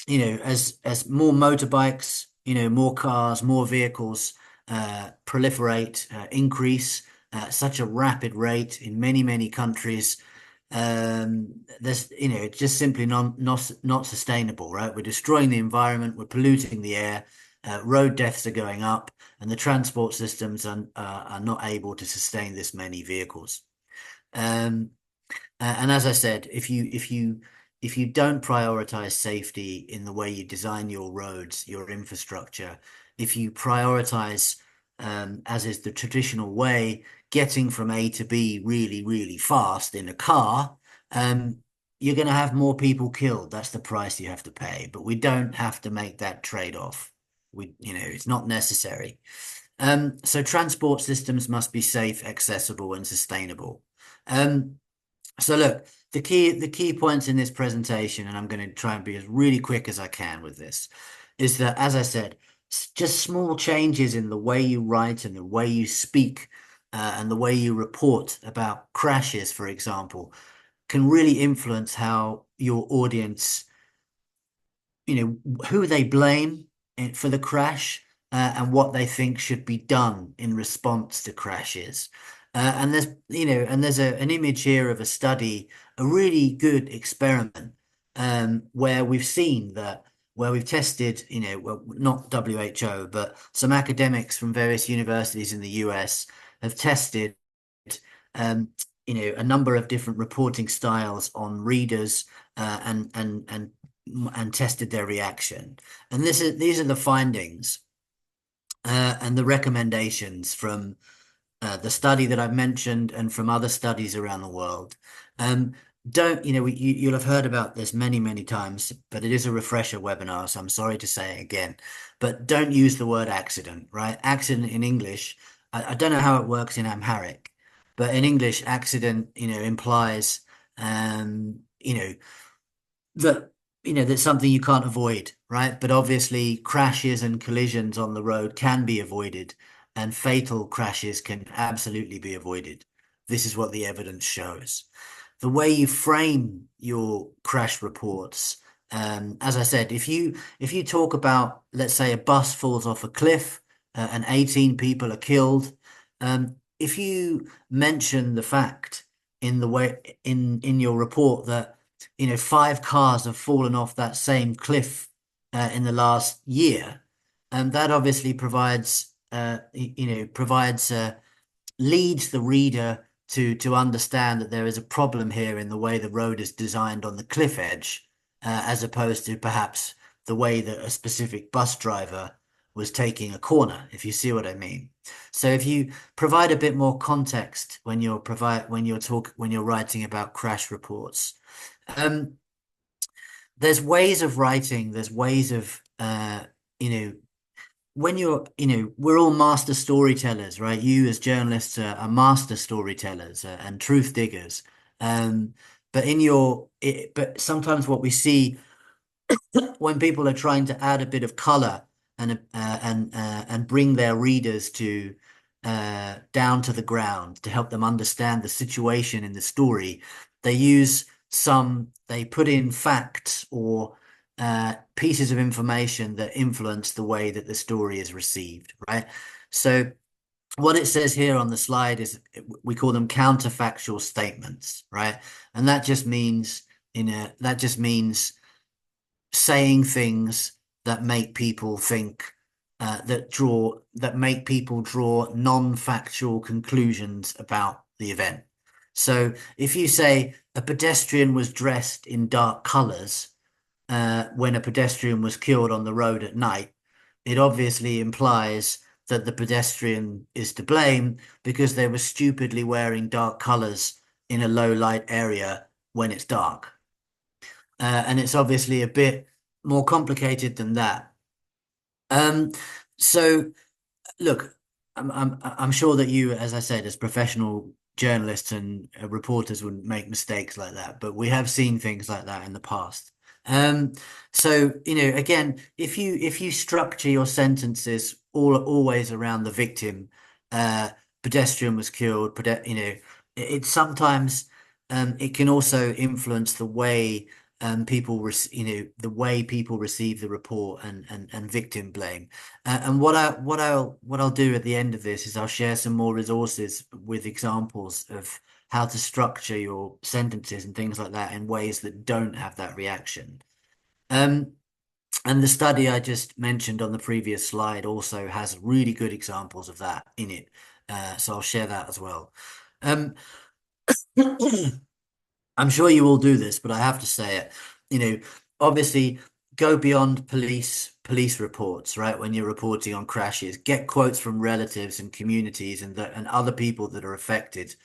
as more motorbikes, more cars, more vehicles proliferate, increase at such a rapid rate in many countries, it's just simply not sustainable, right? We're destroying the environment, we're polluting the air, road deaths are going up, and the transport systems are not able to sustain this many vehicles. And as I said, if you don't prioritize safety in the way you design your roads, your infrastructure, if you prioritize, as is the traditional way, getting from A to B really fast in a car, you're going to have more people killed. That's the price you have to pay. But we don't have to make that trade-off. It's not necessary. So transport systems must be safe, accessible, and sustainable. So look, the key points in this presentation, and I'm going to try and be as really quick as I can with this, is that, as I said, just small changes in the way you write and the way you speak and the way you report about crashes, for example, can really influence how your audience, who they blame for the crash and what they think should be done in response to crashes. And there's an image here of a study, a really good experiment where we've seen that, where we've tested, well, not WHO, but some academics from various universities in the US have tested, a number of different reporting styles on readers and tested their reaction. And these are the findings and the recommendations from the study that I've mentioned and from other studies around the world. You'll have heard about this many times, but it is a refresher webinar, so I'm sorry to say it again. But don't use the word accident, right? Accident in English, I don't know how it works in Amharic, but in English, accident, implies, that that's something you can't avoid, right? But obviously crashes and collisions on the road can be avoided. and fatal crashes can absolutely be avoided. This is what the evidence shows. The way you frame your crash reports, as I said, if you talk about, let's say, a bus falls off a cliff and 18 people are killed, if you mention the fact in your report that 5 cars have fallen off that same cliff in the last year, that obviously leads the reader to understand that there is a problem here in the way the road is designed on the cliff edge, as opposed to perhaps the way that a specific bus driver was taking a corner, if you see what I mean. So if you provide a bit more context when you're writing about crash reports, there's ways of writing, there's ways of when we're all master storytellers, right? You as journalists are master storytellers and truth diggers. But sometimes what we see when people are trying to add a bit of color and bring their readers down to the ground to help them understand the situation in the story, they put in facts or pieces of information that influence the way that the story is received, right? So what it says here on the slide is we call them counterfactual statements, right? And that just means saying things that make people think that make people draw non-factual conclusions about the event. So if you say a pedestrian was dressed in dark colors when a pedestrian was killed on the road at night, it obviously implies that the pedestrian is to blame because they were stupidly wearing dark colors in a low light area when it's dark. And it's obviously a bit more complicated than that. So look, I'm sure that you, as I said, as professional journalists and reporters would make mistakes like that, but we have seen things like that in the past. So again, if you structure your sentences always around the victim, pedestrian was killed, it sometimes it can also influence the way people receive the report and victim blame. And what I'll do at the end of this is I'll share some more resources with examples of how to structure your sentences and things like that in ways that don't have that reaction. And the study I just mentioned on the previous slide also has really good examples of that in it. So I'll share that as well. I'm sure you all do this, but I have to say it, obviously go beyond police reports, right? When you're reporting on crashes, get quotes from relatives and communities and other people that are affected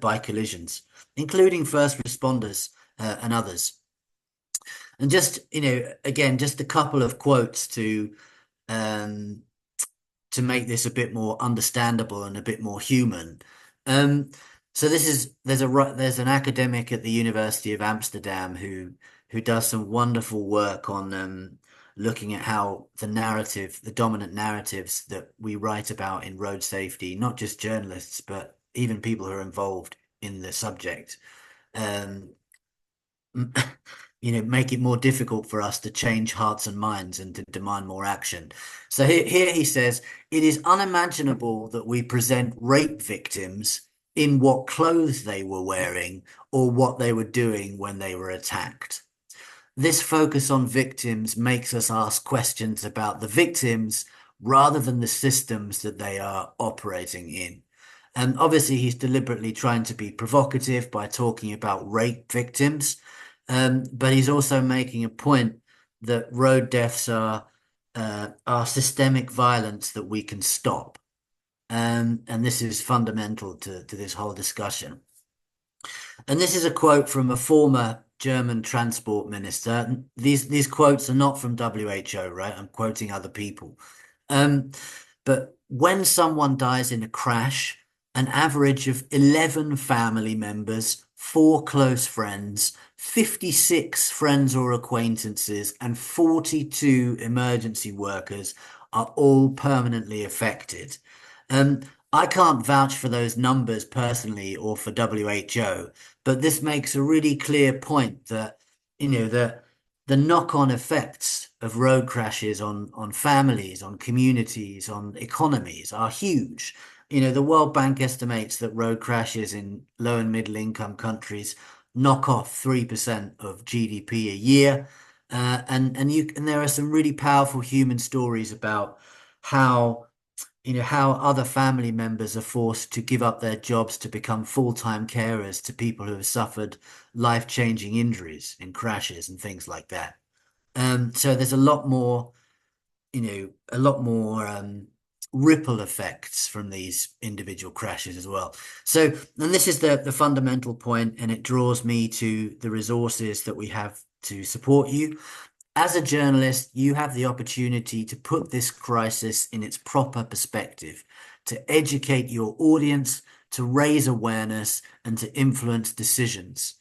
by collisions, including first responders and others. And just, again, just a couple of quotes to make this a bit more understandable and a bit more human. So there's an academic at the University of Amsterdam who does some wonderful work on looking at how the dominant narratives that we write about in road safety, not just journalists, but even people who are involved in the subject, make it more difficult for us to change hearts and minds and to demand more action. So here he says, it is unimaginable that we present rape victims in what clothes they were wearing or what they were doing when they were attacked. This focus on victims makes us ask questions about the victims rather than the systems that they are operating in. And obviously he's deliberately trying to be provocative by talking about rape victims, but he's also making a point that road deaths are systemic violence that we can stop. And this is fundamental to this whole discussion. And this is a quote from a former German transport minister. These quotes are not from WHO, right? I'm quoting other people. But when someone dies in a crash, an average of 11 family members, 4 close friends, 56 friends or acquaintances, and 42 emergency workers are all permanently affected. I can't vouch for those numbers personally or for WHO, but this makes a really clear point that, the knock-on effects of road crashes on families, on communities, on economies are huge. The World Bank estimates that road crashes in low and middle income countries knock off 3% of GDP a year. And there are some really powerful human stories about how other family members are forced to give up their jobs to become full-time carers to people who have suffered life-changing injuries in crashes and things like that. So there's a lot more ripple effects from these individual crashes as well. So, and this is the fundamental point, and it draws me to the resources that we have to support you. As a journalist, you have the opportunity to put this crisis in its proper perspective, to educate your audience, to raise awareness, and to influence decisions.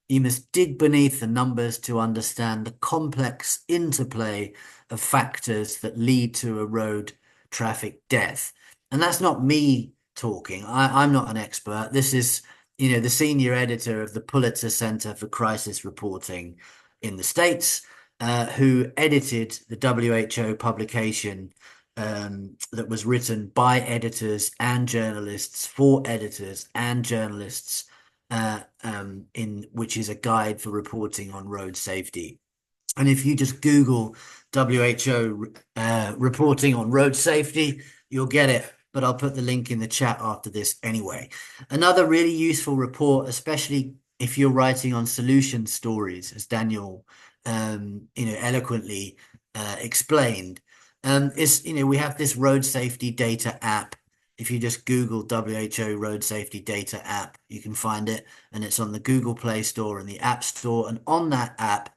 You must dig beneath the numbers to understand the complex interplay of factors that lead to a road traffic death. And that's not me talking. I'm not an expert. This is, the senior editor of the Pulitzer Center for Crisis Reporting in the States, who edited the WHO publication that was written by editors and journalists for editors and journalists, which is a guide for reporting on road safety. And if you just Google WHO reporting on road safety, you'll get it. But I'll put the link in the chat after this anyway. Another really useful report, especially if you're writing on solution stories, as Daniel eloquently explained, is, we have this road safety data app. If you just Google WHO road safety data app, you can find it, and it's on the Google Play Store and the App Store. And on that app,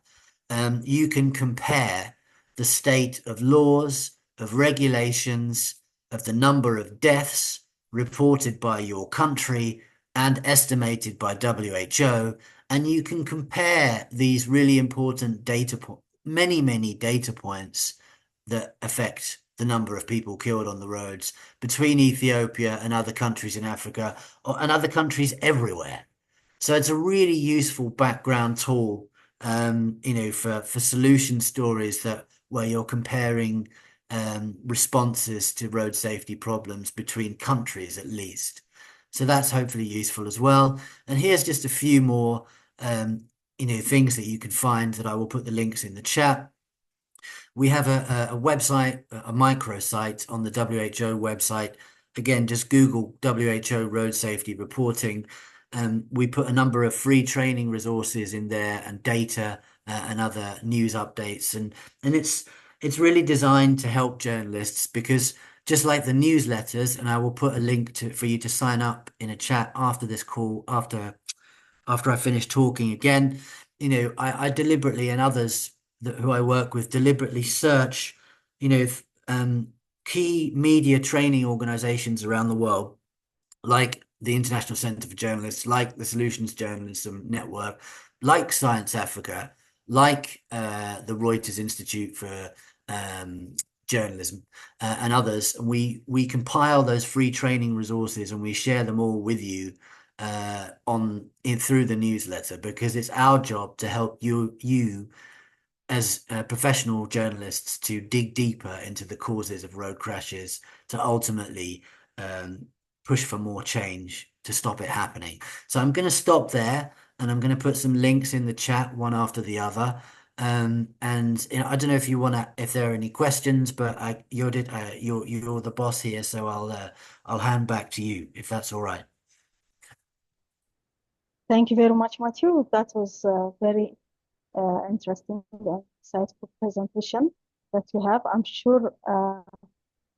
you can compare the state of laws, of regulations, of the number of deaths reported by your country and estimated by WHO. And you can compare these really important data points, many data points that affect the number of people killed on the roads between Ethiopia and other countries in Africa and other countries everywhere. So it's a really useful background tool, for solution stories where you're comparing responses to road safety problems between countries at least. So that's hopefully useful as well. And here's just a few more, things that you can find that I will put the links in the chat. We have a website, a microsite on the WHO website. Again, just Google WHO road safety reporting. We put a number of free training resources in there and data and other news updates. And it's really designed to help journalists, because just like the newsletters, and I will put a link for you to sign up in a chat after this call, after I finish talking again, I deliberately, and others who I work with, deliberately search, key media training organizations around the world, like the International Center for Journalists, like the Solutions Journalism Network, like Science Africa, like the Reuters Institute for Journalism, and others. And we compile those free training resources and we share them all with you through the newsletter, because it's our job to help you as professional journalists to dig deeper into the causes of road crashes, to ultimately push for more change to stop it happening. So I'm going to stop there, and I'm going to put some links in the chat, one after the other. And I don't know if there are any questions, but you're the boss here, so I'll hand back to you if that's all right. Thank you very much, Matthew. That was very interesting and insightful presentation that you have. I'm sure our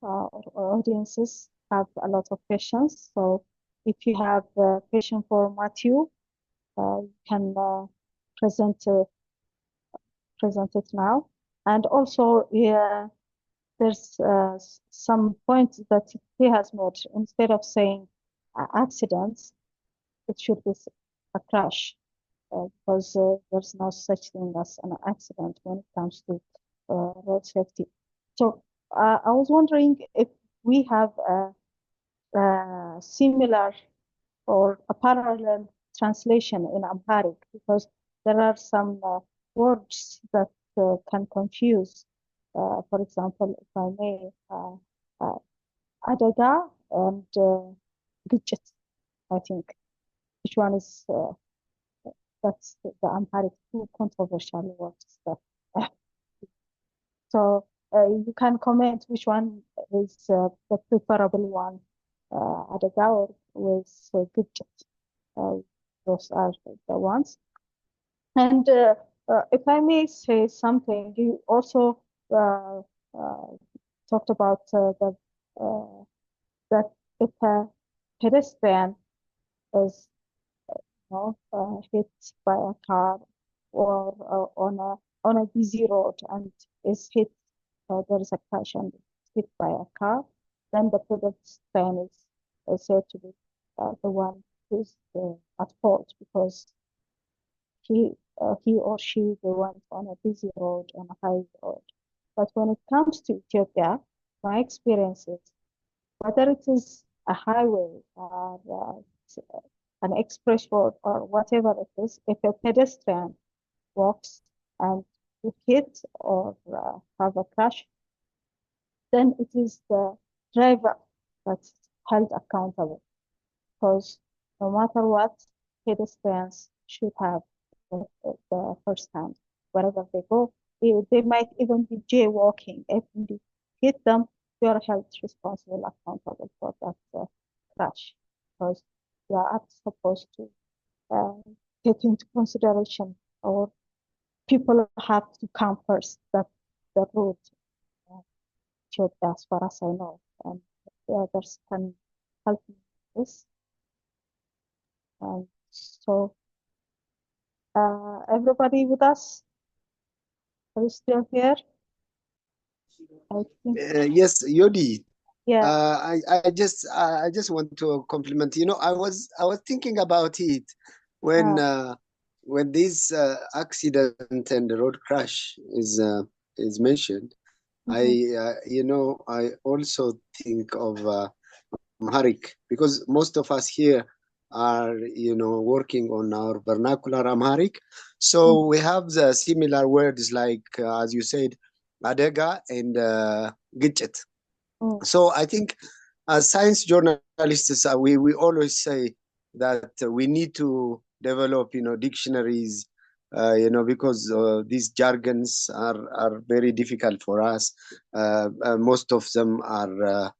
audiences have a lot of questions. So if you have a question for Matthew, you can present it now. And also, there's some points that he has made. Instead of saying accidents, it should be a crash. Because there's no such thing as an accident when it comes to road safety. So I was wondering if we have similar or a parallel translation in Amharic, because there are some words that can confuse. For example, if I may, Adaga and Gijit, I think. Which one is, that's the Amharic, two controversial words. So you can comment which one is the preferable one, Adaga or with Gijit. Those are the ones. And if I may say something, you also talked about that if a pedestrian is hit by a car or on a busy road and is hit, there is a crash and hit by a car, then the pedestrian is said to be the one who's at fault, because he or she, they went on a busy road, on a high road. But when it comes to Ethiopia, my experience is, whether it is a highway or an express road or whatever it is, if a pedestrian walks and hit or have a crash, then it is the driver that's held accountable, because no matter what, pedestrians should have the first hand wherever they go. They might even be jaywalking. If you hit them, you are held responsible, accountable for that crash, because you are supposed to take into consideration, or people have to come first. That the road as far as I know, and the others can help me with this. So everybody with us? Are you still here? I think. Yes, Yodi. Yeah. I just want to compliment. I was thinking about it when this accident and the road crash is mentioned. I also think of Amharic, because most of us here are working on our vernacular Amharic, so we have the similar words like as you said, adega and gichet. So I think as science journalists, we always say that we need to develop dictionaries, because these jargons are very difficult for us. Most of them are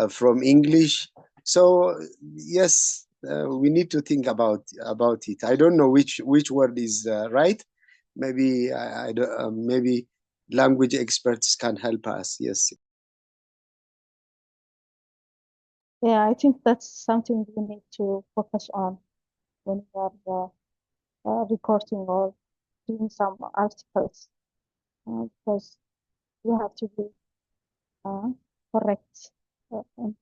from English. So yes, we need to think about it. I don't know which word is right. Maybe maybe language experts can help us. Yes. Yeah, I think that's something we need to focus on when we are recording or doing some articles, because we have to be correct in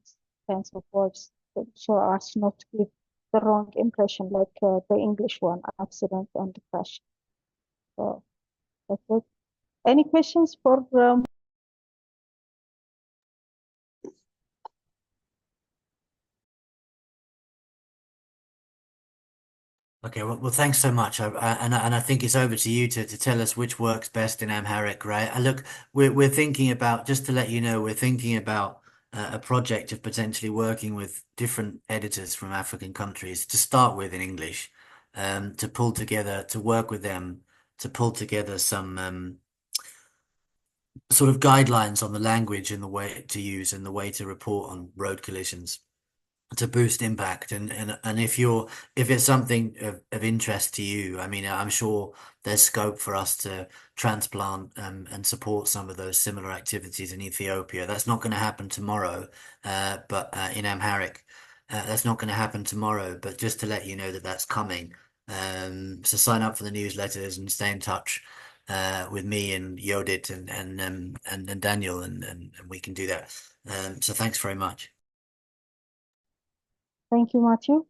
sense of words, so as not to give the wrong impression, like the English one, accident and crash. So that's it. Any questions for Okay, well, thanks so much. And I think it's over to you to tell us which works best in Amharic, right? Look, we're thinking about, just to let you know, we're thinking about a project of potentially working with different editors from African countries to start with in English, to pull together, to work with them, to pull together some sort of guidelines on the language and the way to use and the way to report on road collisions, to boost impact. And if it's something of interest to you, I mean, I'm sure there's scope for us to transplant and support some of those similar activities in Ethiopia. That's not going to happen tomorrow, but in Amharic, that's not going to happen tomorrow, but just to let you know that that's coming. So sign up for the newsletters and stay in touch with me and Yodit and Daniel, and we can do that. So thanks very much. Thank you, Matthew.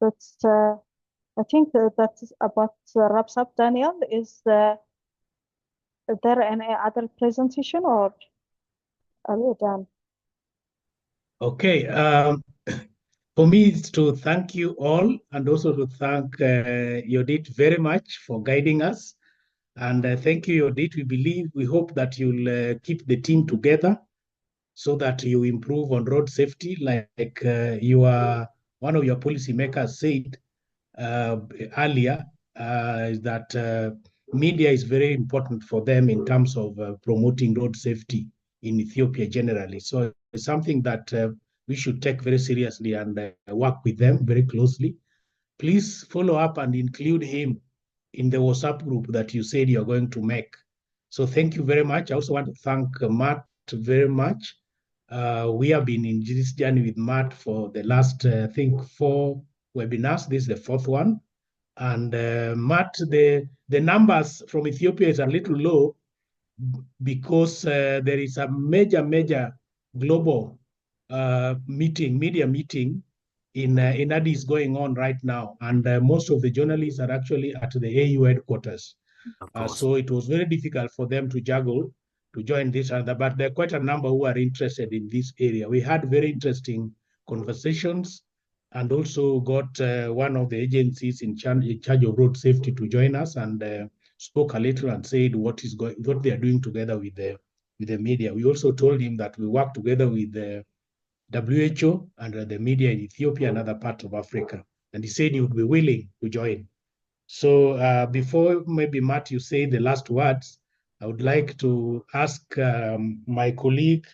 That's I think that is about wraps up. Daniel, is there any other presentation, or are you done? Okay. For me, it's to thank you all and also to thank Yodit very much for guiding us. And thank you, Yodit. We hope that you'll keep the team together so that you improve on road safety, like one of your policymakers said earlier, is that media is very important for them in terms of promoting road safety in Ethiopia generally. So it's something that we should take very seriously and work with them very closely. Please follow up and include him in the WhatsApp group that you said you're going to make. So thank you very much. I also want to thank Matt very much. We have been in this journey with Matt for the last, I think, 4 webinars. This is the 4th one. And Matt, the numbers from Ethiopia is a little low because there is a major global media meeting in Addis going on right now. And most of the journalists are actually at the AU headquarters. So it was very difficult for them to juggle to join this other, but there are quite a number who are interested in this area. We had very interesting conversations and also got one of the agencies in charge of road safety to join us and spoke a little and said what they are doing together with the media. We also told him that we work together with the WHO and the media in Ethiopia and other parts of Africa. And he said he would be willing to join. So before maybe Matt, you say the last words, I would like to ask my colleague,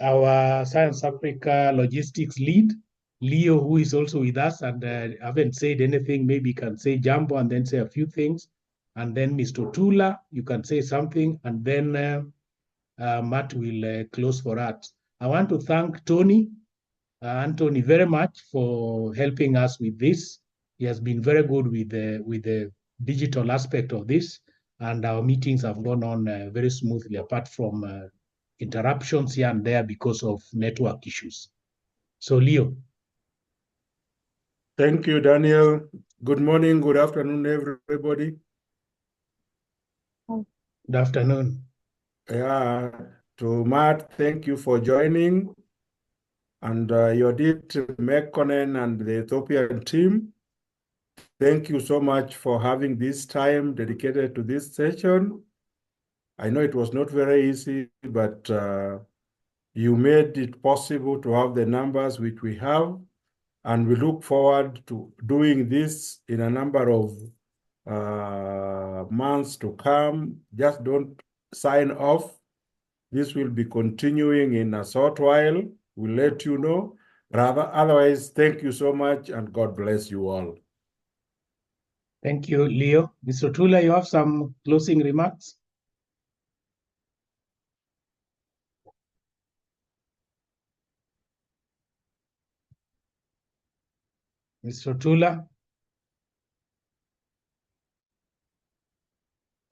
our Science Africa logistics lead, Leo, who is also with us and haven't said anything, maybe can say Jambo and then say a few things. And then Mr. Tula, you can say something, and then Matt will close for us. I want to thank Tony, Anthony, very much for helping us with this. He has been very good with the digital aspect of this, and our meetings have gone on very smoothly, apart from interruptions here and there because of network issues. So, Leo. Thank you, Daniel. Good morning, good afternoon, everybody. Good afternoon. Yeah, to Matt, thank you for joining. And Yodit, Mekkonen, and the Ethiopian team, thank you so much for having this time dedicated to this session. I know it was not very easy, but you made it possible to have the numbers which we have, and we look forward to doing this in a number of months to come. Just don't sign off. This will be continuing in a short while. We'll let you know. Otherwise, thank you so much, and God bless you all. Thank you, Leo. Mr. Tula, you have some closing remarks? Mr. Tula?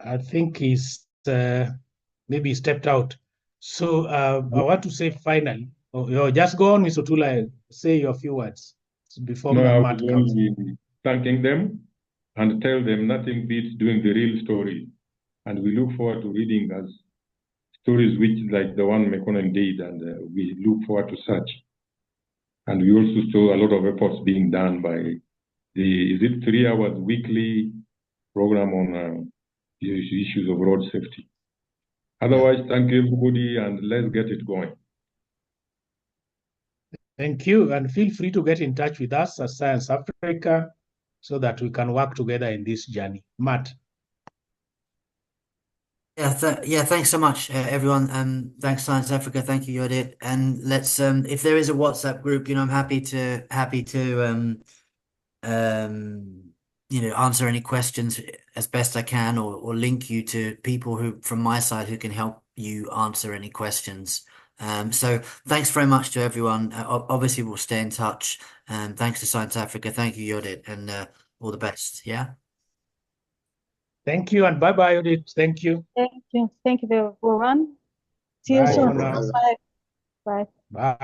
I think he's maybe stepped out. So I want to say finally, just go on, Mr. Tula, say your few words before Matt comes. I was thanking them and tell them nothing beats doing the real story. And we look forward to reading as stories which like the one Mekonnen did, and we look forward to such. And we also saw a lot of efforts being done by is it 3 hours weekly program on issues of road safety. Otherwise, thank you everybody, and let's get it going. Thank you, and feel free to get in touch with us at Science Africa so that we can work together in this journey. Matt. Yeah, thanks so much, everyone. Thanks, Science Africa. Thank you, Yodit. And let's, if there is a WhatsApp group, I'm happy to answer any questions as best I can, or link you to people who, from my side, who can help you answer any questions. So thanks very much to everyone. Obviously, we'll stay in touch. Thanks to Science Africa. Thank you, Yodit, and all the best. Yeah. Thank you, and bye-bye, Yodit. Thank you. Thank you. Thank you, everyone. See you soon. Bye. Bye. Bye.